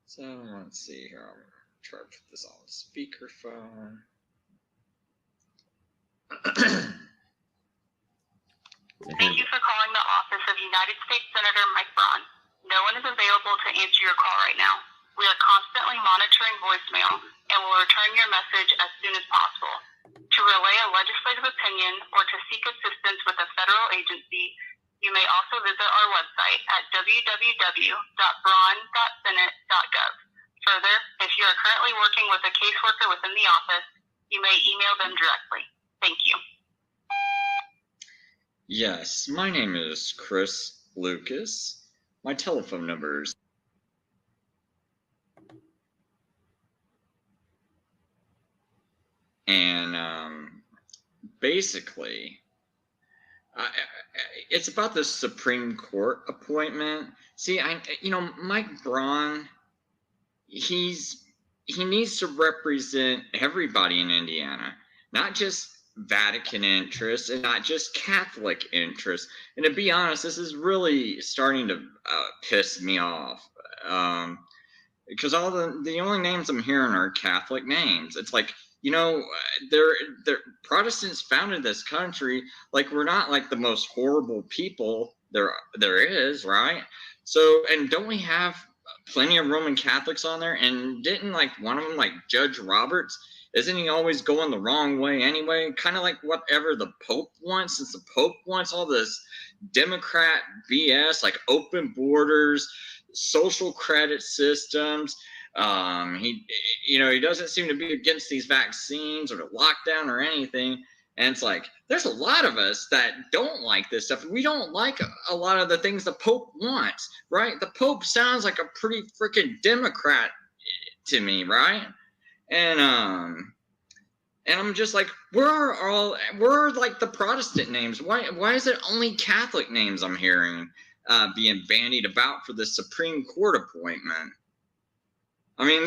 Speaker 5: So let's see here. I'm gonna try to put this on speakerphone.
Speaker 9: Thank you for calling the office of United States Senator Mike Braun. No one is available to answer your call right now. We are constantly monitoring voicemail and will return your message as soon as possible. To relay a legislative opinion or to seek assistance with a federal agency, you may also visit our website at www.braun.senate.gov. Further, if you are currently working with a caseworker within the office, you may email them directly. Thank you.
Speaker 5: Yes, my name is Chris Lucas. My telephone number is basically, it's about the Supreme Court appointment. See, Mike Braun, he needs to represent everybody in Indiana, not just Vatican interests and not just Catholic interests. And to be honest, this is really starting to piss me off. Because all the only names I'm hearing are Catholic names. It's like, you know, they're Protestants founded this country. Like, we're not like the most horrible people there is, right? So, and don't we have plenty of Roman Catholics on there? And didn't like one of them, like Judge Roberts, isn't he always going the wrong way anyway? Kind of like whatever the Pope wants, since the Pope wants all this Democrat BS, like open borders, social credit systems. He doesn't seem to be against these vaccines or the lockdown or anything. And it's like, there's a lot of us that don't like this stuff. We don't like a lot of the things the Pope wants, right? The Pope sounds like a pretty freaking Democrat to me, right? And I'm just like, where are like the Protestant names? Why is it only Catholic names I'm hearing being bandied about for the Supreme Court appointment? I mean,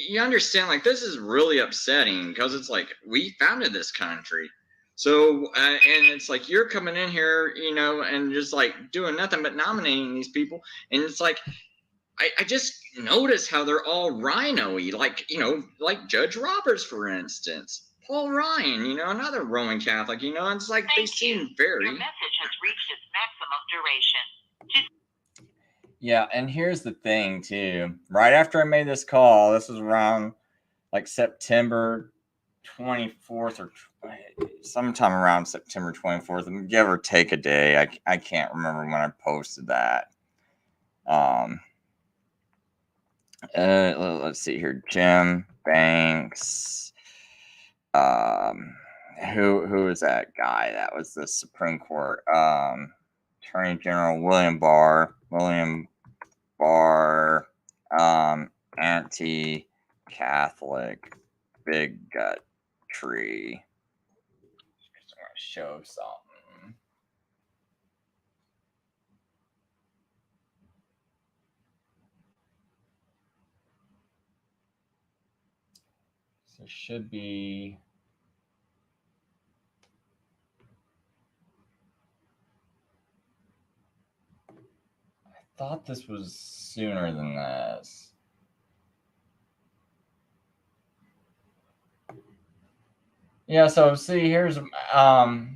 Speaker 5: you understand, like, this is really upsetting because it's like, we founded this country. So, and it's like, you're coming in here, and just like doing nothing but nominating these people. And it's like, I just notice how they're all rhino-y, like Judge Roberts, for instance. Paul Ryan, another Roman Catholic, and it's like they seem very...
Speaker 9: Your message has reached its maximum duration.
Speaker 1: Yeah, and here's the thing, too. Right after I made this call, this was around like September 24th or sometime around September 24th, give or take a day. I can't remember when I posted that. Let's see here. Jim Banks. Who was that guy? That was the Supreme Court. Attorney General William Barr, anti-Catholic, big gut tree. I'm gonna show something. So it should be. thought this was sooner than this. Yeah, so see, here's I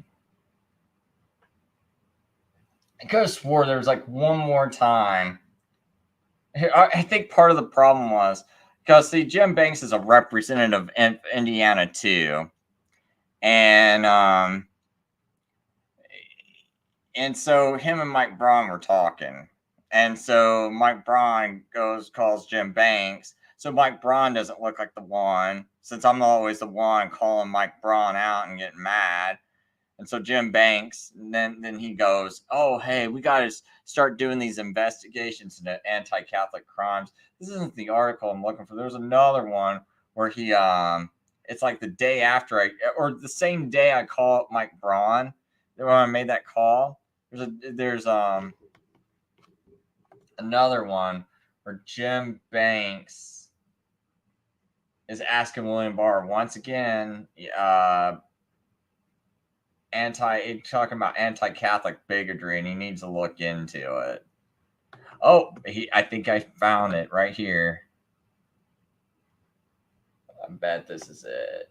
Speaker 1: could have swore there was like one more time. I think part of the problem was because see, Jim Banks is a representative in Indiana too, and so him and Mike Braun were talking, and so Mike Braun calls Jim Banks. So Mike Braun doesn't look like the one, since I'm always the one calling Mike Braun out and getting mad. And so Jim Banks, then he goes, "Oh, hey, we got to start doing these investigations into anti-Catholic crimes." This isn't the article I'm looking for. There's another one where he, it's like the day after or the same day I call Mike Braun, when I made that call. There's another one where Jim Banks is asking William Barr once again, talking about anti-Catholic bigotry, and he needs to look into it. Oh, I think I found it right here. I bet this is it.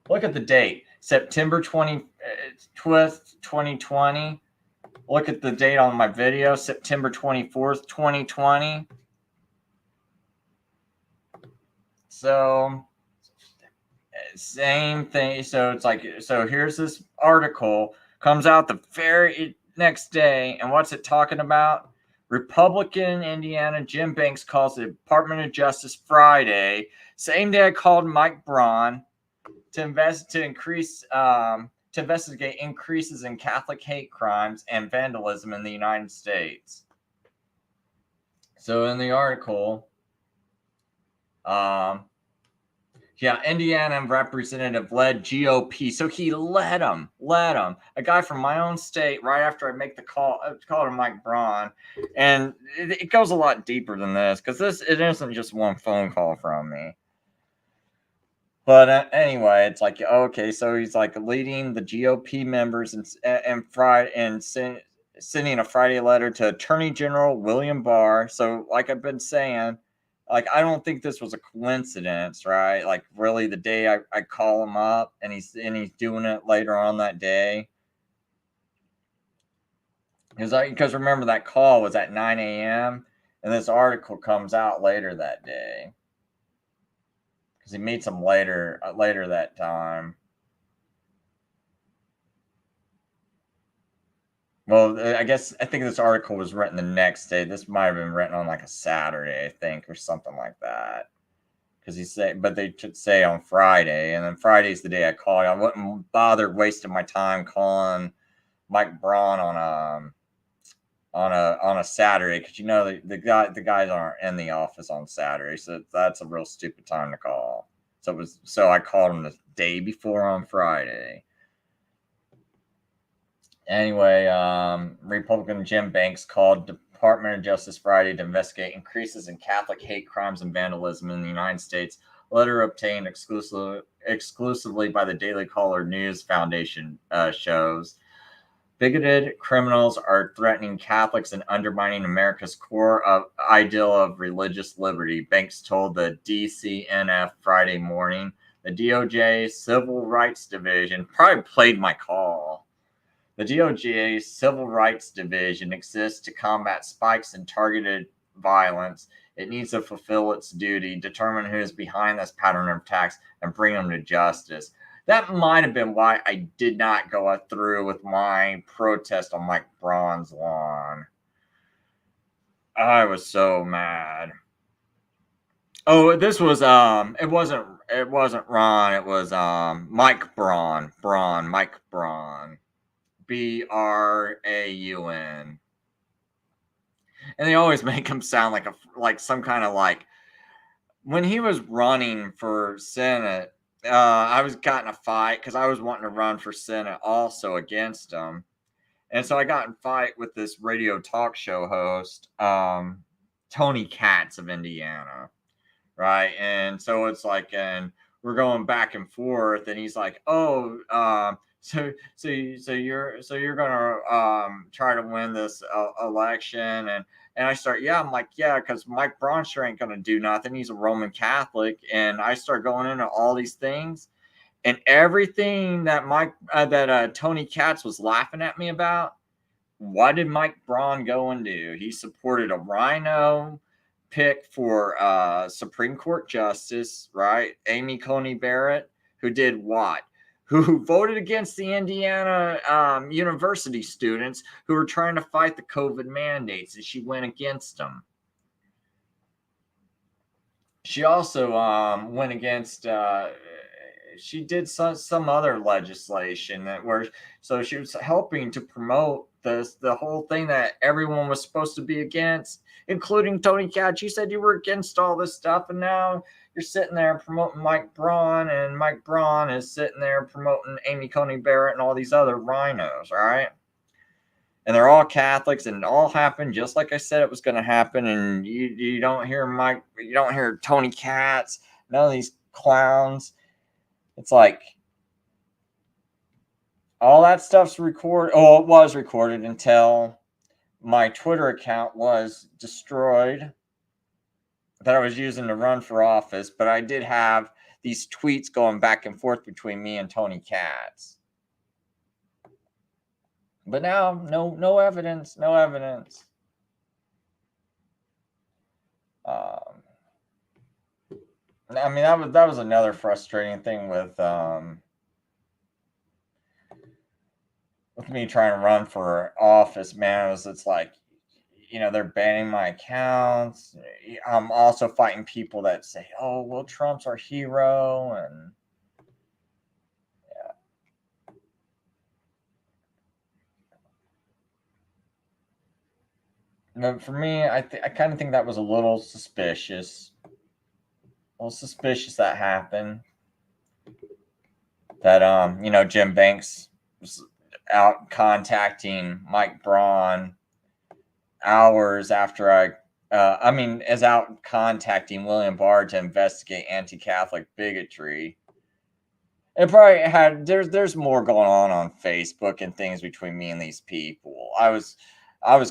Speaker 1: Look at the date, September 20th, 2020. Look at the date on my video, September 24th, 2020. So same thing. So it's like, so here's this article, comes out the very next day, and what's it talking about? Republican Indiana Jim Banks calls the Department of Justice Friday. Same day I called Mike Braun to investigate increases in Catholic hate crimes and vandalism in the United States. So in the article, Indiana representative led GOP. So he led him. A guy from my own state right after I make the call to Mike Braun. And it goes a lot deeper than this, because it isn't just one phone call from me. But anyway, it's like, okay, so he's like leading the GOP members and sending a Friday letter to Attorney General William Barr. So like I've been saying, like, I don't think this was a coincidence, right? Like, really, the day I call him up and he's doing it later on that day. Because remember, that call was at 9 a.m. and this article comes out later that day. Because he meets him later that time. Well, I think this article was written the next day. This might have been written on like a Saturday, I think, or something like that. Because they should say on Friday, and then Friday's the day I called. I wouldn't bother wasting my time calling Mike Braun on a Saturday, because the guys aren't in the office on Saturday, so that's a real stupid time to call. So I called him the day before on Friday. Anyway, Republican Jim Banks called Department of Justice Friday to investigate increases in Catholic hate crimes and vandalism in the United States. A letter obtained exclusively by the Daily Caller News Foundation shows bigoted criminals are threatening Catholics and undermining America's core ideal of religious liberty, Banks told the DCNF Friday morning. The DOJ Civil Rights Division probably played my call. The DOJ Civil Rights Division exists to combat spikes in targeted violence. It needs to fulfill its duty, determine who is behind this pattern of attacks, and bring them to justice. That might have been why I did not go through with my protest on Mike Braun's lawn. I was so mad. Oh, this was it wasn't Ron, it was Mike Braun. Mike Braun. Braun. And they always make him sound like some kind of like, when he was running for Senate, I was got in a fight because I was wanting to run for Senate also against him. And so I got in a fight with this radio talk show host, Tony Katz of Indiana. Right. And so it's like, and we're going back and forth, and he's like, you're gonna try to win this election, and I start, yeah, I'm like, yeah, because Mike Braun sure ain't gonna do nothing. He's a Roman Catholic, and I start going into all these things, and everything that Tony Katz was laughing at me about. What did Mike Braun go and do? He supported a rhino pick for Supreme Court Justice, right? Amy Coney Barrett, who did what? Who voted against the Indiana University students who were trying to fight the COVID mandates, and she went against them. She also went against. She did some other legislation so she was helping to promote the whole thing that everyone was supposed to be against, including Tony Katz. You said you were against all this stuff, and now you're sitting there promoting Mike Braun, and Mike Braun is sitting there promoting Amy Coney Barrett and all these other rhinos, right? And they're all Catholics, and it all happened just like I said it was going to happen. And you don't hear Tony Katz, none of these clowns. It's like all that stuff's recorded. Oh, it was recorded until my Twitter account was destroyed that I was using to run for office. But I did have these tweets going back and forth between me and Tony Katz. But now, no evidence, no evidence. I mean, that was another frustrating thing with me trying to run for office, man. It's like, they're banning my accounts. I'm also fighting people that say, "Oh, well, Trump's our hero," and But for me, I kind of think that was a little suspicious. That happened. That Jim Banks was out contacting Mike Braun hours after is out contacting William Barr to investigate anti-Catholic bigotry. It probably had there's more going on Facebook and things between me and these people. I was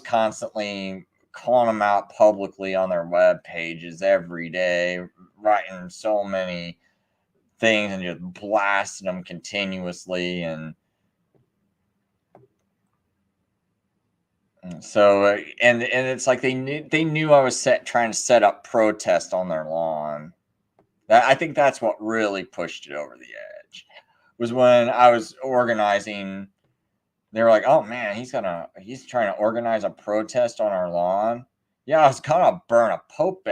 Speaker 1: constantly calling them out publicly on their web pages every day, writing so many things and just blasting them continuously. And so, and it's like they knew I was trying to set up protest on their lawn. I think that's what really pushed it over the edge, was when I was organizing. They were like, "Oh man, he's trying to organize a protest on our lawn." Yeah, I was gonna burn a Pope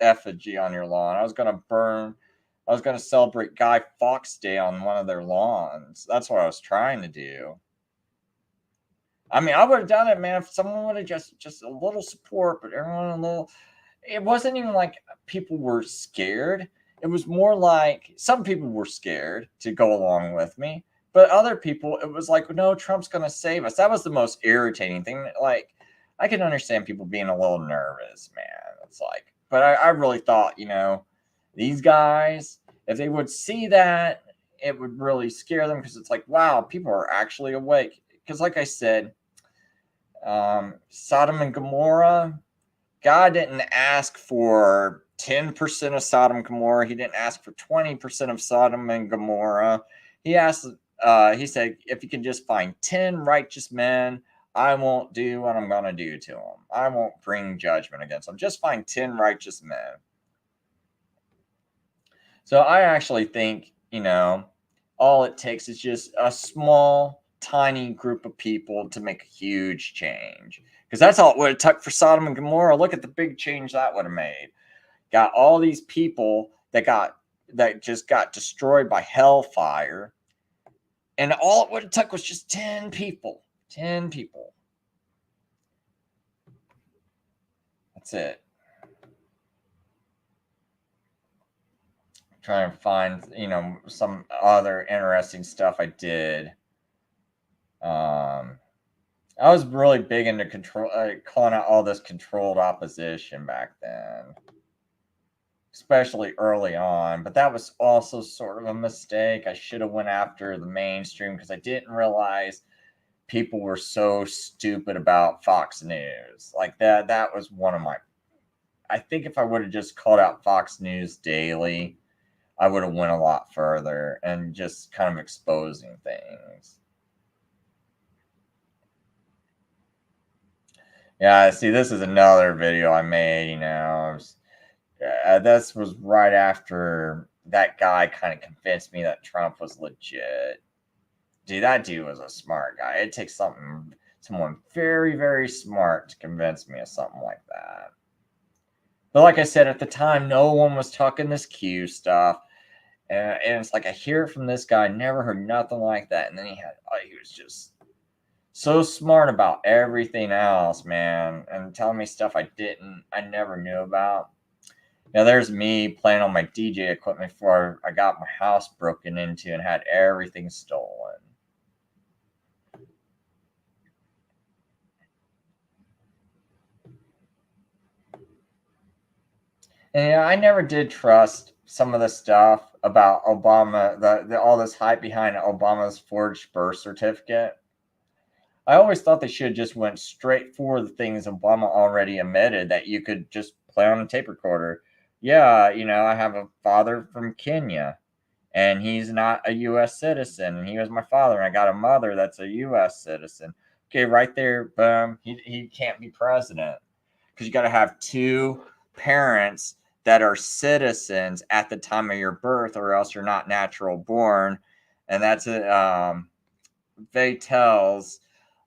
Speaker 1: effigy on your lawn. I was gonna celebrate Guy Fawkes Day on one of their lawns. That's what I was trying to do. I mean, I would have done it, man, if someone would have just a little support, but everyone a little. It wasn't even like people were scared. It was more like some people were scared to go along with me. But other people, it was like, no, Trump's going to save us. That was the most irritating thing. Like, I can understand people being a little nervous, man. It's like, but I really thought, these guys, if they would see that, it would really scare them, because it's like, wow, people are actually awake. Because like I said, Sodom and Gomorrah, God didn't ask for 10% of Sodom and Gomorrah. He didn't ask for 20% of Sodom and Gomorrah. He said, if you can just find 10 righteous men, I won't do what I'm going to do to them. I won't bring judgment against them. Just find 10 righteous men. So I actually think, all it takes is just a small, tiny group of people to make a huge change. Because that's all it would have took for Sodom and Gomorrah. Look at the big change that would have made. Got all these people that just got destroyed by hellfire. And all it would have took was just 10 people. 10 people. That's it. Trying to find, some other interesting stuff I did. I was really big into calling out all this controlled opposition back then. especially early on. But that was also sort of a mistake. I should have went after the mainstream because I didn't realize people were so stupid about Fox News. Like that was one of my, I think if I would have just called out Fox News Daily, I would have went a lot further and just kind of exposing things. Yeah, see, this is another video I made, you know. This was right after that guy kind of convinced me that Trump was legit. Dude, that dude was a smart guy. It takes someone very, very smart to convince me of something like that. But like I said, at the time, no one was talking this Q stuff. And it's like, I hear it from this guy, never heard nothing like that. And then he was just so smart about everything else, man. And telling me stuff I never knew about. Now, there's me playing on my DJ equipment before I got my house broken into and had everything stolen. And yeah, I never did trust some of the stuff about Obama, all this hype behind Obama's forged birth certificate. I always thought they should have just went straight for the things Obama already admitted, that you could just play on a tape recorder. Yeah, you know, I have a father from Kenya, and he's not a U.S. citizen, and he was my father, and I got a mother that's a U.S. citizen. Okay, right there, boom, he can't be president because you got to have two parents that are citizens at the time of your birth, or else you're not natural born. And that's Vattel's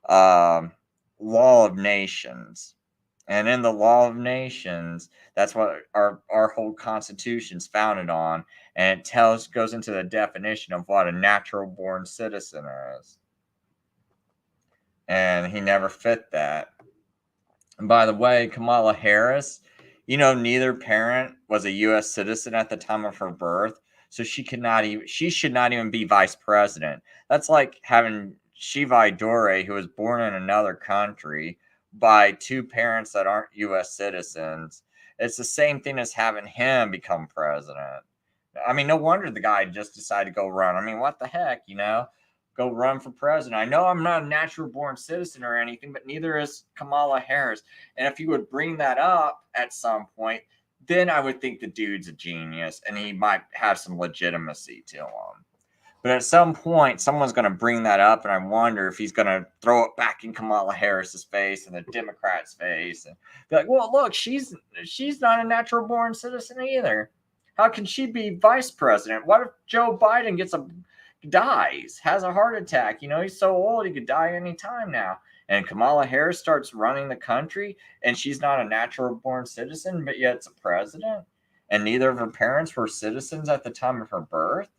Speaker 1: Law of Nations. And in the Law of Nations, that's what our whole Constitution's founded on. And it goes into the definition of what a natural born citizen is. And he never fit that. And by the way, Kamala Harris, you know, neither parent was a U.S. citizen at the time of her birth, so she should not even be vice president. That's like having Shivai Dore, who was born in another country by two parents that aren't U.S. citizens. It's the same thing as having him become president. I mean, no wonder the guy just decided to go run. I mean, what the heck, you know? Go run for president. I know I'm not a natural born citizen or anything, but neither is Kamala Harris. And if you would bring that up at some point, then I would think the dude's a genius and he might have some legitimacy to him. But at some point, someone's going to bring that up, and I wonder if he's going to throw it back in Kamala Harris's face and the Democrats' face and be like, well, look, she's not a natural born citizen either. How can she be vice president? What if Joe Biden dies, has a heart attack? You know, he's so old, he could die any time now. And Kamala Harris starts running the country, and she's not a natural born citizen, but yet it's a president. And neither of her parents were citizens at the time of her birth.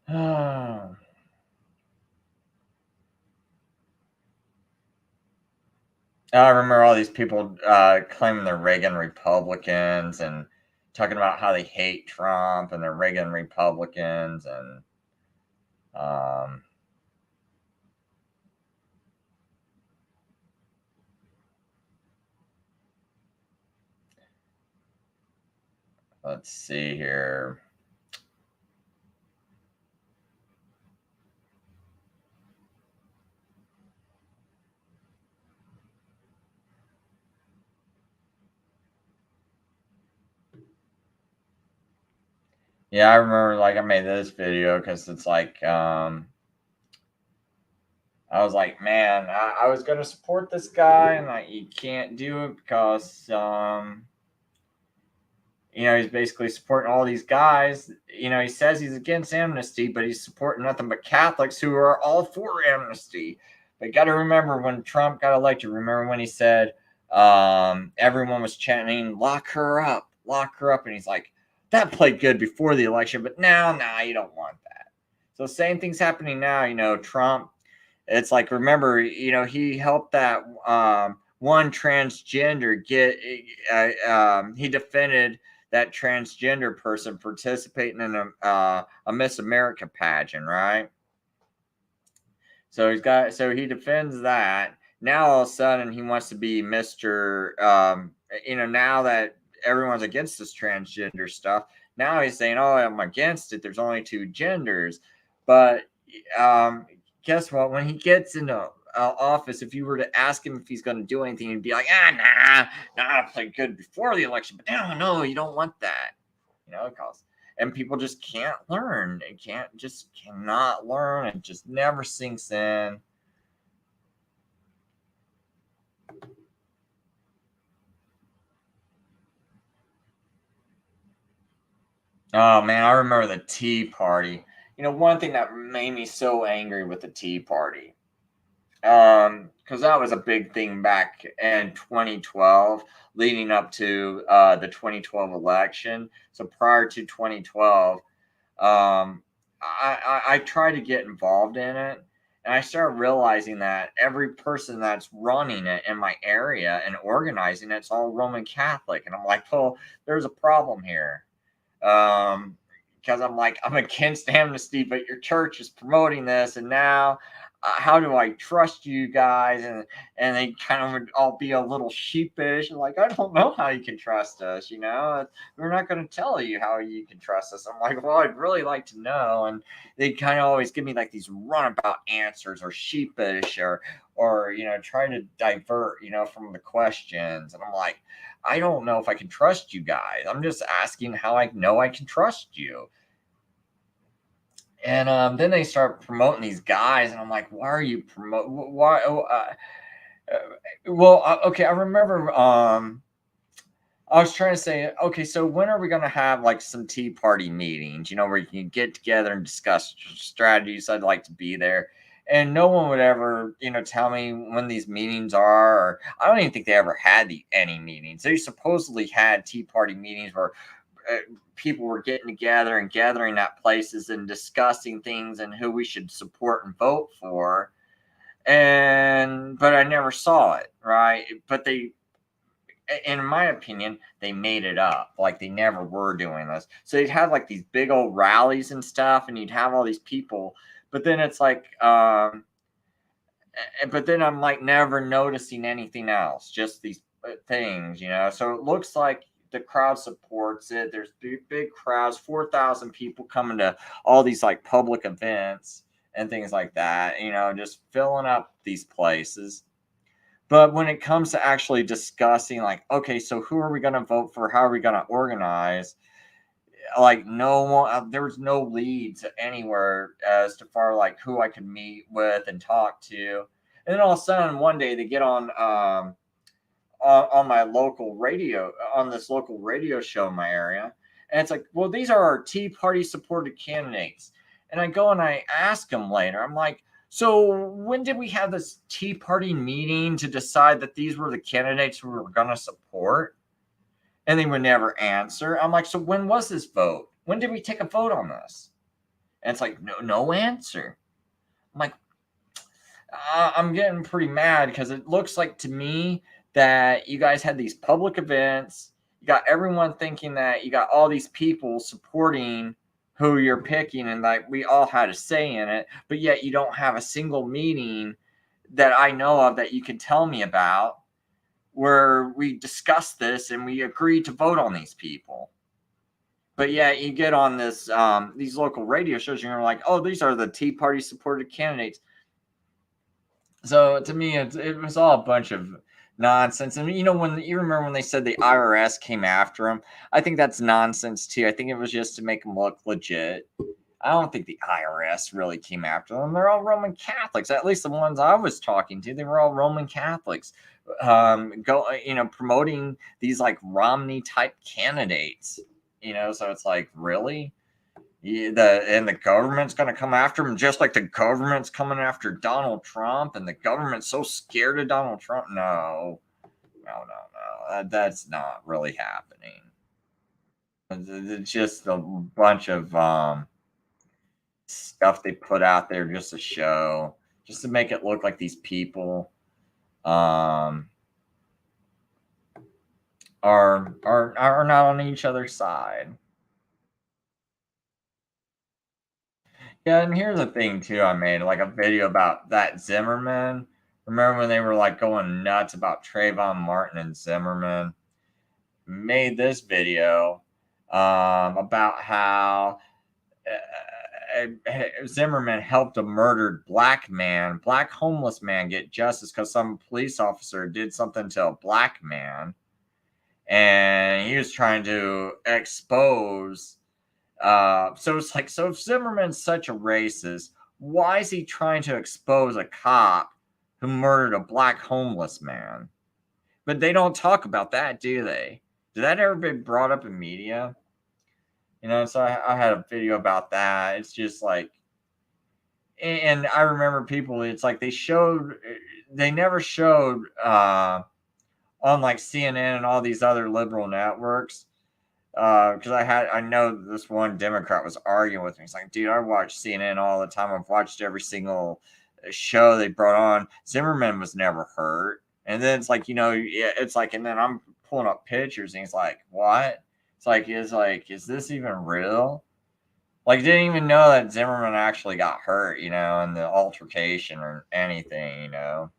Speaker 1: I remember all these people claiming they're Reagan Republicans and talking about how they hate Trump and they're Reagan Republicans. And let's see here. Yeah, I remember, like, I made this video because it's like, I was like, man, I was going to support this guy, and like, you can't do it because, you know, he's basically supporting all these guys. You know, he says he's against amnesty, but he's supporting nothing but Catholics who are all for amnesty. But you got to remember when Trump got elected, remember when he said everyone was chanting, lock her up. And he's like, that played good before the election, but now, you don't want that. So same thing's happening now. You know, Trump, it's like, remember, you know, he helped that one transgender get, he defended that transgender person participating in a Miss America pageant, right? So he defends that. now all of a sudden he wants to be Mr. Now that everyone's against this transgender stuff, now he's saying, oh, I'm against it. There's only 2 genders. But guess what? When he gets into office, if you were to ask him if he's going to do anything, he'd be like, nah, I played good before the election, but no, you don't want that. And people just can't learn. They cannot learn. It just never sinks in. Oh man, I remember the Tea Party. One thing that made me so angry with the Tea Party, because that was a big thing back in 2012, leading up to the 2012 election. So prior to 2012, I tried to get involved in it, and I started realizing that every person that's running it in my area and organizing it's all Roman Catholic, and I'm like, well, there's a problem here. Because I'm against amnesty, but your church is promoting this, and now how do I trust you guys? And they kind of would all be a little sheepish, like, I don't know how you can trust us, we're not going to tell you how you can trust us. I'm like, well, I'd really like to know. And they kind of always give me like these runabout answers, or sheepish, or try to divert, from the questions. And I'm like, I don't know if I can trust you guys. I'm just asking how I know I can trust you. And then they start promoting these guys, and I'm like, why are you promoting? Why? Okay, I remember. I was trying to say, okay, so when are we going to have like some Tea Party meetings, where you can get together and discuss strategies? I'd like to be there. And no one would ever, tell me when these meetings are. Or I don't even think they ever had any meetings. They supposedly had Tea Party meetings where people were getting together and gathering at places and discussing things and who we should support and vote for. But I never saw it, right? But in my opinion, they made it up. Like, they never were doing this. So they'd have like these big old rallies and stuff, and you'd have all these people. But then it's like, but then I'm like never noticing anything else, just these things, So it looks like the crowd supports it. There's big crowds, 4,000 people coming to all these like public events and things like that, just filling up these places. But when it comes to actually discussing, like, okay, so who are we going to vote for? How are we going to organize? Like, no one, there was no leads anywhere as to far like who I could meet with and talk to. And then all of a sudden, one day they get on my local radio, on this local radio show in my area, and it's like, well, these are our Tea Party supported candidates. And I go and I ask them later, I'm like, so when did we have this Tea Party meeting to decide that these were the candidates we were going to support? And they would never answer. I'm like, so when was this vote? When did we take a vote on this? And it's like, no answer. I'm like, I'm getting pretty mad, because it looks like to me that you guys had these public events. You got everyone thinking that you got all these people supporting who you're picking, and like we all had a say in it, but yet you don't have a single meeting that I know of that you can tell me about where we discussed this and we agreed to vote on these people. But yeah, you get on this these local radio shows, and you're like, oh, these are the Tea Party supported candidates. So to me, it was all a bunch of nonsense. And when you remember when they said the IRS came after them, I think that's nonsense too. I think it was just to make them look legit. I don't think the IRS really came after them. They're all Roman Catholics. At least the ones I was talking to, they were all Roman Catholics. Promoting these like Romney type candidates. So it's like, really? The government's going to come after him, just like the government's coming after Donald Trump, and the government's so scared of Donald Trump. No. That's not really happening. It's just a bunch of stuff they put out there just to show, just to make it look like these people are not on each other's side. Yeah, and here's the thing too. I made like a video about that Zimmerman remember when they were like going nuts about Trayvon Martin and Zimmerman, made this video about how Zimmerman helped a murdered black homeless man get justice because some police officer did something to a black man. And he was trying to expose. So it's like, so if Zimmerman's such a racist, why is he trying to expose a cop who murdered a black homeless man? But they don't talk about that, do they? Did that ever be brought up in media? You know, so I had a video about that. It's just like, and I remember people, it's like they never showed on like CNN and all these other liberal networks. Because I know this one Democrat was arguing with me. He's like, dude, I watch CNN all the time. I've watched every single show they brought on. Zimmerman was never hurt. And then it's like, you know, it's like, and then I'm pulling up pictures and he's like, what? It's like, is this even real? Like, didn't even know that Zimmerman actually got hurt, you know, in the altercation or anything, you know.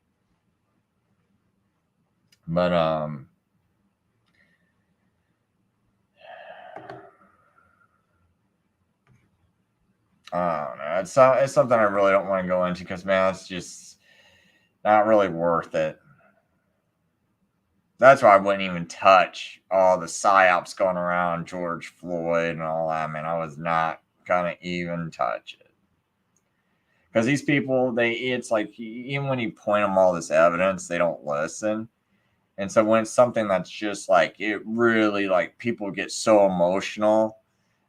Speaker 1: But, I don't know. It's something I really don't want to go into because, man, it's just not really worth it. That's why I wouldn't even touch all the psyops going around George Floyd and all that, man. I was not going to even touch it. Because these people, it's like, even when you point them all this evidence, they don't listen. And so when it's something that's just like, it really, like, people get so emotional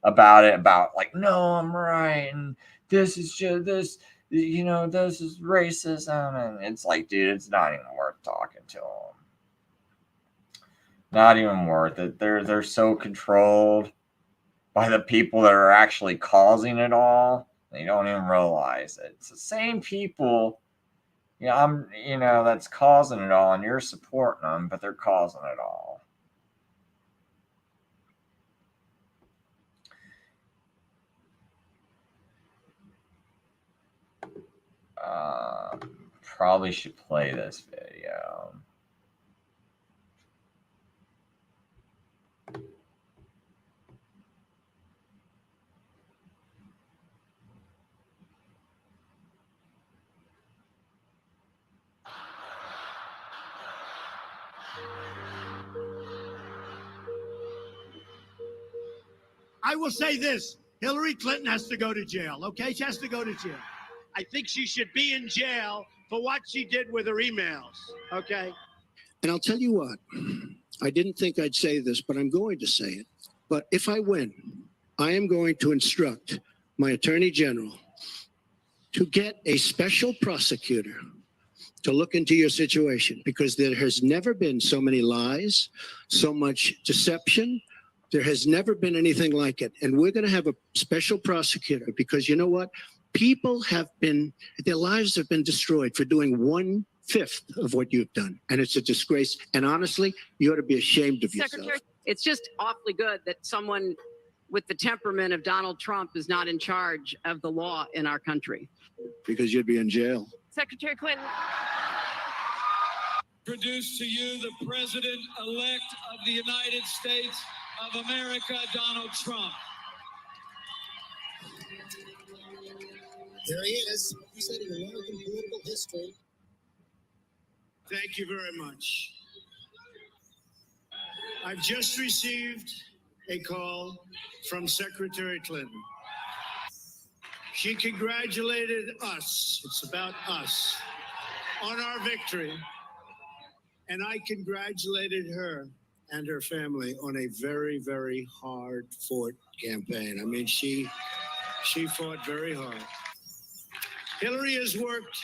Speaker 1: about it, about like, no, I'm right, and this is just this, you know, this is racism, and it's like, dude, it's not even worth talking to them. Not even worth it. They're so controlled by the people that are actually causing it all. They don't even realize it. It's the same people, that's causing it all, and you're supporting them, but they're causing it all. Probably should play this video.
Speaker 10: I will say this, Hillary Clinton has to go to jail, okay? She has to go to jail. I think she should be in jail for what she did with her emails, okay?
Speaker 11: And I'll tell you what, I didn't think I'd say this, but I'm going to say it. But if I win, I am going to instruct my attorney general to get a special prosecutor to look into your situation, because there has never been so many lies, so much deception. There has never been anything like it. And we're going to have a special prosecutor because you know what? People their lives have been destroyed for doing 1/5 of what you've done. And it's a disgrace. And honestly, you ought to be ashamed of yourself.
Speaker 12: Secretary, it's just awfully good that someone with the temperament of Donald Trump is not in charge of the law in our country.
Speaker 11: Because you'd be in jail.
Speaker 12: Secretary Clinton.
Speaker 13: Introduce to you the President-elect of the United States of America, Donald Trump.
Speaker 14: There he is, representing American political history.
Speaker 10: Thank you very much. I've just received a call from Secretary Clinton. She congratulated us, it's about us, on our victory. And I congratulated her and her family on a very, very hard-fought campaign. I mean, she fought very hard. Hillary has worked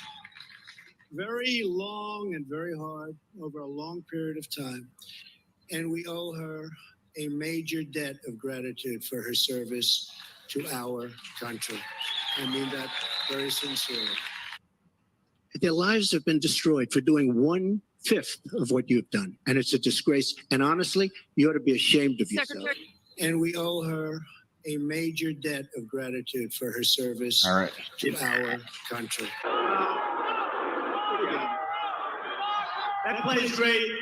Speaker 10: very long and very hard over a long period of time, and we owe her a major debt of gratitude for her service to our country. I mean that very sincerely.
Speaker 11: Their lives have been destroyed for doing 1/5 of what you've done. And it's a disgrace. And honestly, you ought to be ashamed of yourself.
Speaker 10: And we owe her a major debt of gratitude for her service to our country. I played straight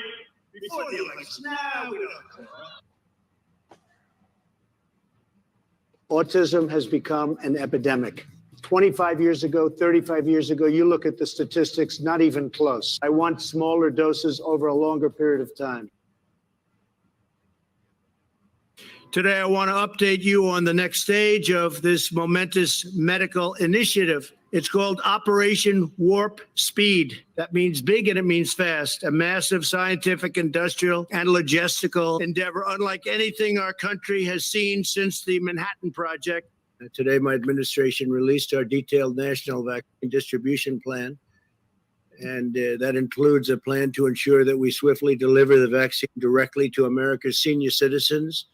Speaker 10: before the election. Now we don't.
Speaker 11: Autism has become an epidemic. 25 years ago, 35 years ago, you look at the statistics, not even close. I want smaller doses over a longer period of time. Today, I want to update you on the next stage of this momentous medical initiative. It's called Operation Warp Speed. That means big and it means fast. A massive scientific, industrial, and logistical endeavor, unlike anything our country has seen since the Manhattan Project. Today, my administration released our detailed national vaccine distribution plan. And that includes a plan to ensure that we swiftly deliver the vaccine directly to America's senior citizens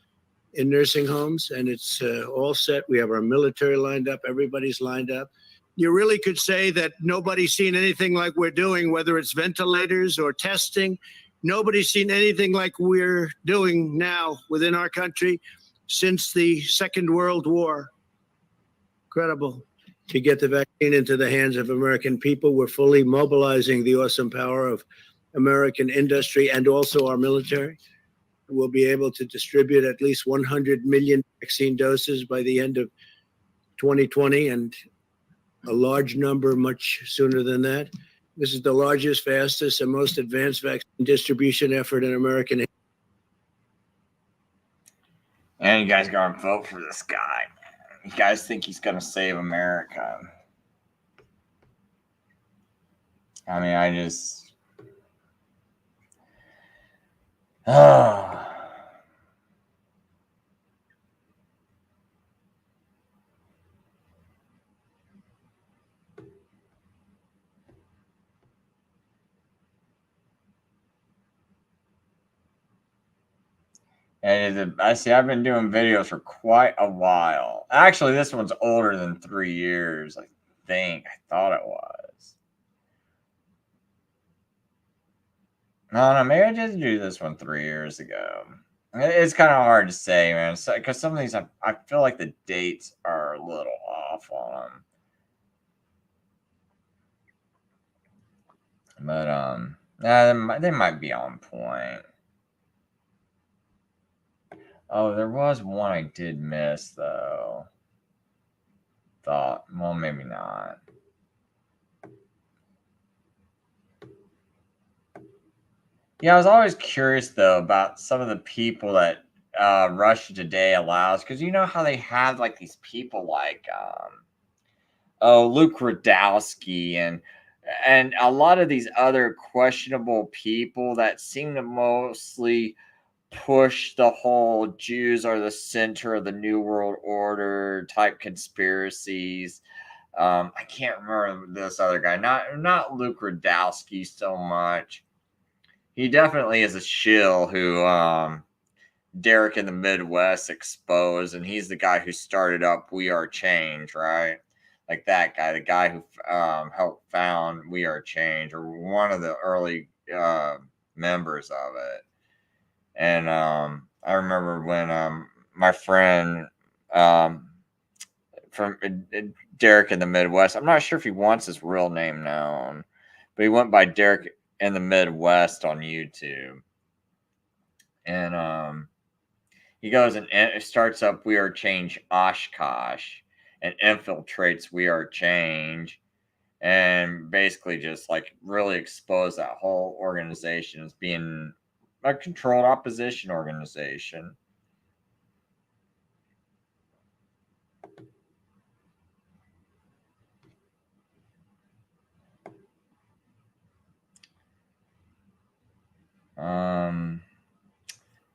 Speaker 11: in nursing homes. And it's all set. We have our military lined up. Everybody's lined up. You really could say that nobody's seen anything like we're doing, whether it's ventilators or testing. Nobody's seen anything like we're doing now within our country since the Second World War. Incredible. To get the vaccine into the hands of American people, we're fully mobilizing the awesome power of American industry and also our military. We'll be able to distribute at least 100 million vaccine doses by the end of 2020 and a large number much sooner than that. This is the largest, fastest, and most advanced vaccine distribution effort in American history.
Speaker 1: And you guys go and vote for this guy. You guys think he's going to save America. I mean, I just... And I see I've been doing videos for quite a while. Actually, this one's older than 3 years, I think. I thought it was. No, maybe I did do this one 3 years ago. It's kind of hard to say, man. Because some of these, I feel like the dates are a little off on them. But, they might be on point. Oh, there was one I did miss, though. Well, maybe not. Yeah, I was always curious, though, about some of the people that Russia Today allows. Because you know how they have, like, these people like, Luke Rudkowski and a lot of these other questionable people that seem to mostly push the whole Jews are the center of the New World Order type conspiracies. I can't remember this other guy. Not Luke Rudkowski so much. He definitely is a shill who Derek in the Midwest exposed, and he's the guy who started up We Are Change, right? Like that guy, the guy who helped found We Are Change, or one of the early members of it. And I remember when my friend from Derek in the Midwest, I'm not sure if he wants his real name known, but he went by Derek in the Midwest on YouTube. And he goes and starts up We Are Change Oshkosh and infiltrates We Are Change and basically just like really expose that whole organization as being a controlled opposition organization.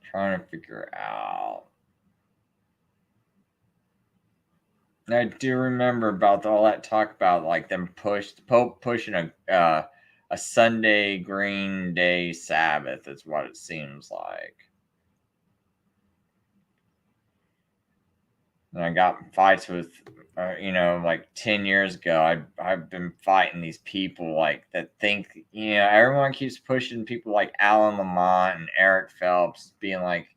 Speaker 1: Trying to figure out. I do remember about all that talk about like them Pope pushing a Sunday Green Day Sabbath is what it seems like. And I got in fights with, like 10 years ago, I've been fighting these people like that think, everyone keeps pushing people like Alan Lamont and Eric Phelps being like,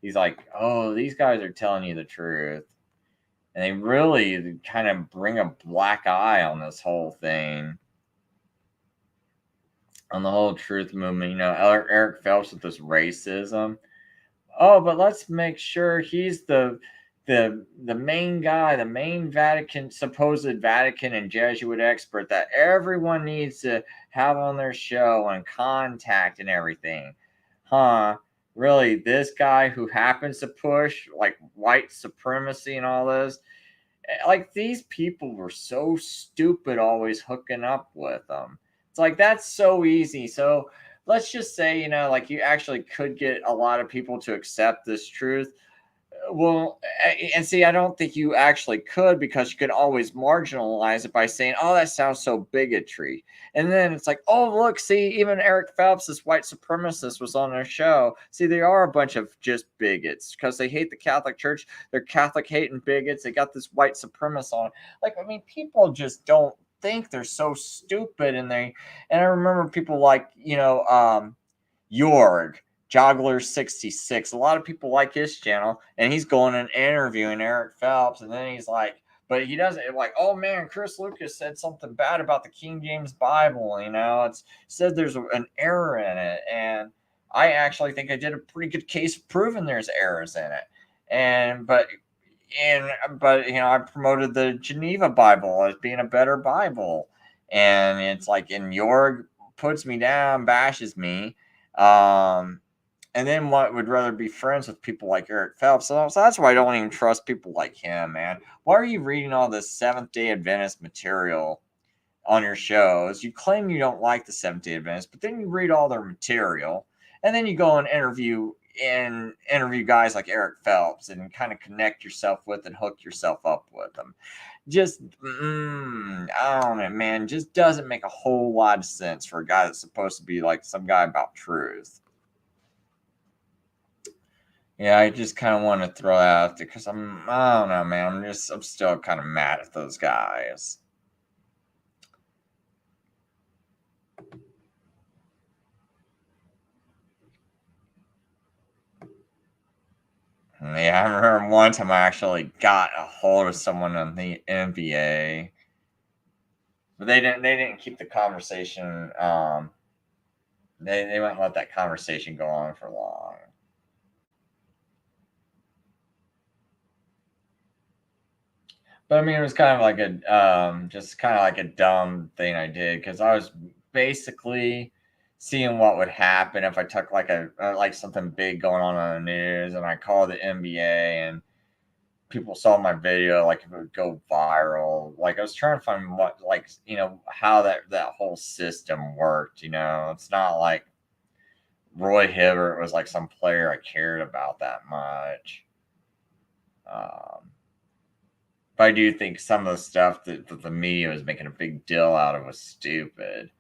Speaker 1: he's like, oh, these guys are telling you the truth. And they really kind of bring a black eye on this whole thing. on the whole truth movement. You know, Eric Phelps with this racism. Oh, but let's make sure he's the main guy, the main supposed Vatican and Jesuit expert that everyone needs to have on their show and contact and everything. Huh? Really, this guy who happens to push like white supremacy and all this, like these people were so stupid always hooking up with them. It's like that's so easy. So let's just say, you know, like you actually could get a lot of people to accept this truth. Well, and see, I don't think you actually could, because you could always marginalize it by saying, "Oh, that sounds so bigotry," and then it's like, "Oh, look, see, even Eric Phelps, this white supremacist, was on their show. See, they are a bunch of just bigots because they hate the Catholic Church. They're Catholic hating bigots. They got this white supremacist on." Like, I mean, people just don't think, they're so stupid, and I remember people like, you know, Jorg. Joggler 66. A lot of people like his channel, and he's going and interviewing Eric Phelps, and then he's like, but he doesn't like, oh man, Chris Lucas said something bad about the King James Bible. You know, it's said there's an error in it, and I actually think I did a pretty good case of proving there's errors in it. But you know, I promoted the Geneva Bible as being a better Bible, and it's like, and Jorg puts me down, bashes me. And then what would rather be friends with people like Eric Phelps. So that's why I don't even trust people like him, man. Why are you reading all this Seventh-day Adventist material on your shows? You claim you don't like the Seventh-day Adventists, but then you read all their material, and then you go and interview guys like Eric Phelps and kind of connect yourself with and hook yourself up with them. Just, I don't know, man. Just doesn't make a whole lot of sense for a guy that's supposed to be like some guy about truth. Yeah, I just kind of want to throw that out there because I don't know, man. I'm still kind of mad at those guys. Yeah, I remember one time I actually got a hold of someone on the NBA, but they didn't keep the conversation. They wouldn't let that conversation go on for long. But I mean, it was kind of like just kind of like a dumb thing I did, because I was basically seeing what would happen if I took like like something big going on the news and I called the NBA and people saw my video, like if it would go viral. Like I was trying to find what, like, you know, how that whole system worked. You know, it's not like Roy Hibbert was like some player I cared about that much. But I do think some of the stuff that the media was making a big deal out of was stupid.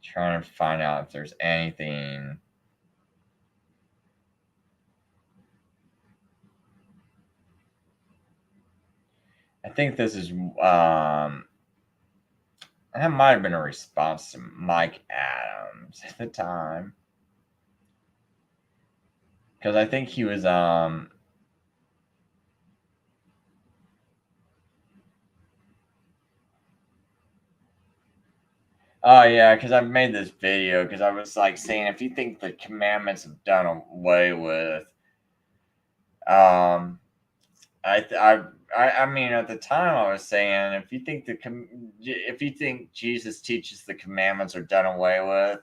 Speaker 1: Trying to find out if there's anything. I think this is that might have been a response to Mike Adams at the time, because I think he was oh yeah, because I've made this video because I was like saying, if you think the commandments have done away with, I mean, at the time I was saying, if you think Jesus teaches the commandments are done away with,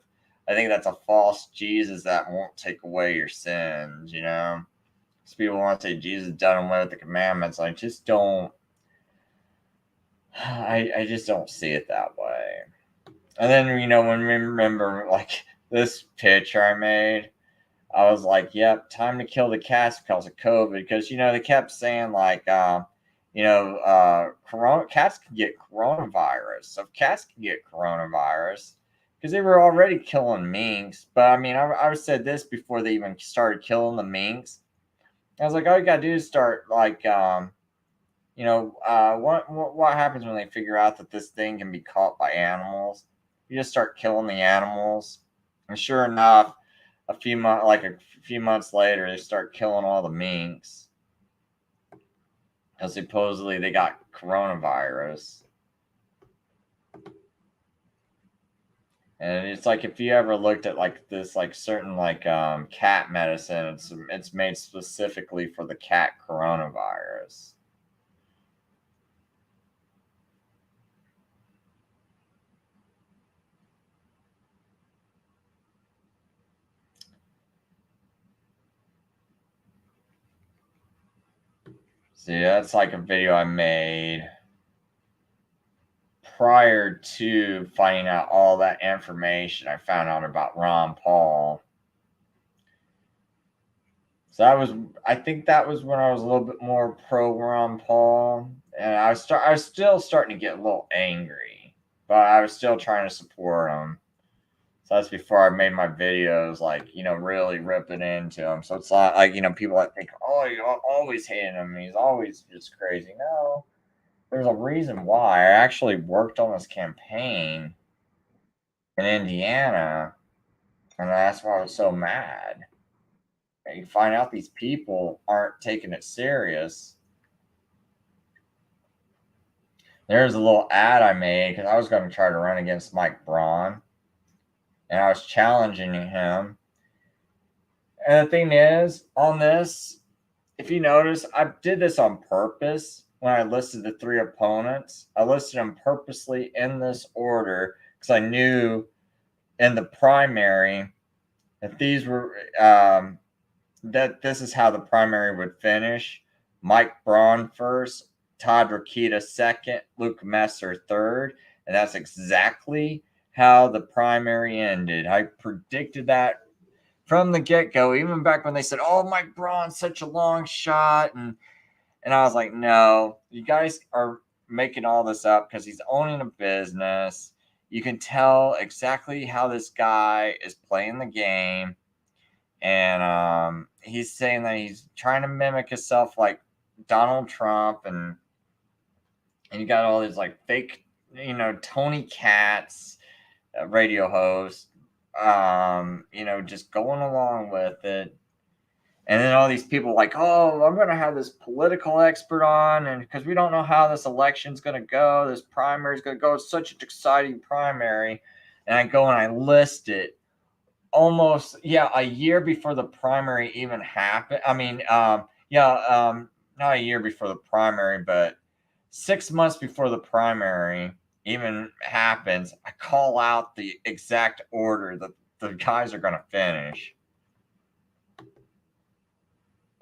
Speaker 1: I think that's a false Jesus that won't take away your sins. You know, because people want to say Jesus done away with the commandments. I just don't. I just don't see it that way. And then, you know, when we remember like this picture I made, I was like, yep, time to kill the cats because of COVID. Because, you know, they kept saying like, you know, cats can get coronavirus. So cats can get coronavirus because they were already killing minks. But I mean, I said this before they even started killing the minks. I was like, all you got to do is start like, you know, what happens when they figure out that this thing can be caught by animals? You just start killing the animals. And sure enough, a few months later, they start killing all the minks because supposedly they got coronavirus. And it's like, if you ever looked at like this, like certain like cat medicine, it's made specifically for the cat coronavirus. See, that's like a video I made prior to finding out all that information I found out about Ron Paul. So I think that was when I was a little bit more pro Ron Paul, and I was still starting to get a little angry, but I was still trying to support him. So that's before I made my videos, like, really ripping into him. So it's like, people that think, oh, you're always hating him, he's always just crazy. No, there's a reason why. I actually worked on this campaign in Indiana, and that's why I was so mad. You find out these people aren't taking it serious. There's a little ad I made because I was going to try to run against Mike Braun, and I was challenging him. And the thing is, on this, if you notice, I did this on purpose. When I listed the 3 opponents, I listed them purposely in this order because I knew in the primary that these were that this is how the primary would finish. Mike Braun first, Todd Rokita second, Luke Messer third, and that's exactly how the primary ended. I predicted that from the get-go, even back when they said, oh, Mike Braun's such a long shot, and I was like, no, you guys are making all this up because he's owning a business. You can tell exactly how this guy is playing the game. And he's saying that he's trying to mimic himself like Donald Trump. And you got all these like fake, Tony Katz, radio host, just going along with it. And then all these people like, oh, I'm going to have this political expert on, and because we don't know how this election's going to go, this primary is going to go. It's such an exciting primary. And I go and I list it almost, a year before the primary even happened. I mean, not a year before the primary, but 6 months before the primary even happens, I call out the exact order that the guys are going to finish.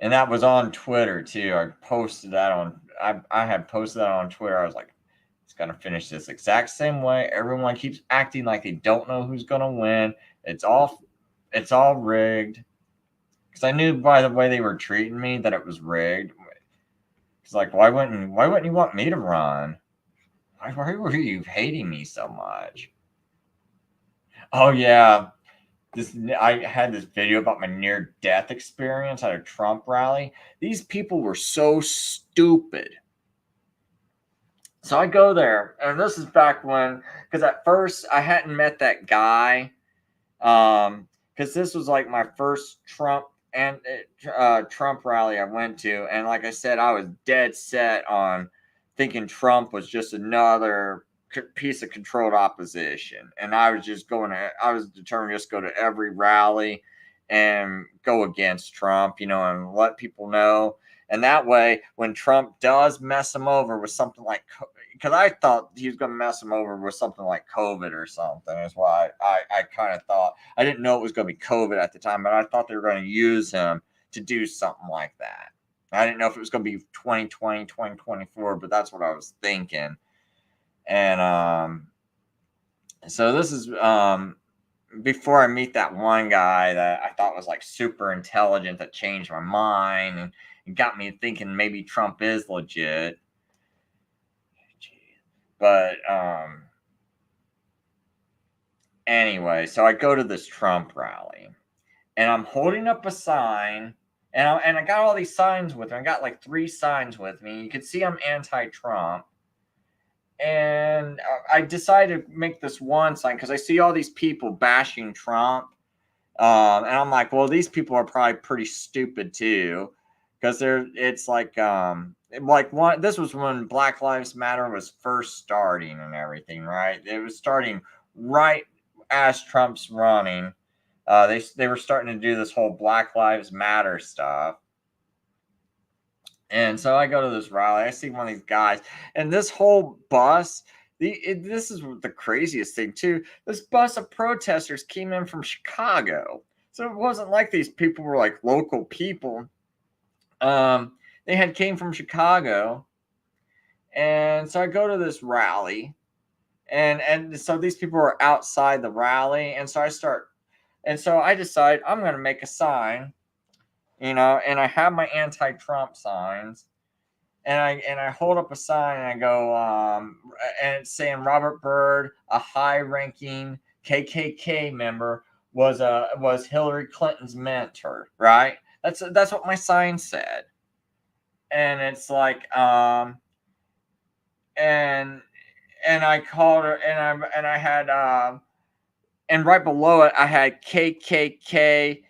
Speaker 1: And that was on Twitter too. I posted that I had posted that on Twitter. I was like, it's going to finish this exact same way. Everyone keeps acting like they don't know who's going to win. It's all rigged. Because I knew by the way they were treating me that it was rigged. It's like, why wouldn't you want me to run? Why were you hating me so much? Oh yeah. I had this video about my near-death experience at a Trump rally. These people were so stupid. So I go there, and this is back when, because at first I hadn't met that guy, because this was like my first Trump rally I went to, and like I said, I was dead set on thinking Trump was just another piece of controlled opposition, and I was determined to just go to every rally and go against Trump, and let people know. And that way, when Trump does mess him over with something like, because I thought he was going to mess him over with something like COVID or something, is why I kind of thought. I didn't know it was going to be COVID at the time, but I thought they were going to use him to do something like that. I didn't know if it was going to be 2020, 2024, but that's what I was thinking. And so this is before I meet that one guy that I thought was like super intelligent that changed my mind and got me thinking maybe Trump is legit. But anyway, so I go to this Trump rally, and I'm holding up a sign, and I got all these signs with me. I got like 3 signs with me. You can see I'm anti-Trump. And I decided to make this one sign because I see all these people bashing Trump. And I'm like, well, these people are probably pretty stupid too, because it's like this was when Black Lives Matter was first starting and everything, right? It was starting right as Trump's running. They were starting to do this whole Black Lives Matter stuff. And so I go to this rally. I see one of these guys, and this whole bus. This is the craziest thing too. This bus of protesters came in from Chicago, so it wasn't like these people were like local people. They came from Chicago, and so I go to this rally, and so these people are outside the rally, and so I decide I'm going to make a sign. And I have my anti-Trump signs, and I hold up a sign and I go, and it's saying Robert Byrd, a high-ranking KKK member, was Hillary Clinton's mentor, right? That's what my sign said, and it's like, and I called her, and I had, and right below it I had KKK.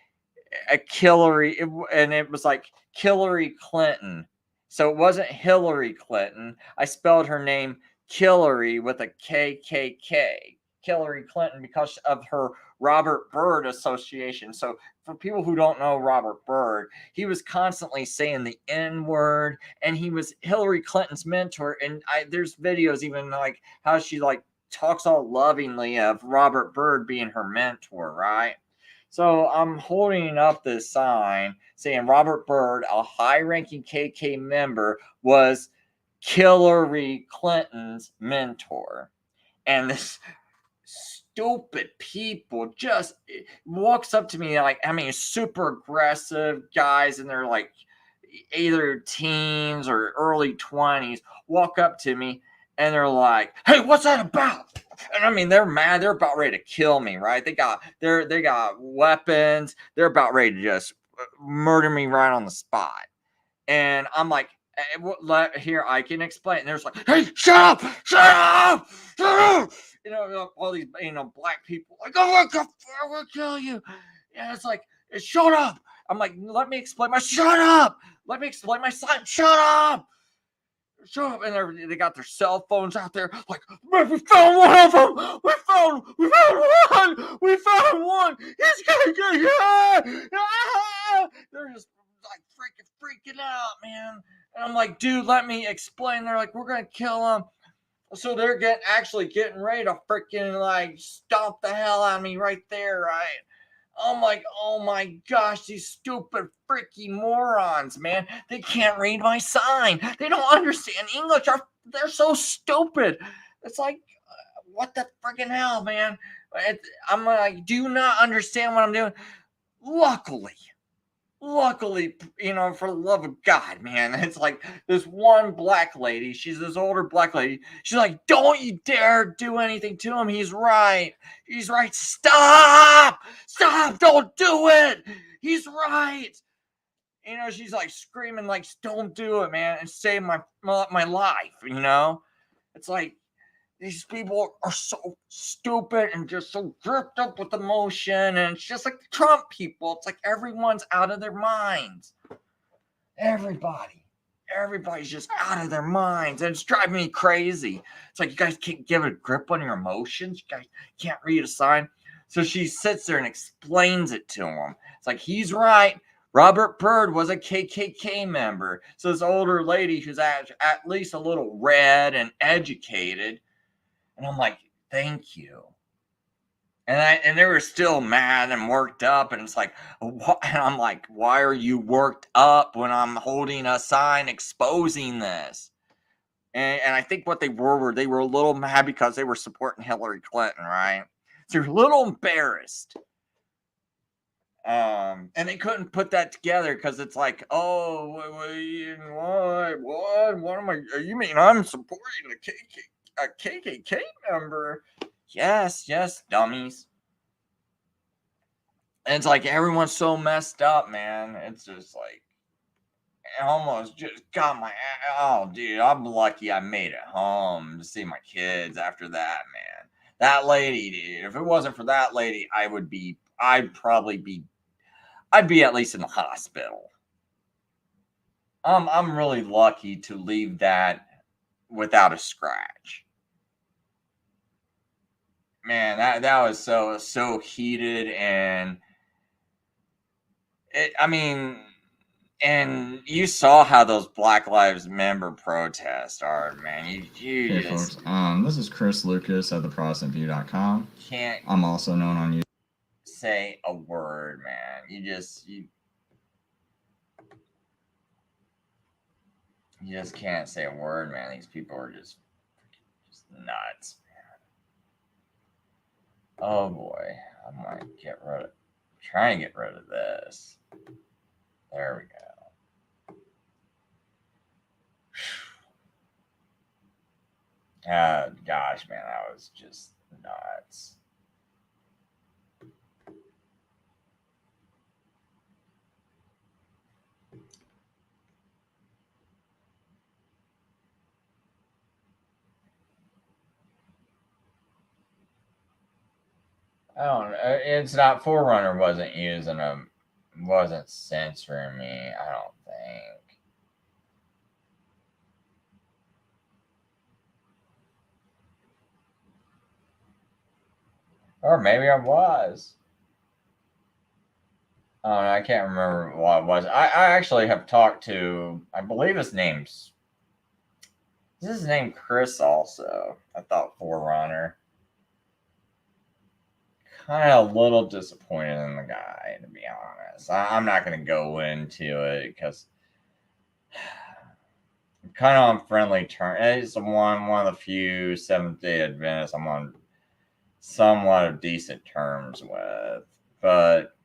Speaker 1: A Hillary, and it was like Hillary Clinton. So it wasn't Hillary Clinton. I spelled her name Hillary with a KKK. Hillary Clinton, because of her Robert Byrd association. So for people who don't know Robert Byrd, he was constantly saying the N-word, and he was Hillary Clinton's mentor. And there's videos even like how she like talks all lovingly of Robert Byrd being her mentor, right? So I'm holding up this sign saying Robert Byrd, a high-ranking KK member, was Hillary Clinton's mentor. And this stupid people just walks up to me like, super aggressive guys, and they're like either teens or early 20s, walk up to me and they're like, hey, what's that about? And they're mad. They're about ready to kill me, right? They got weapons. They're about ready to just murder me right on the spot. And I'm like, here, I can explain. And there's like, hey, shut up! All these, black people like, oh my God, I will kill you. And it's like, shut up. I'm like, let me explain shut up. Let me explain my sign. Shut up. Shut up. And they got their cell phones out there like, we found one of them. We found one. We found one. He's gonna get you. They're just like freaking out, man. And I'm like, dude, let me explain. They're like, we're gonna kill him. So they're getting ready to freaking like stomp the hell out of me right there, right? I'm like, oh my gosh, these stupid freaking morons, man. They can't read my sign. They don't understand English. They're so stupid. It's like, what the freaking hell, man? I'm like, do you not understand what I'm doing? Luckily, for the love of God, man, it's like this one black lady. She's this older black lady. She's like, don't you dare do anything to him. He's right. Stop. Don't do it. He's right. She's like screaming, like, don't do it, man, and save my life. It's like, these people are so stupid and just so gripped up with emotion. And it's just like the Trump people. It's like everyone's out of their minds. Everybody's just out of their minds. And it's driving me crazy. It's like, you guys can't give a grip on your emotions. You guys can't read a sign. So she sits there and explains it to him. It's like, he's right. Robert Byrd was a KKK member. So this older lady who's at least a little read and educated. And I'm like, thank you. And they were still mad and worked up. And it's like, what? And I'm like, why are you worked up when I'm holding a sign exposing this? And I think what they were a little mad because they were supporting Hillary Clinton, right? So they're a little embarrassed. And they couldn't put that together because it's like, oh, what am I? You mean I'm supporting a KKK member? Yes, dummies. And it's like everyone's so messed up, man. It's just like, I almost just got my, oh, dude, I'm lucky I made it home to see my kids after that, man. That lady, dude, if it wasn't for that lady, I would be I'd be at least in the hospital. I'm really lucky to leave that without a scratch. Man, that was so heated, and and you saw how those Black Lives Matter protests are, man. You
Speaker 5: Hey,
Speaker 1: just
Speaker 5: folks. This is Chris Lucas at theprotestantview.com.
Speaker 1: can't
Speaker 5: I'm also known on YouTube.
Speaker 1: say a word, man. You just can't say a word, man. These people are just nuts, man. Oh boy, I might try and get rid of this. There we go. Gosh, man, that was just nuts. I don't know. It's not Forerunner wasn't censoring me, I don't think. Or maybe I was. Oh, no, I can't remember what it was. I actually have talked to, I believe his name Chris also. I thought Forerunner. Kind of a little disappointed in the guy, to be honest. I'm not going to go into it because I'm kind of on friendly terms. It's one of the few Seventh-day Adventists I'm on somewhat of decent terms with. But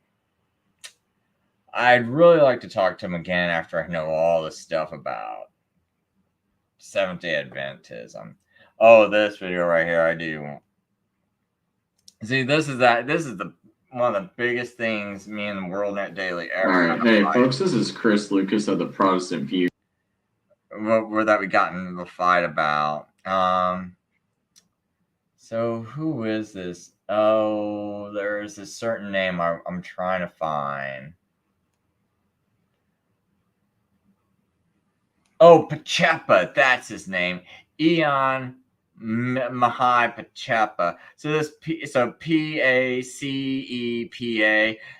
Speaker 1: I'd really like to talk to him again after I know all this stuff about Seventh-day Adventism. Oh, this video right here, I do. See, this is one of the biggest things me and the WorldNet Daily ever.
Speaker 5: All right, hey folks, this is Chris Lucas of the Protestant View.
Speaker 1: Where that we got into the fight about. So who is this? Oh, there's a certain name I'm trying to find. Oh, Pacepa, that's his name. Ian Mahai Pacepa. So Pacepa.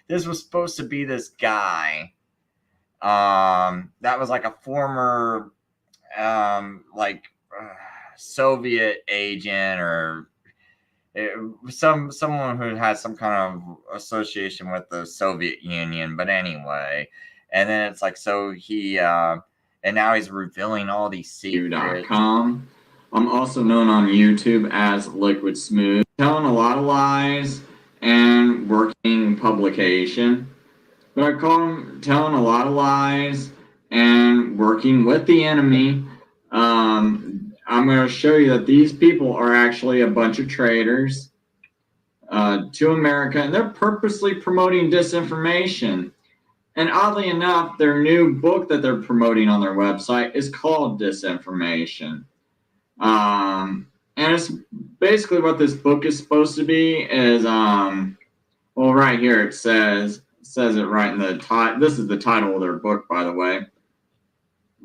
Speaker 1: This was supposed to be this guy. That was like a former, Soviet agent or someone who had some kind of association with the Soviet Union. But anyway, and then it's like so he and now he's revealing all these secrets.
Speaker 5: I'm also known on YouTube as Liquid Smooth, telling a lot of lies and working publication. But I call him telling a lot of lies and working with the enemy. I'm going to show you that these people are actually a bunch of traitors to America, and they're purposely promoting disinformation. And oddly enough, their new book that they're promoting on their website is called Disinformation. And it's basically what this book is supposed to be is, well, right here it says it right in the title. This is the title of their book, by the way.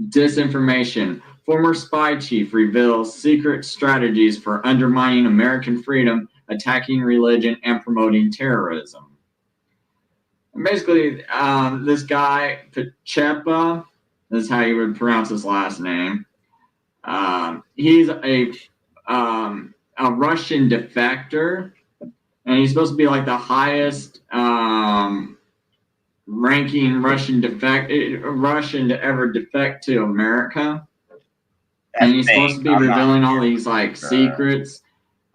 Speaker 5: Disinformation. Former spy chief reveals secret strategies for undermining American freedom, attacking religion, and promoting terrorism. And basically, this guy, Pacepa, this is how you would pronounce his last name. He's a Russian defector, and he's supposed to be like the highest ranking Russian to ever defect to America. And he's supposed to be revealing all these secrets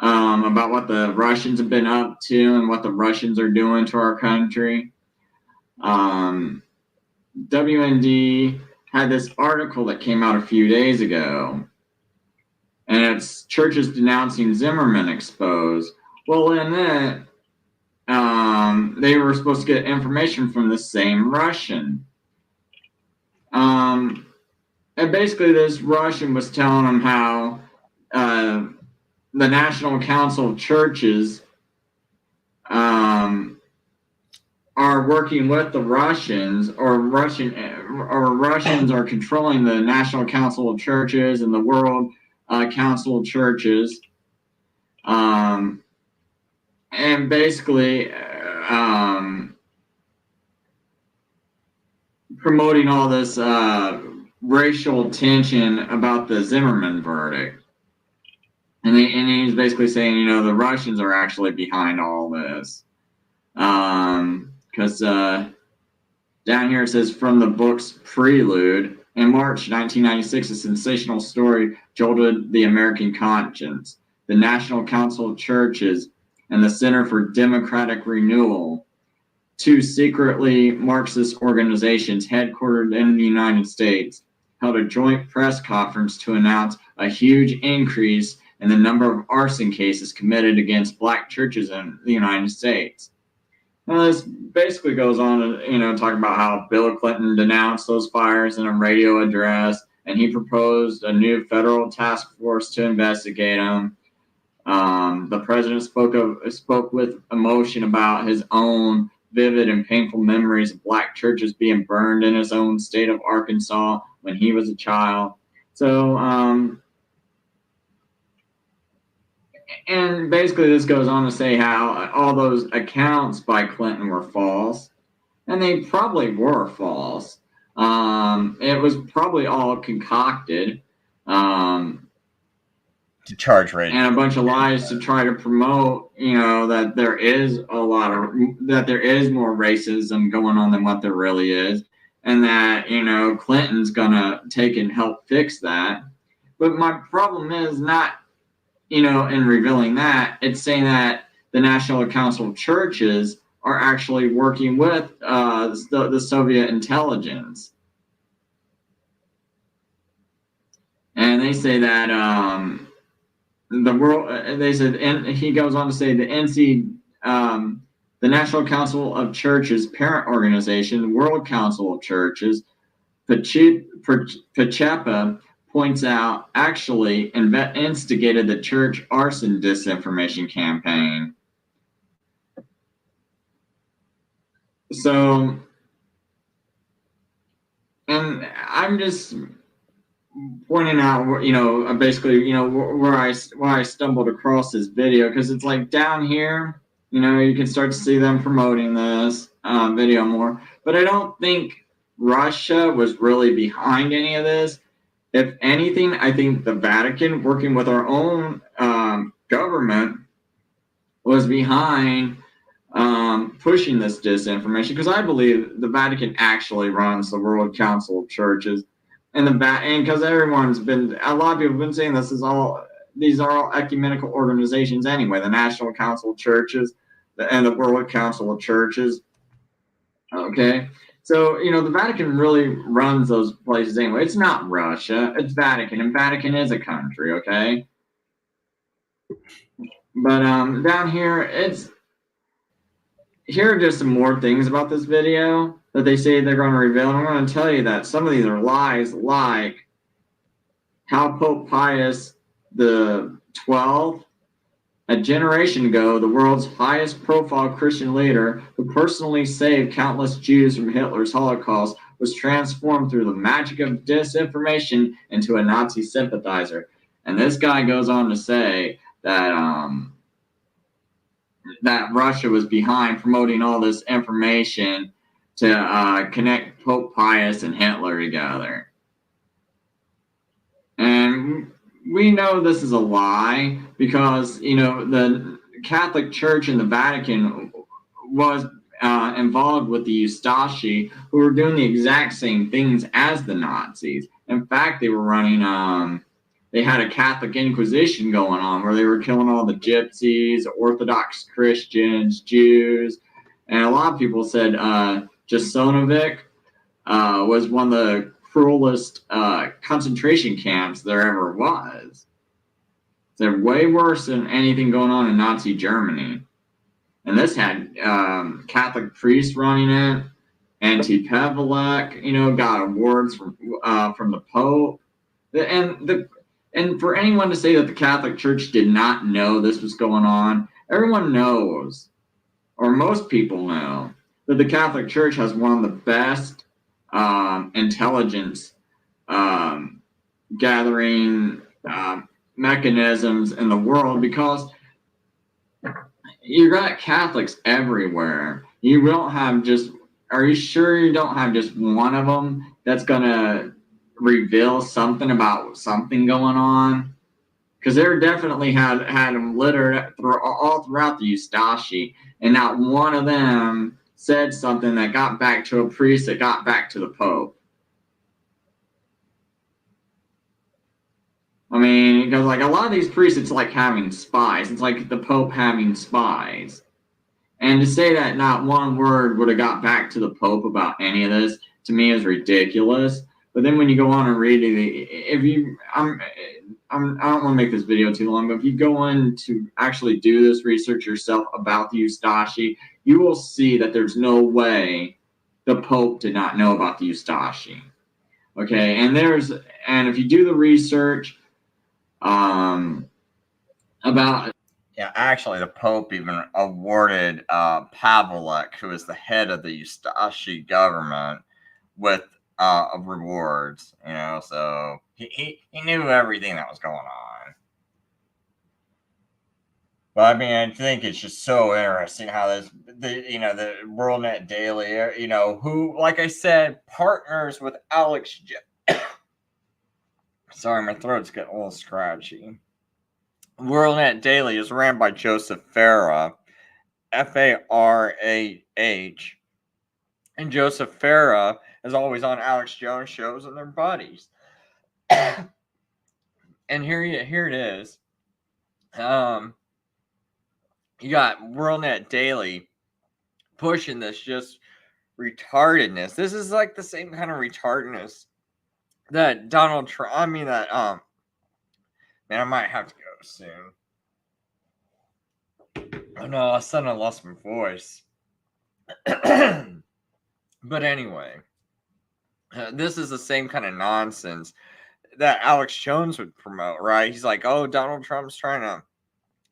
Speaker 5: about what the Russians have been up to and what the Russians are doing to our country. WND had this article that came out a few days ago, and it's churches denouncing Zimmerman exposed. Well, in it, they were supposed to get information from the same Russian. And basically this Russian was telling them how the National Council of Churches are working with the Russians, or Russians are controlling the National Council of Churches and the World Council of Churches, and basically promoting all this racial tension about the Zimmerman verdict. And he's basically saying, you know, the Russians are actually behind all this. Because down here it says, from the book's Prelude, in March 1996, a sensational story jolted the American conscience. The National Council of Churches and the Center for Democratic Renewal, two secretly Marxist organizations headquartered in the United States, held a joint press conference to announce a huge increase in the number of arson cases committed against black churches in the United States. Now, this basically goes on to, you know, talk about how Bill Clinton denounced those fires in a radio address, and he proposed a new federal task force to investigate them. The president spoke with emotion about his own vivid and painful memories of black churches being burned in his own state of Arkansas when he was a child. So, and basically this goes on to say how all those accounts by Clinton were false, and they probably were false. It was probably all concocted.
Speaker 1: To charge rate
Speaker 5: and a bunch of lies to try to promote, you know, that there is more racism going on than what there really is, and that, you know, Clinton's gonna take and help fix that. But my problem is not, you know, in revealing that, it's saying that the National Council of Churches are actually working with the Soviet intelligence. And they say that and he goes on to say the National Council of Churches parent organization, the World Council of Churches, Pachepa, points out, actually instigated the church arson disinformation campaign. So, and I'm just pointing out, you know, basically, you know, where I stumbled across this video, because it's like down here, you know, you can start to see them promoting this video more. But I don't think Russia was really behind any of this. If anything, I think the Vatican, working with our own government, was behind pushing this disinformation, because I believe the Vatican actually runs the World Council of Churches. And because a lot of people have been saying these are all ecumenical organizations anyway, the National Council of Churches and the World Council of Churches. Okay. So, you know, the Vatican really runs those places anyway. It's not Russia, it's Vatican, and Vatican is a country, okay? But down here, here are just some more things about this video that they say they're going to reveal. And I'm going to tell you that some of these are lies, like how Pope Pius XII, a generation ago, the world's highest profile Christian leader who personally saved countless Jews from Hitler's Holocaust, was transformed through the magic of disinformation into a Nazi sympathizer. And this guy goes on to say that that Russia was behind promoting all this information to connect Pope Pius and Hitler together. And we know this is a lie, because, you know, the Catholic Church and the Vatican was involved with the Ustashi, who were doing the exact same things as the Nazis. In fact, they were running, they had a Catholic Inquisition going on where they were killing all the gypsies, Orthodox Christians, Jews. And a lot of people said Jasenovac was one of the cruelest concentration camps there ever was. They're way worse than anything going on in Nazi Germany. And this had Catholic priests running it. Antipavelek, you know, got awards from the Pope. And for anyone to say that the Catholic Church did not know this was going on, everyone knows, or most people know, that the Catholic Church has one of the best intelligence gathering mechanisms in the world, because you got Catholics everywhere. You don't have just, are you sure you don't have just one of them that's going to reveal something about something going on? Because they definitely had them littered all throughout the Eustache, and not one of them said something that got back to a priest that got back to the Pope. I mean, because like a lot of these priests, it's like having spies. It's like the Pope having spies. And to say that not one word would have got back to the Pope about any of this, to me, is ridiculous. But then when you go on and read it, if you, I don't want to make this video too long, but if you go in to actually do this research yourself about the Eustache, you will see that there's no way the Pope did not know about the Eustache. Okay, and if you do the research about,
Speaker 1: yeah, actually, the Pope even awarded Pavlik, who is the head of the Eustache government, with rewards. You know, so he knew everything that was going on. But I mean, I think it's just so interesting how the WorldNet Daily, who, like I said, partners with Alex. Sorry, my throat's getting a little scratchy. WorldNet Daily is ran by Joseph Farah, F-A-R-A-H, and Joseph Farah is always on Alex Jones shows, and they're buddies. And here it is. You got WorldNet Daily pushing this just retardedness. This is like the same kind of retardedness that Donald Trump. I mean that man, I might have to go soon. Oh no, I suddenly lost my voice. But anyway, this is the same kind of nonsense that Alex Jones would promote, right? He's like, oh, Donald Trump's trying to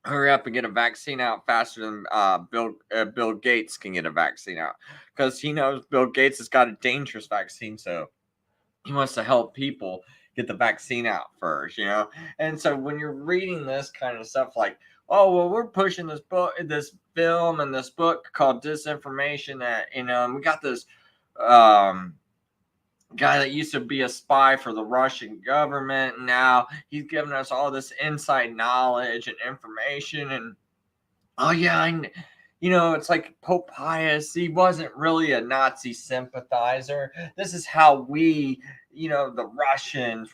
Speaker 1: hurry up and get a vaccine out faster than Bill Gates can get a vaccine out, because he knows Bill Gates has got a dangerous vaccine, so he wants to help people get the vaccine out first, And so when you're reading this kind of stuff, like, oh, well, we're pushing this film and this book called Disinformation, that, we got this guy that used to be a spy for the Russian government, and now he's giving us all this inside knowledge and information, and oh yeah, it's like Pope Pius, he wasn't really a Nazi sympathizer. This is how we, the Russians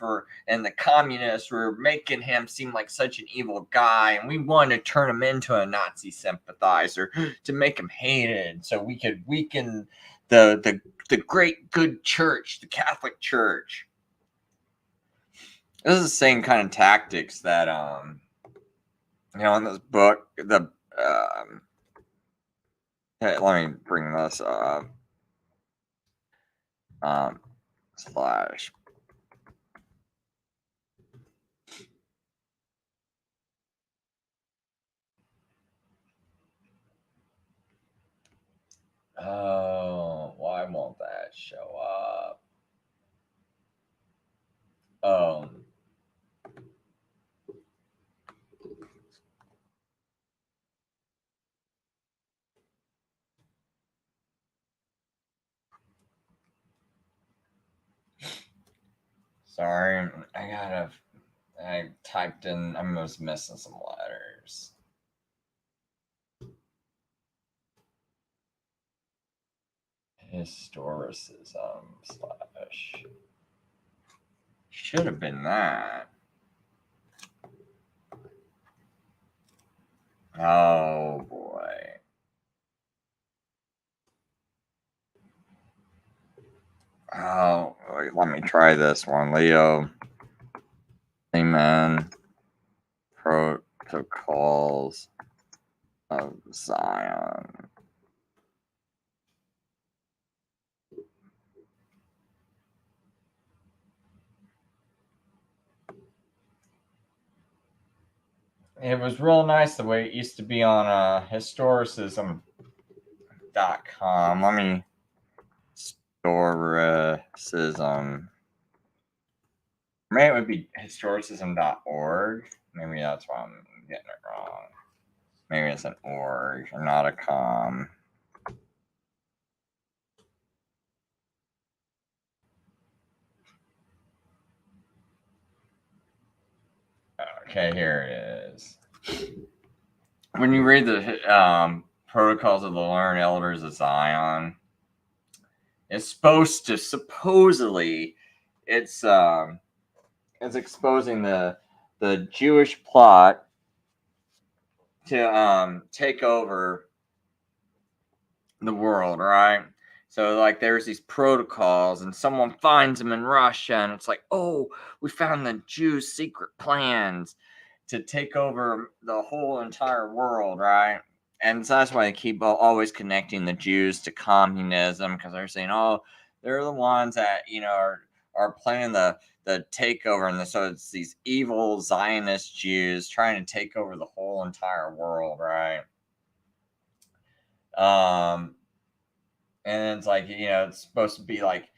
Speaker 1: and the communists were making him seem like such an evil guy, and we wanted to turn him into a Nazi sympathizer to make him hated, so we could weaken the great good church, the Catholic Church. This is the same kind of tactics that in this book, hey, let me bring this up. Slash. Oh, why won't that show up? Sorry, I typed in, I was missing some letters. Historicism slash. Should have been that. Oh boy. Oh, wait, let me try this one. Leo. Amen. Protocols of Zion. It was real nice the way it used to be on historicism .com. Let me historicism. Maybe it would be historicism.org. Maybe that's why I'm getting it wrong. Maybe it's an org or not a com. Okay, here it is. When you read the Protocols of the Learned Elders of Zion, it's supposed to supposedly it's exposing the Jewish plot to take over the world, right? So like there's these protocols and someone finds them in Russia and it's like, oh, we found the Jews' secret plans to take over the whole entire world, right? And so that's why they keep always connecting the Jews to communism, because they're saying, oh, they're the ones that, you know, are planning the takeover. And so it's these evil Zionist Jews trying to take over the whole entire world, right? And it's like, you know, it's supposed to be like,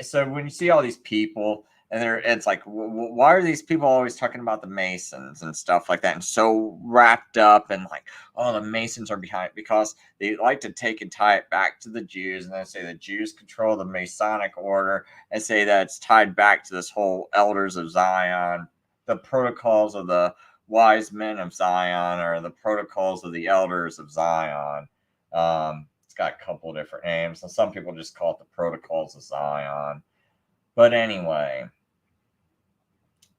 Speaker 1: so when you see all these people and it's like, why are these people always talking about the Masons and stuff like that, and so wrapped up and like, oh, the Masons are behind, because they like to take and tie it back to the Jews, and then say the Jews control the Masonic order, and say that it's tied back to this whole Elders of Zion, the protocols of the wise men of Zion, or the protocols of the Elders of Zion. It's got a couple of different names, and some people just call it the Protocols of Zion. But anyway,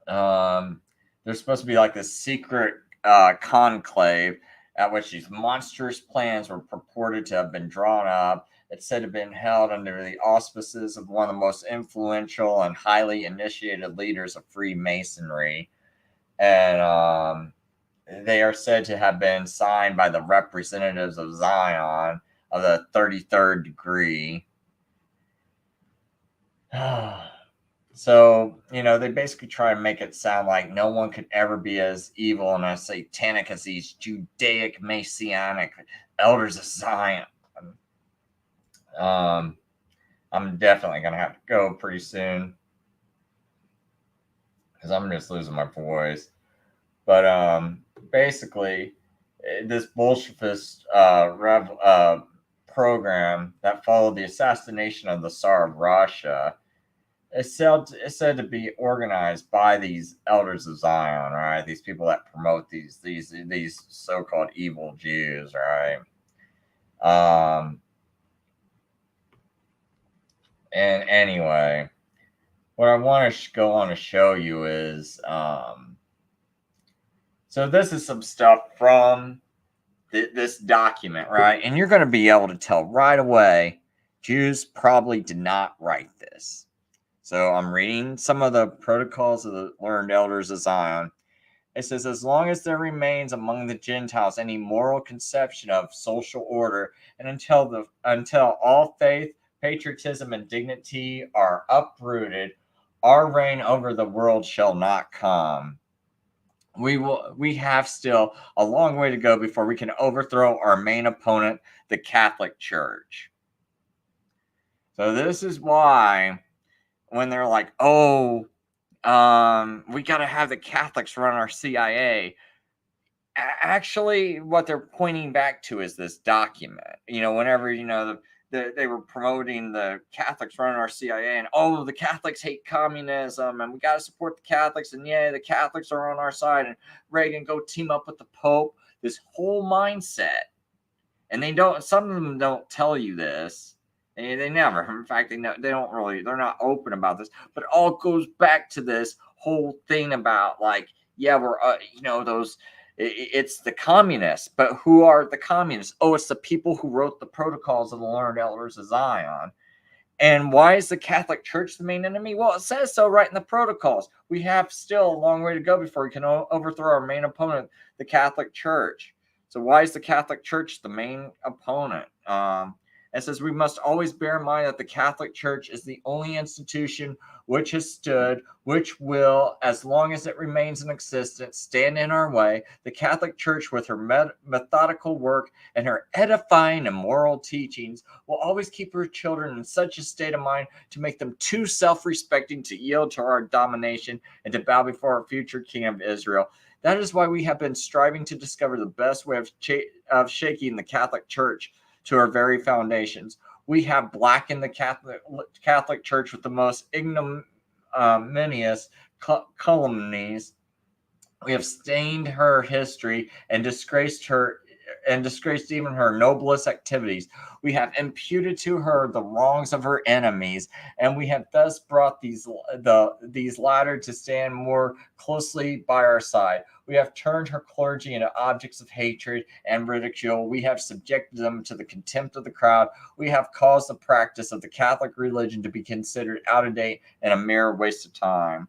Speaker 1: there's supposed to be like this secret conclave at which these monstrous plans were purported to have been drawn up. It's said to have been held under the auspices of one of the most influential and highly initiated leaders of Freemasonry. And they are said to have been signed by the representatives of Zion of the 33rd degree. So, you know, they basically try to make it sound like no one could ever be as evil and as satanic as these Judaic Messianic Elders of Zion. I'm definitely going to have to go pretty soon, because I'm just losing my voice. But basically, this Bolshevist program that followed the assassination of the Tsar of Russia is said to be organized by these Elders of Zion, right? These people that promote these so-called evil Jews, right? And anyway, what I want to go on to show you is, so this is some stuff from this document, right? And you're going to be able to tell right away, Jews probably did not write this. So I'm reading some of the Protocols of the Learned Elders of Zion. It says, as long as there remains among the Gentiles any moral conception of social order, and until all faith, patriotism, and dignity are uprooted, our reign over the world shall not come. We have still a long way to go before we can overthrow our main opponent, the Catholic Church. So this is why, when they're like, oh, we got to have the Catholics run our CIA. Actually, what they're pointing back to is this document. You know, whenever, you know, they were promoting the Catholics running our CIA, and oh, the Catholics hate communism, and we got to support the Catholics, and yeah, the Catholics are on our side, and Reagan, go team up with the Pope. This whole mindset, and some of them don't tell you this. They never. In fact, they don't really. They're not open about this. But it all goes back to this whole thing about like, yeah, we're you know, those. It's the communists, but who are the communists? Oh, it's the people who wrote the Protocols of the Learned Elders of Zion. And why is the Catholic Church the main enemy? Well, it says so right in the Protocols. We have still a long way to go before we can overthrow our main opponent, the Catholic Church. So why is the Catholic Church the main opponent? It says we must always bear in mind that the Catholic Church is the only institution which has stood, which will, as long as it remains in existence, stand in our way. The Catholic Church, with her methodical work and her edifying and moral teachings, will always keep her children in such a state of mind to make them too self-respecting to yield to our domination and to bow before our future King of Israel. That is why we have been striving to discover the best way of shaking the Catholic Church to our very foundations. We have blackened the Catholic Church with the most ignominious calumnies. We have stained her history and disgraced even her noblest activities. We have imputed to her the wrongs of her enemies, and we have thus brought these latter to stand more closely by our side. We have turned her clergy into objects of hatred and ridicule. We have subjected them to the contempt of the crowd. We have caused the practice of the Catholic religion to be considered out of date and a mere waste of time.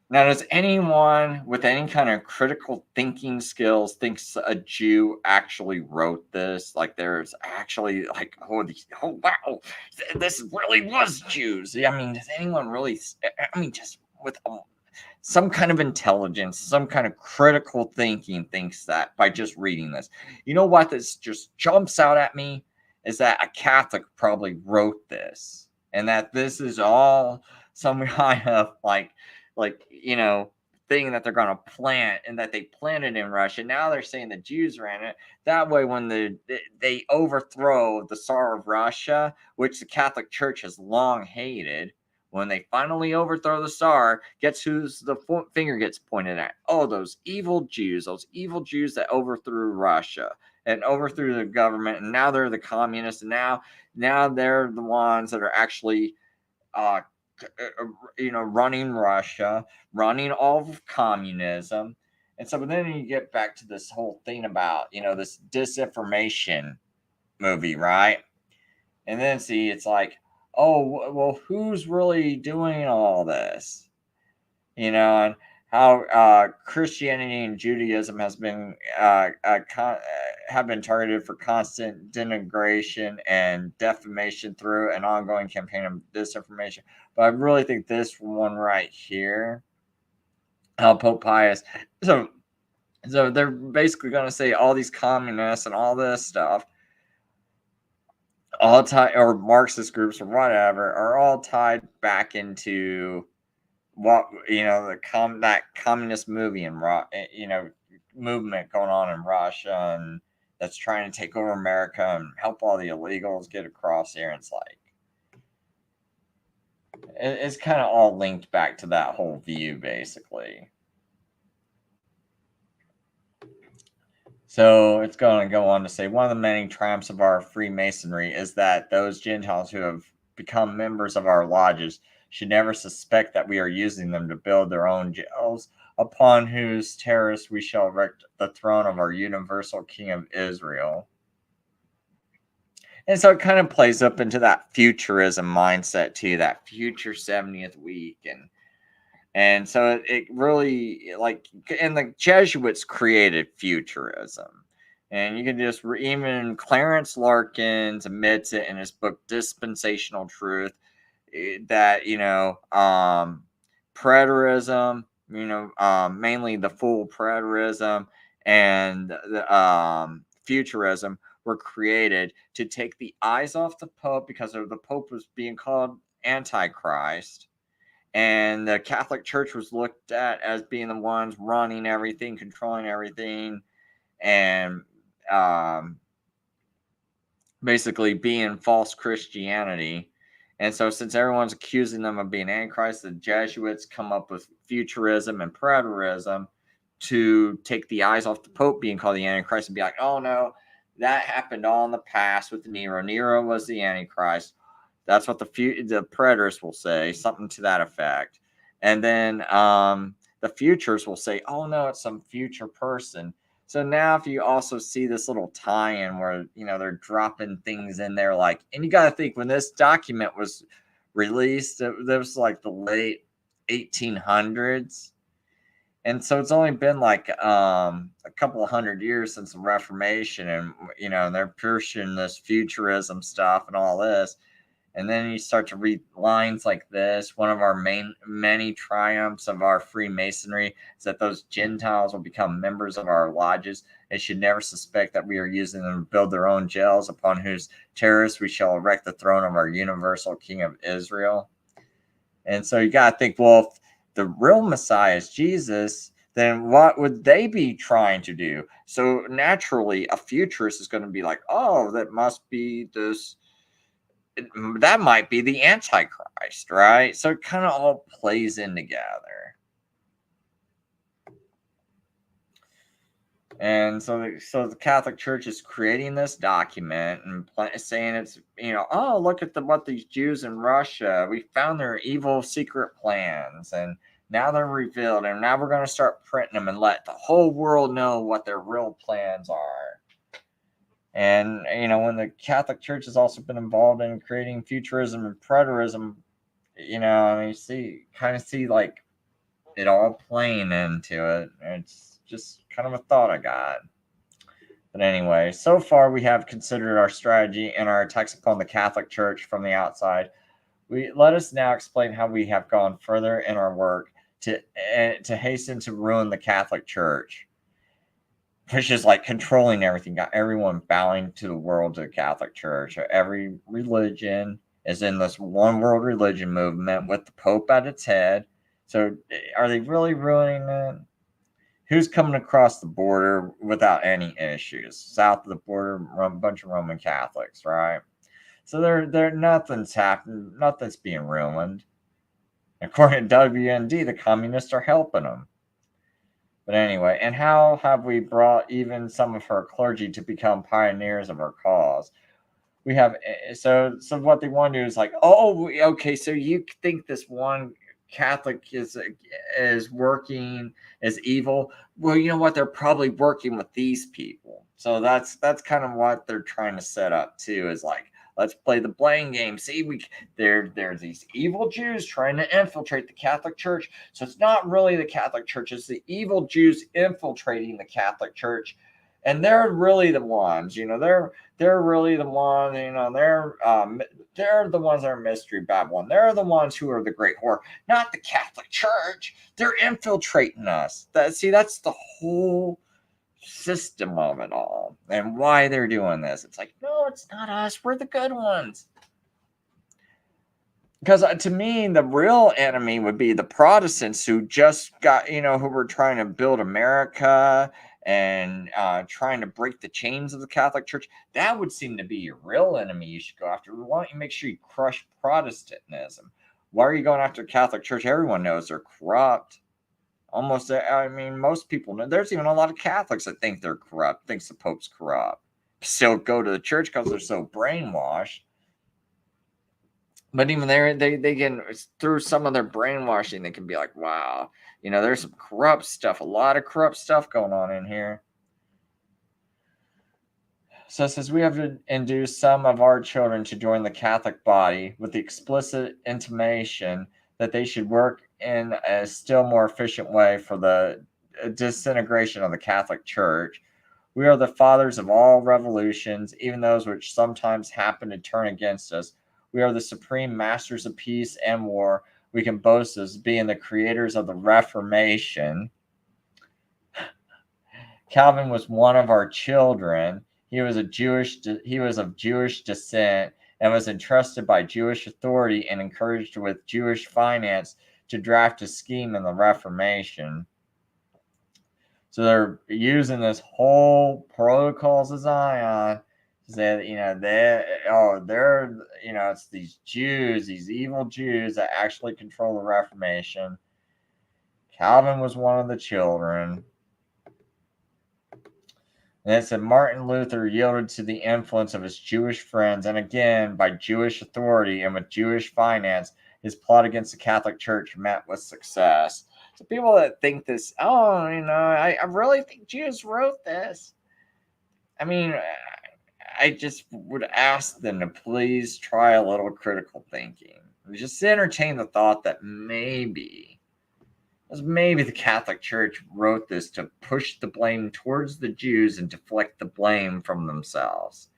Speaker 1: Now, does anyone with any kind of critical thinking skills thinks a Jew actually wrote this? Like, there's actually like, oh wow, this really was Jews. I mean, does anyone really? I mean, just with some kind of intelligence, some kind of critical thinking thinks that by just reading this. You know what? This just jumps out at me is that a Catholic probably wrote this, and that this is all some kind of like thing that they're going to plant, and that they planted in Russia. Now they're saying the Jews ran it. That way, when they overthrow the Tsar of Russia, which the Catholic Church has long hated, when they finally overthrow the Tsar, guess who's the finger gets pointed at? Oh, those evil Jews that overthrew Russia and overthrew the government, and now they're the communists, and now they're the ones that are actually running Russia, running all of communism. And so, but then you get back to this whole thing about, this disinformation movie, right? And then see, it's like, oh, well, who's really doing all this? And how Christianity and Judaism has been have been targeted for constant denigration and defamation through an ongoing campaign of disinformation. But I really think this one right here, Pope Pius. So they're basically going to say all these communists and all this stuff, all tied, or Marxist groups or whatever, are all tied back into what that communist movie and movement going on in Russia, and that's trying to take over America and help all the illegals get across here. And it's like it's kind of all linked back to that whole view, basically. So it's going to go on to say, one of the many triumphs of our Freemasonry is that those Gentiles who have become members of our lodges should never suspect that we are using them to build their own jails, upon whose terrace we shall erect the throne of our universal King of Israel. And so it kind of plays up into that futurism mindset too, that future 70th week. And so it really, and the Jesuits created futurism. And you can just, even Clarence Larkins admits it in his book, Dispensational Truth, that, preterism, mainly the full preterism and the futurism were created to take the eyes off the Pope, because the Pope was being called Antichrist. And the Catholic Church was looked at as being the ones running everything, controlling everything, and basically being false Christianity. And so since everyone's accusing them of being Antichrist, the Jesuits come up with futurism and preterism to take the eyes off the Pope being called the Antichrist and be like, oh no, that happened all in the past with Nero. Nero was the Antichrist. That's what the preterists will say, something to that effect. And then the futurists will say, oh no, it's some future person. So now if you also see this little tie-in where, they're dropping things in there, and you got to think, when this document was released, it was like the late 1800s. And so it's only been like a couple of hundred years since the Reformation, and they're pushing this futurism stuff and all this. And then you start to read lines like this. One of our many triumphs of our Freemasonry is that those Gentiles will become members of our lodges. They should never suspect that we are using them to build their own jails, upon whose terrorists we shall erect the throne of our universal King of Israel. And so you got to think, well, if the real Messiah is Jesus, then what would they be trying to do? So naturally, a futurist is going to be like, oh, that must be this. That might be the Antichrist, right? So it kind of all plays in together. And so the Catholic Church is creating this document and saying it's, oh, look at what these Jews in Russia, we found their evil secret plans, and now they're revealed, and now we're going to start printing them and let the whole world know what their real plans are. And, when the Catholic Church has also been involved in creating futurism and preterism, kind of see like it all playing into it. It's just kind of a thought I got. But anyway, so far we have considered our strategy and our attacks upon the Catholic Church from the outside. Let us now explain how we have gone further in our work to hasten to ruin the Catholic Church, which is like controlling everything, got everyone bowing to the world, to the Catholic Church. Every religion is in this one world religion movement with the Pope at its head. So are they really ruining it? Who's coming across the border without any issues? South of the border, a bunch of Roman Catholics, right? So they're nothing's happening, nothing's being ruined. According to WND, the communists are helping them. But anyway, and how have we brought even some of her clergy to become pioneers of our cause? We have, so what they want to do is like, oh, okay, so you think this one Catholic is working as evil? Well, you know what? They're probably working with these people. So that's kind of what they're trying to set up too, is like, let's play the blame game. See, there's these evil Jews trying to infiltrate the Catholic Church. So it's not really the Catholic Church. It's the evil Jews infiltrating the Catholic Church. And they're really the ones, they're really the ones, they're the ones that are Mystery Babylon. They're the ones who are the great whore, not the Catholic Church. They're infiltrating us. That's the whole system of it all and why they're doing this. It's like, no, it's not us. We're the good ones. Because to me, the real enemy would be the Protestants who just got, who were trying to build America and trying to break the chains of the Catholic Church. That would seem to be your real enemy you should go after. Why don't you make sure you crush Protestantism? Why are you going after the Catholic Church? Everyone knows they're corrupt. Most people know. There's even a lot of Catholics that think they're corrupt, thinks the Pope's corrupt. Still go to the church because they're so brainwashed. But even they can, through some of their brainwashing, they can be like, wow, there's some corrupt stuff, a lot of corrupt stuff going on in here. So it says we have to induce some of our children to join the Catholic body with the explicit intimation that they should work in a still more efficient way for the disintegration of the Catholic Church. We are the fathers of all revolutions, even those which sometimes happen to turn against us. We are the supreme masters of peace and war. We can boast as being the creators of the Reformation. Calvin was one of our children. He was of Jewish descent and was entrusted by Jewish authority and encouraged with Jewish finance to draft a scheme in the Reformation. So they're using this whole Protocols of Zion to say that, it's these Jews, these evil Jews that actually control the Reformation. Calvin was one of the children. And it said Martin Luther yielded to the influence of his Jewish friends, and again, by Jewish authority and with Jewish finance, his plot against the Catholic Church met with success. So people that think this, I really think Jews wrote this. I just would ask them to please try a little critical thinking. Just entertain the thought that maybe as maybe the Catholic Church wrote this to push the blame towards the Jews and deflect the blame from themselves.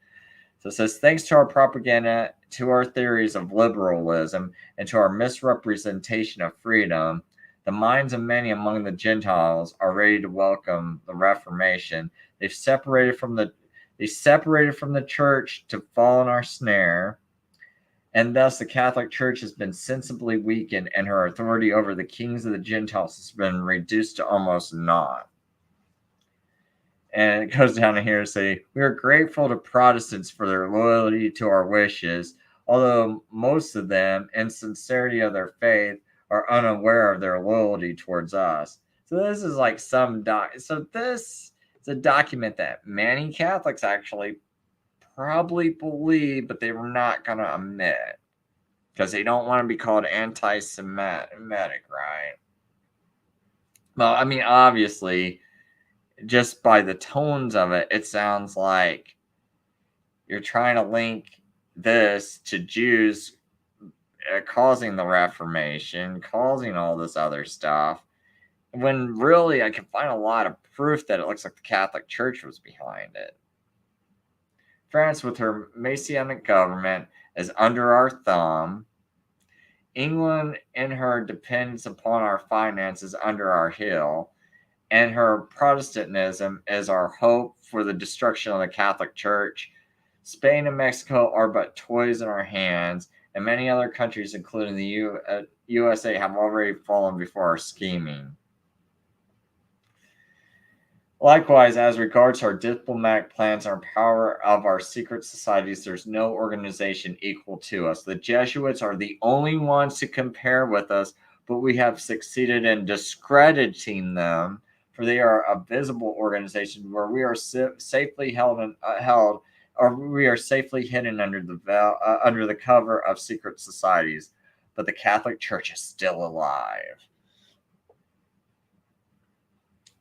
Speaker 1: So it says, thanks to our propaganda, to our theories of liberalism, and to our misrepresentation of freedom, the minds of many among the Gentiles are ready to welcome the Reformation. They separated from the church to fall in our snare, and thus the Catholic Church has been sensibly weakened, and her authority over the kings of the Gentiles has been reduced to almost naught. And it goes down to here to say, we are grateful to Protestants for their loyalty to our wishes, although most of them, in sincerity of their faith, are unaware of their loyalty towards us. So this is like so this is a document that many Catholics actually probably believe, but they were not going to admit because they don't want to be called anti-Semitic, right? Well, I mean, obviously, just by the tones of it, it sounds like you're trying to link this to Jews causing the Reformation, causing all this other stuff, when really I can find a lot of proof that it looks like the Catholic Church was behind it. France, with her Messianic government, is under our thumb. England, in her dependence upon our finances, under our heel. And her Protestantism is our hope for the destruction of the Catholic Church. Spain and Mexico are but toys in our hands, and many other countries, including the USA, have already fallen before our scheming. Likewise, as regards our diplomatic plans and our power of our secret societies, there's no organization equal to us. The Jesuits are the only ones to compare with us, but we have succeeded in discrediting them, for they are a visible organization where we are safely held, or we are safely hidden under the cover of secret societies. But the Catholic Church is still alive.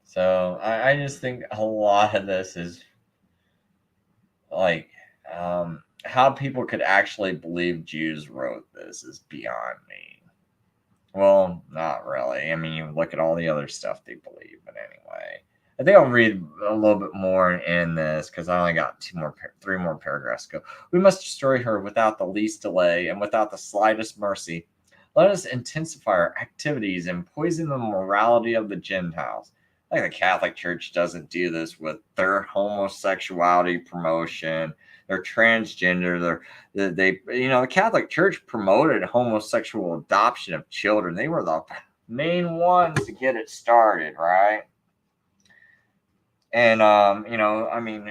Speaker 1: So I just think a lot of this is like how people could actually believe Jews wrote this is beyond me. Well, not really. I mean, you look at all the other stuff they believe, but anyway. I think I'll read a little bit more in this because I only got three more paragraphs to go. We must destroy her without the least delay and without the slightest mercy. Let us intensify our activities and poison the morality of the Gentiles. Like the Catholic Church doesn't do this with their homosexuality promotion, their transgender, the Catholic Church promoted homosexual adoption of children. They were the main ones to get it started, right? And I mean,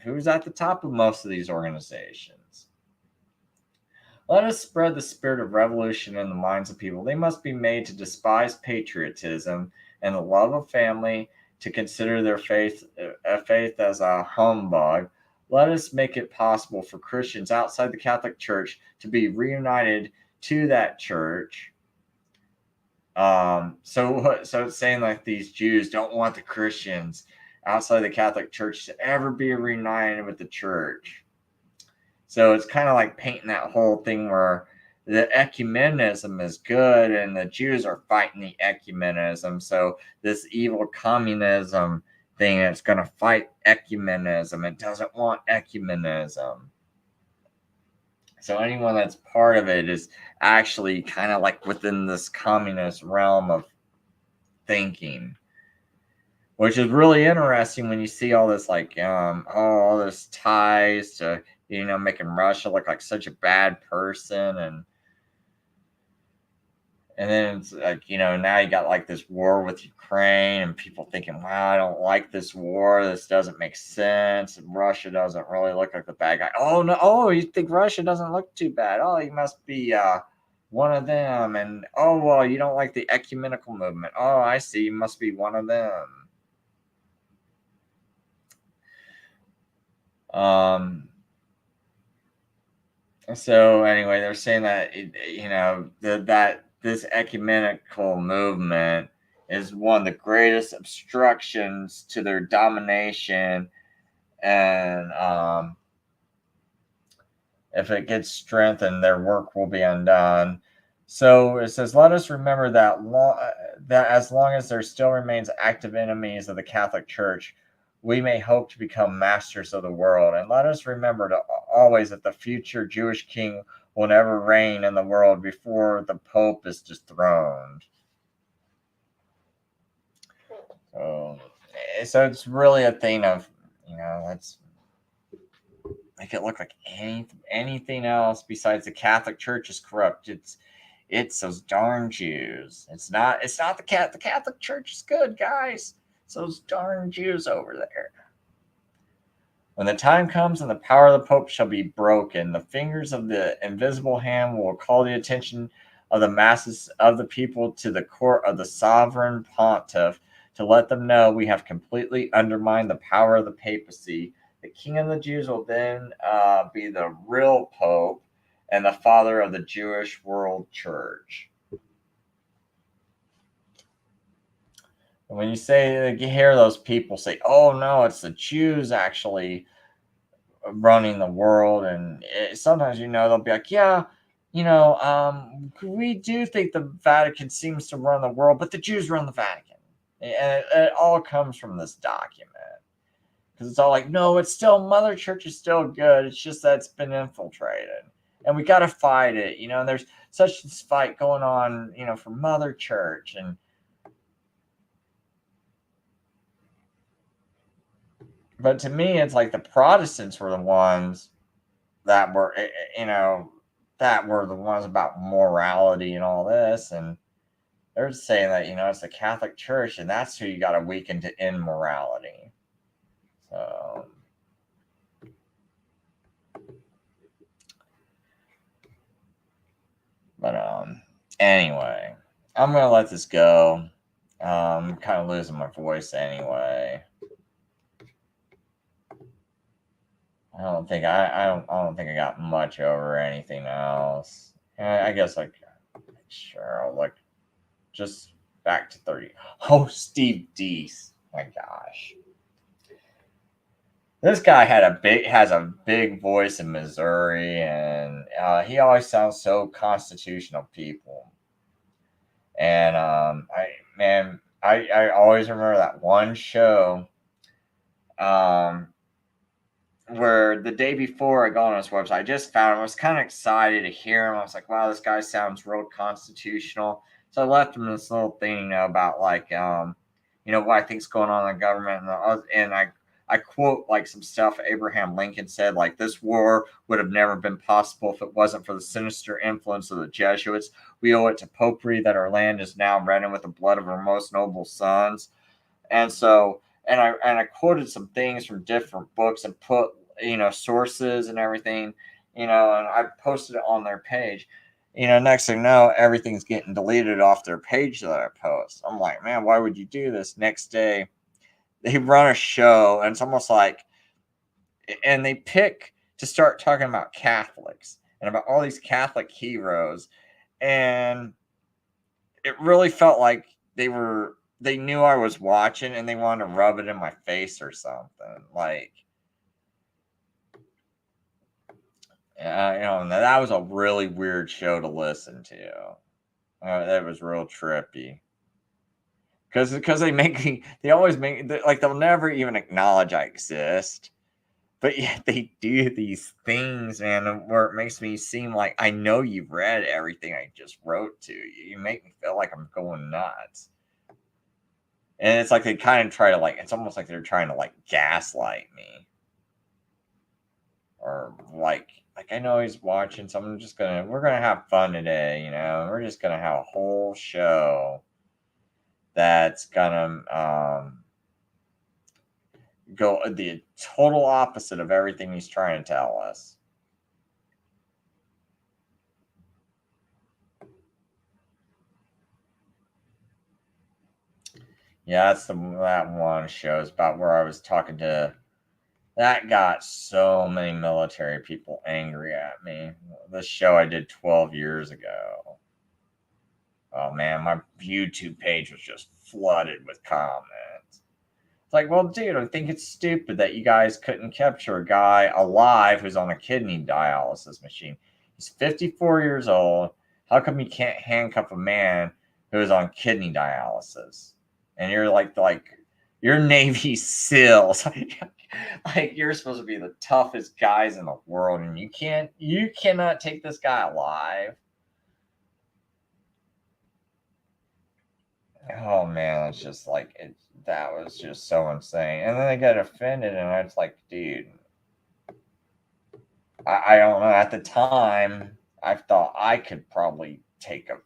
Speaker 1: who's at the top of most of these organizations? Let us spread the spirit of revolution in the minds of people. They must be made to despise patriotism and the love of family, to consider their faith as a humbug. Let us make it possible for Christians outside the Catholic Church to be reunited to that church. So it's saying like these Jews don't want the Christians outside the Catholic Church to ever be reunited with the church. So it's kind of like painting that whole thing where the ecumenism is good and the Jews are fighting the ecumenism. So this evil communism thing is going to fight ecumenism. It doesn't want ecumenism. So anyone that's part of it is actually kind of like within this communist realm of thinking, which is really interesting when you see all this all this ties to, making Russia look like such a bad person. And then it's like, now you got like this war with Ukraine and people thinking, wow, I don't like this war. This doesn't make sense. And Russia doesn't really look like the bad guy. Oh, no. Oh, you think Russia doesn't look too bad. Oh, you must be one of them. And, oh, well, you don't like the ecumenical movement. Oh, I see. You must be one of them. So anyway, they're saying that, that this ecumenical movement is one of the greatest obstructions to their domination. And if it gets strengthened, their work will be undone. So it says, let us remember that as long as there still remains active enemies of the Catholic Church, we may hope to become masters of the world. And let us remember always that the future Jewish king will never reign in the world before the Pope is dethroned. So it's really a thing of, let's make it look like anything else besides the Catholic Church is corrupt. It's those darn Jews. It's not the Catholic Church is good, guys. It's those darn Jews over there. When the time comes and the power of the Pope shall be broken, the fingers of the invisible hand will call the attention of the masses of the people to the court of the sovereign pontiff to let them know we have completely undermined the power of the papacy. The King of the Jews will then be the real Pope and the father of the Jewish World Church. And when you hear those people say, "Oh no, it's the Jews actually running the world," and sometimes they'll be like, "Yeah, we do think the Vatican seems to run the world, but the Jews run the Vatican," and it all comes from this document. Because it's all like, no, it's still, Mother Church is still good. It's just that it's been infiltrated. And we got to fight it, and there's such this fight going on, for Mother Church. But to me, it's like the Protestants were the ones that were, that were the ones about morality and all this. And they're saying that, it's the Catholic Church, and that's who you got to weaken to end morality. So, but anyway, I'm gonna let this go. I'm kind of losing my voice anyway. I don't think I got much over anything else. I guess sure, I'll look just back to 30. Oh, Steve Deese. My gosh. This guy has a big voice in Missouri, and he always sounds so constitutional, people. And I always remember that one show where the day before I got on his website, I just found him. I was kind of excited to hear him. I was like, wow, this guy sounds real constitutional. So I left him this little thing, about what I think's going on in the government, and I quote some stuff Abraham Lincoln said, like, this war would have never been possible if it wasn't for the sinister influence of the Jesuits. We owe it to Popery that our land is now reddened with the blood of our most noble sons. And so, and I quoted some things from different books and put, sources and everything, and I posted it on their page. Next thing you know, everything's getting deleted off their page that I post. I'm like, man, why would you do this? Next day, they run a show, and it's almost like, and they pick to start talking about Catholics and about all these Catholic heroes. And it really felt like they knew I was watching, and they wanted to rub it in my face or something. Like, that was a really weird show to listen to. That was real trippy. Because they always make, they'll never even acknowledge I exist. But yet they do these things, man, where it makes me seem like I know you've read everything I just wrote to you. You make me feel like I'm going nuts. And it's like they kind of try to, it's almost like they're trying to, gaslight me. Or, I know he's watching, so we're going to have fun today, We're just going to have a whole show that's gonna go the total opposite of everything he's trying to tell us. Yeah, that one show is about where I was talking to. That got so many military people angry at me. The show I did 12 years ago. Oh man, my YouTube page was just flooded with comments. It's like, well, dude, I think it's stupid that you guys couldn't capture a guy alive who's on a kidney dialysis machine. He's 54 years old. How come you can't handcuff a man who is on kidney dialysis? And you're like you're Navy SEALs. Like you're supposed to be the toughest guys in the world, and you cannot take this guy alive. Oh man, it's just like that was just so insane. And then they get offended, and I was like, dude, I don't know. At the time, I thought I could probably take a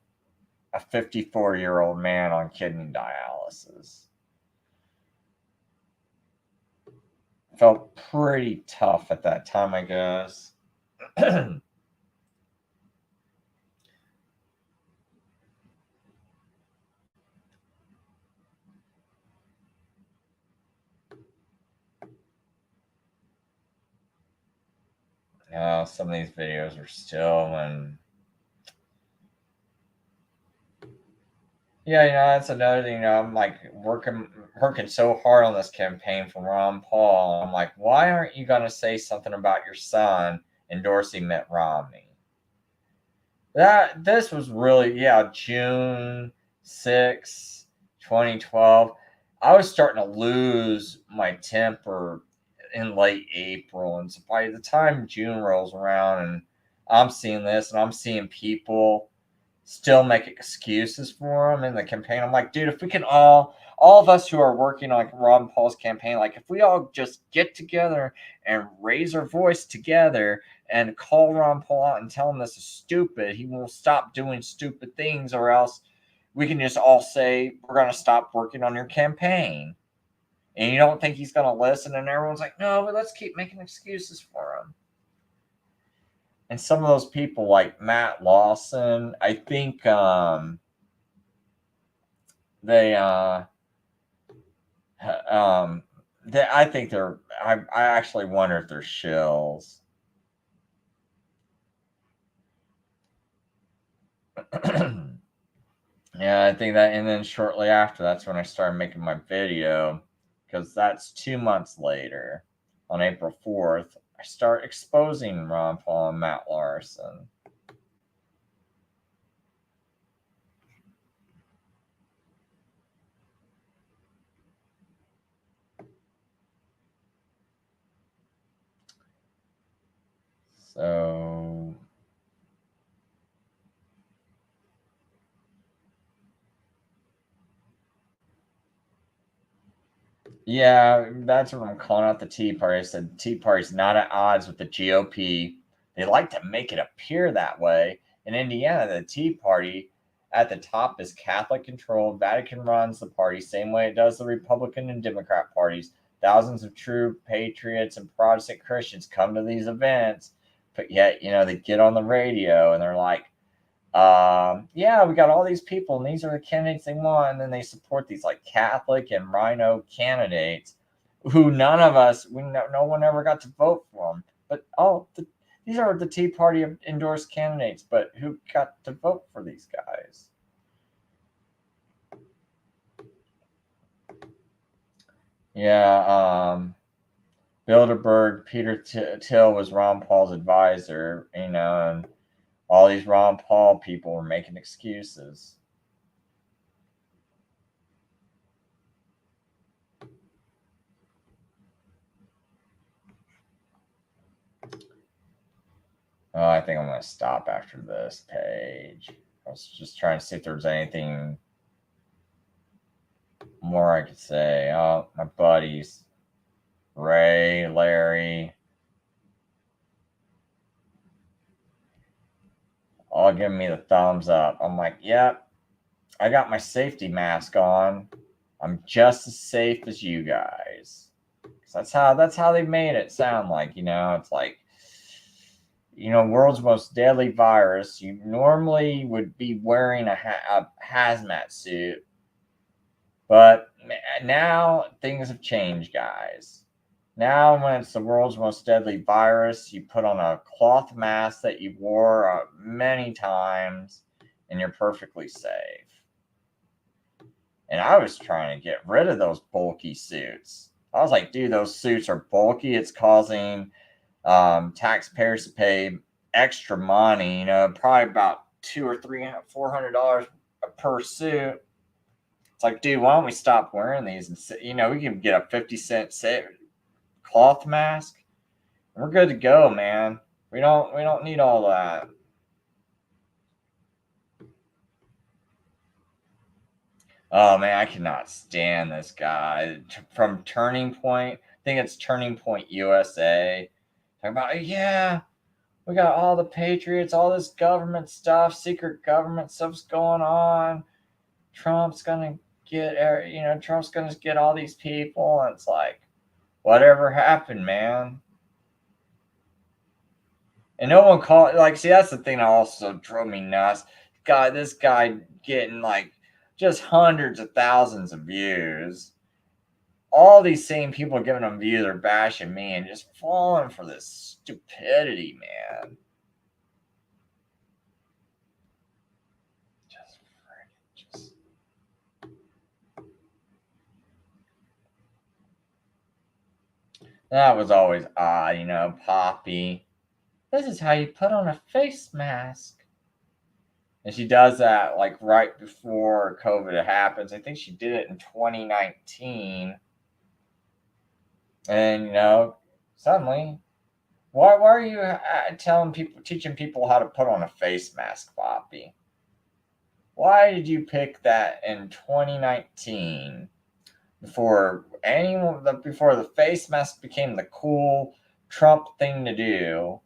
Speaker 1: 54-year-old man on kidney dialysis. Felt pretty tough at that time, I guess. Some of these videos are still yeah, that's another thing. I'm like working so hard on this campaign for Ron Paul. I'm like, why aren't you gonna say something about your son endorsing Mitt Romney? This was really June 6, 2012. I was starting to lose my temper in late April, and so by the time June rolls around and I'm seeing this and I'm seeing people still make excuses for him in the campaign, I'm like, dude, if we can all of us who are working on Ron Paul's campaign, like if we all just get together and raise our voice together and call Ron Paul out and tell him this is stupid, he will stop doing stupid things, or else we can just all say we're going to stop working on your campaign. And you don't think he's going to listen, and everyone's like, no, but let's keep making excuses for him. And some of those people like Matt Lawson, I think I think I actually wonder if they're shills. Yeah, I think that, and then shortly after, that's when I started making my video, because that's 2 months later, on April 4th, I start exposing Ron Paul and Matt Larson. So yeah, that's what I'm calling out the Tea Party. I said the Tea Party's not at odds with the GOP. They like to make it appear that way. In Indiana, the Tea Party at the top is Catholic controlled. Vatican runs the party, same way it does the Republican and Democrat parties. Thousands of true patriots and Protestant Christians come to these events, but yet, they get on the radio and they're like, yeah, we got all these people and these are the candidates they want. And then they support these like Catholic and Rhino candidates who none of us, no one ever got to vote for them. But these are the Tea Party endorsed candidates, but who got to vote for these guys? Yeah, Bilderberg, Peter Thiel was Ron Paul's advisor, and all these Ron Paul people were making excuses. Oh, I think I'm going to stop after this page. I was just trying to see if there was anything more I could say. Oh, my buddies, Ray, Larry, all giving me the thumbs up. I'm like, yep, I got my safety mask on. I'm just as safe as you guys. That's how they made it sound like, it's like, world's most deadly virus. You normally would be wearing a hazmat suit, but now things have changed, guys. Now, when it's the world's most deadly virus, you put on a cloth mask that you wore many times, and you're perfectly safe. And I was trying to get rid of those bulky suits. I was like, dude, those suits are bulky. It's causing taxpayers to pay extra money, probably about $200 or $300, $400 per suit. It's like, dude, why don't we stop wearing these? And, you know, we can get a 50-cent cloth mask. And we're good to go, man. We don't need all that. Oh man, I cannot stand this guy from Turning Point. I think it's Turning Point USA. Talking about, yeah, we got all the Patriots, all this government stuff, secret government stuff's going on. Trump's gonna get all these people. And it's like, whatever happened, man? And no one called. Like, see, that's the thing that also drove me nuts. This guy getting like just hundreds of thousands of views. All these same people giving them views are bashing me and just falling for this stupidity, man. That was always odd, you know, Poppy. This is how you put on a face mask. And she does that like right before COVID happens. I think she did it in 2019. And, you know, suddenly, why are you teaching people how to put on a face mask, Poppy? Why did you pick that in 2019 before the face mask became the cool Trump thing to do?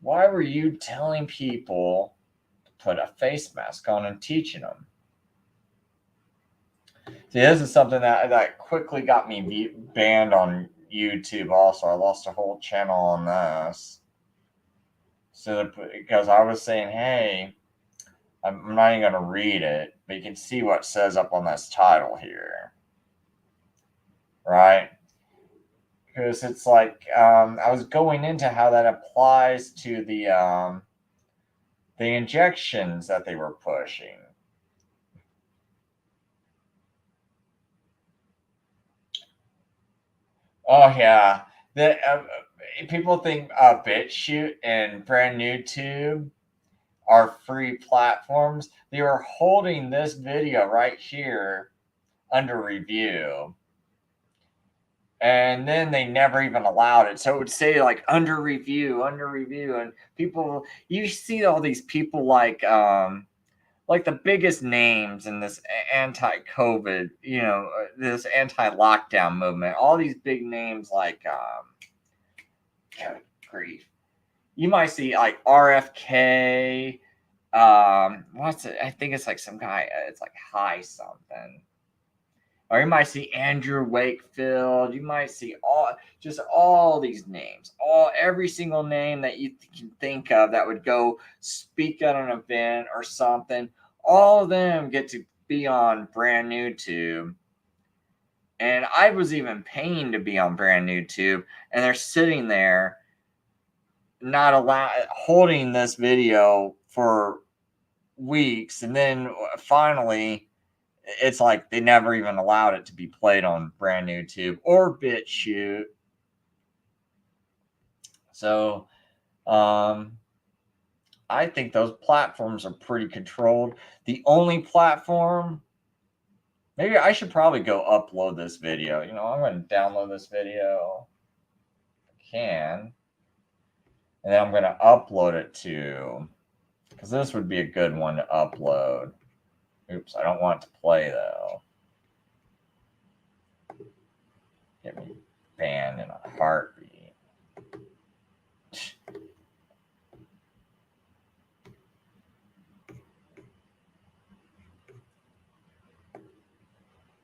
Speaker 1: Why were you telling people to put a face mask on and teaching them? See, this is something that quickly got me banned on YouTube also. I lost a whole channel on this. So because I was saying, hey, I'm not even going to read it, but you can see what it says up on this title here. Right? Because it's like, I was going into how that applies to the injections that they were pushing. Oh yeah, people think BitChute and BrandNewTube are free platforms. They were holding this video right here under review, and then they never even allowed it. So it would say like under review, and people, you see all these people like the biggest names in this anti-COVID, you know, this anti-lockdown movement, all these big names like, good grief. You might see like RFK, what's it? I think it's like some guy, it's like High something. Or you might see Andrew Wakefield. You might see all these names, every single name that you can think of that would go speak at an event or something. All of them get to be on BrandNewTube. And I was even paying to be on BrandNewTube, and they're sitting there holding this video for weeks, and then finally it's like they never even allowed it to be played on BrandNewTube or BitChute. So I think those platforms are pretty controlled. The only platform, maybe I should probably go upload this video. You know, I'm going to download this video. I can. And then I'm going to upload it to, because this would be a good one to upload. Oops, I don't want it to play though. Get me banned in a heartbeat.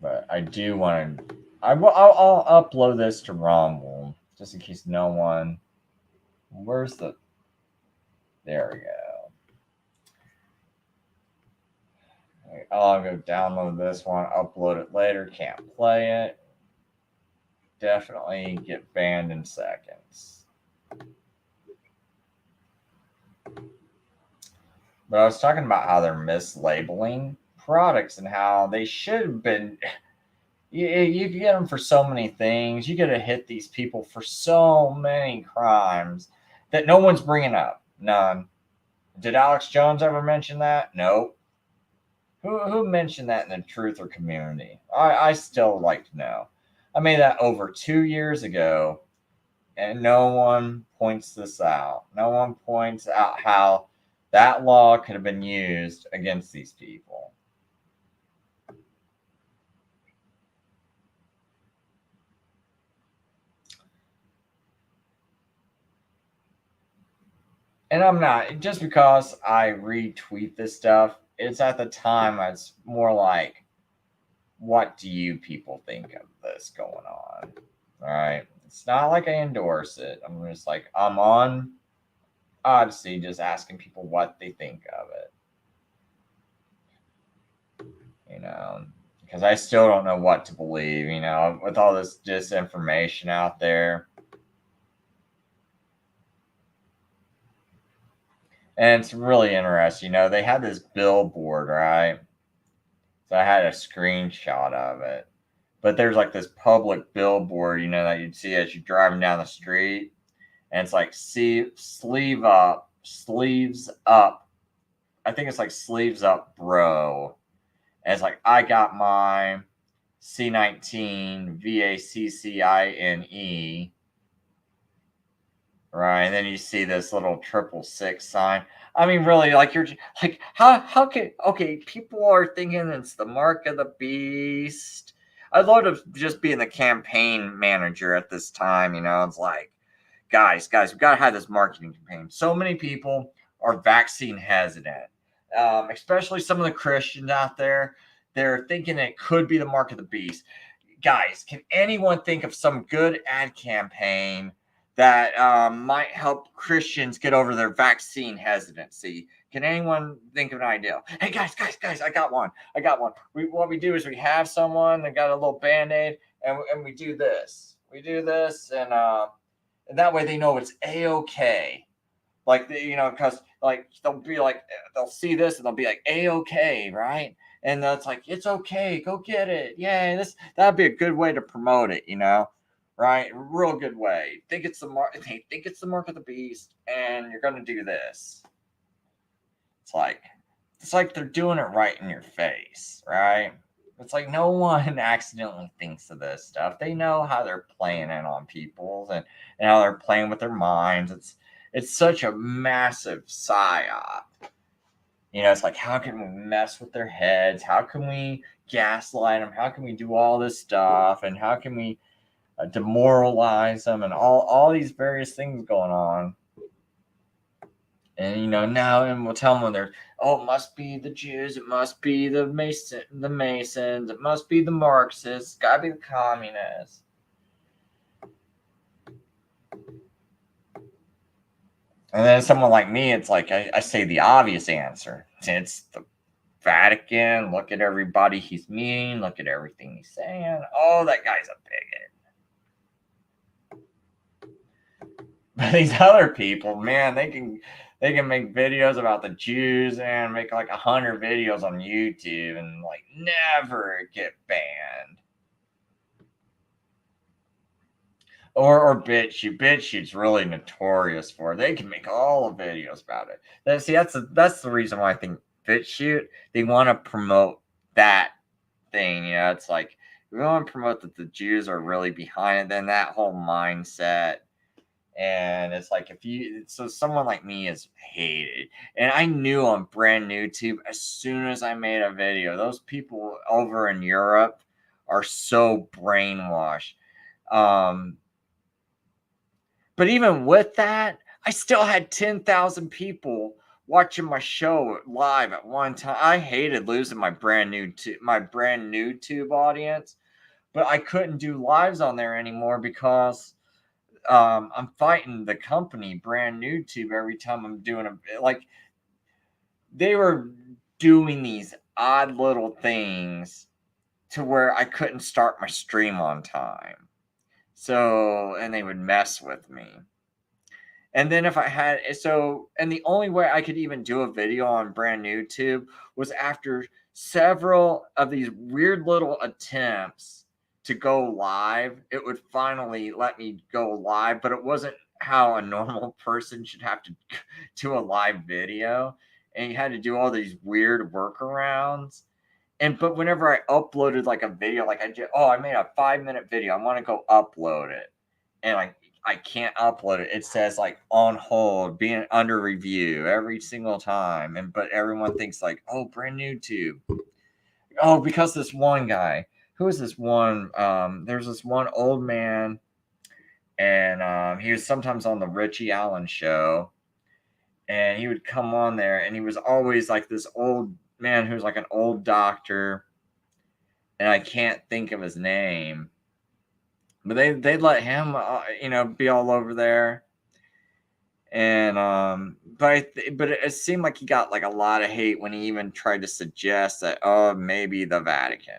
Speaker 1: But I do want to. I'll upload this to Rumble just in case no one. Where's the? There we go. I'll go download this one, upload it later. Can't play it. Definitely get banned in seconds. But I was talking about how they're mislabeling products and how they should have been. You get them for so many things. You got to hit these people for so many crimes that no one's bringing up. None. Did Alex Jones ever mention that? Nope. Who mentioned that in the truther community? I still like to know. I made that over 2 years ago, and no one points this out. No one points out how that law could have been used against these people. And I'm not, just because I retweet this stuff, it's at the time, it's more like, what do you people think of this going on? All right. It's not like I endorse it. I'm just like, I'm on Odyssey just asking people what they think of it. You know, because I still don't know what to believe, you know, with all this disinformation out there. And it's really interesting. You know, they had this billboard, right? So I had a screenshot of it. But there's like this public billboard, you know, that you'd see as you're driving down the street. And it's like, see, sleeves up. I think it's like sleeves up, bro. And it's like, I got my C19 VACCINE. Right. And then you see this little 666 sign. I mean, really, like, you're like, how can, okay, people are thinking it's the mark of the beast. I'd love to just be in the campaign manager at this time. You know, it's like, guys, we've got to have this marketing campaign. So many people are vaccine hesitant, especially some of the Christians out there. They're thinking it could be the mark of the beast. Guys, can anyone think of some good ad campaign that might help Christians get over their vaccine hesitancy? Can anyone think of an idea? Hey, guys, I got one. What we do is we have someone that got a little Band-Aid, and we do this. And that way they know it's A-okay. Like, you know, because, like, they'll be like, they'll see this, and they'll be like, A-okay, right? And it's like, it's okay, go get it. Yay, that'd be a good way to promote it, you know? Right, real good way. Think it's the mark of the beast, and you're gonna do this. It's like they're doing it right in your face, right? It's like no one accidentally thinks of this stuff. They know how they're playing it on people and how they're playing with their minds. It's such a massive psyop. You know, it's like, how can we mess with their heads? How can we gaslight them? How can we do all this stuff? And how can we demoralize them, and all these various things going on? And, you know, now, and we'll tell them it must be the Jews, it must be the Masons, it must be the Marxists, it's gotta be the communists. And then someone like me, it's like, I say the obvious answer. It's the Vatican. Look at everybody he's meeting. Look at everything he's saying. Oh, that guy's a bigot. But these other people, man, they can make videos about the Jews and make like 100 videos on YouTube and like never get banned. Or BitChute. BitChute's really notorious for it. They can make all the videos about it. That's the reason why I think BitChute, they want to promote that thing. You know, it's like, we want to promote that the Jews are really behind it, then that whole mindset. And it's like, so someone like me is hated. And I knew on Brand New Tube, as soon as I made a video, those people over in Europe are so brainwashed. But even with that, I still had 10,000 people watching my show live at one time. I hated losing my brand new tube audience, but I couldn't do lives on there anymore because I'm fighting the company Brand New Tube every time I'm doing they were doing these odd little things to where I couldn't start my stream on time. So, and they would mess with me. And then if I had, and the only way I could even do a video on Brand New Tube was after several of these weird little attempts to go live, it would finally let me go live, but it wasn't how a normal person should have to do a live video. And you had to do all these weird workarounds. But whenever I uploaded like a video, like I made a 5-minute video, I want to go upload it, and I can't upload it. It says like on hold, being under review every single time. But everyone thinks like, oh, brand new tube. Oh, because this one guy, who is this one? There's this one old man, and he was sometimes on the Richie Allen show, and he would come on there, and he was always like this old man who's like an old doctor, and I can't think of his name, but they'd let him be all over there. And but it seemed like he got like a lot of hate when he even tried to suggest that, oh, maybe the Vatican.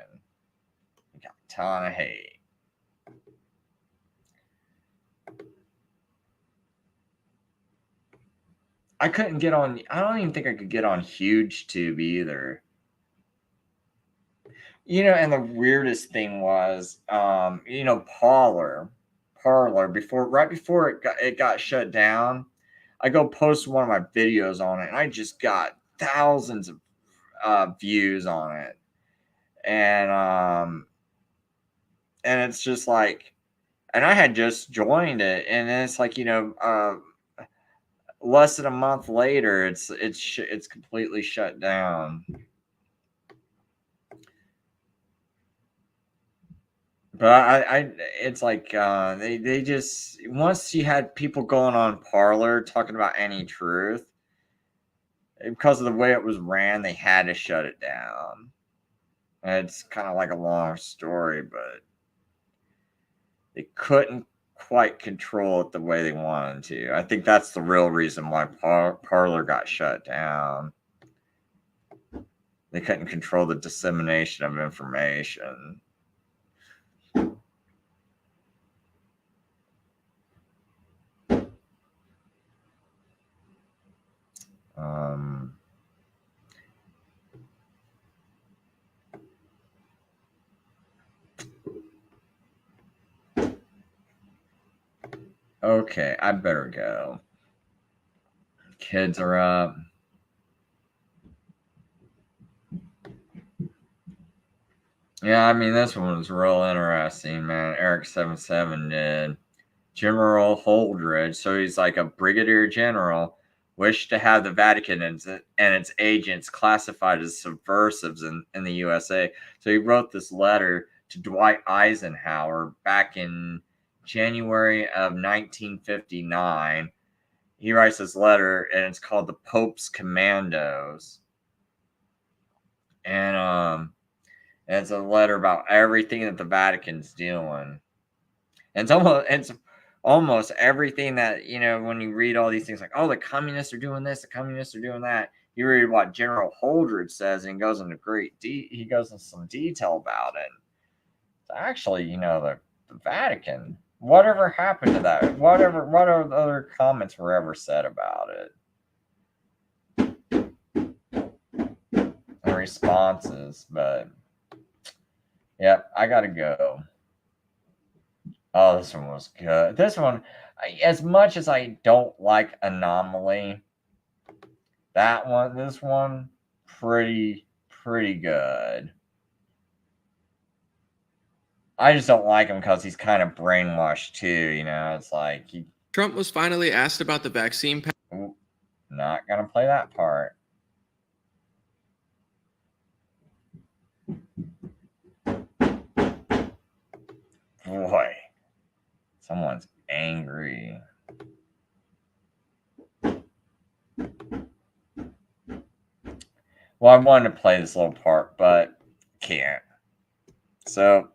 Speaker 1: He got a ton of hate. I couldn't get on. I don't even think I could get on HugeTube either. And the weirdest thing was, Parler right before it got shut down, I go post one of my videos on it, and I just got thousands of views on it, and it's just like, and I had just joined it, and it's like less than a month later, it's completely shut down. But it's like they just, once you had people going on Parler talking about any truth, because of the way it was ran, they had to shut it down. And it's kind of like a long story, but they couldn't quite control it the way they wanted to. I think that's the real reason why Parler got shut down. They couldn't control the dissemination of information. Okay, I better go. Kids are up. Yeah, I mean, this one was real interesting, man. Eric77 did. General Holdridge, so he's like a brigadier general, wished to have the Vatican and its agents classified as subversives in the USA. So he wrote this letter to Dwight Eisenhower back in January of 1959. He writes this letter, and it's called The Pope's Commandos. And it's a letter about everything that the Vatican's doing. And it's almost everything that, when you read all these things like, oh, the communists are doing this, the communists are doing that. You read what General Holdridge says, and he goes into he goes into some detail about it. So actually, the Vatican, whatever happened to that? What other comments were ever said about it? And responses, but yep, I gotta go. Oh, this one was good. This one, as much as I don't like Anomaly, this one, pretty good. I just don't like him because he's kind of brainwashed too, it's like
Speaker 15: Trump was finally asked about the vaccine.
Speaker 1: Not gonna play that part. Boy. Someone's angry. Well, I wanted to play this little part, but can't. So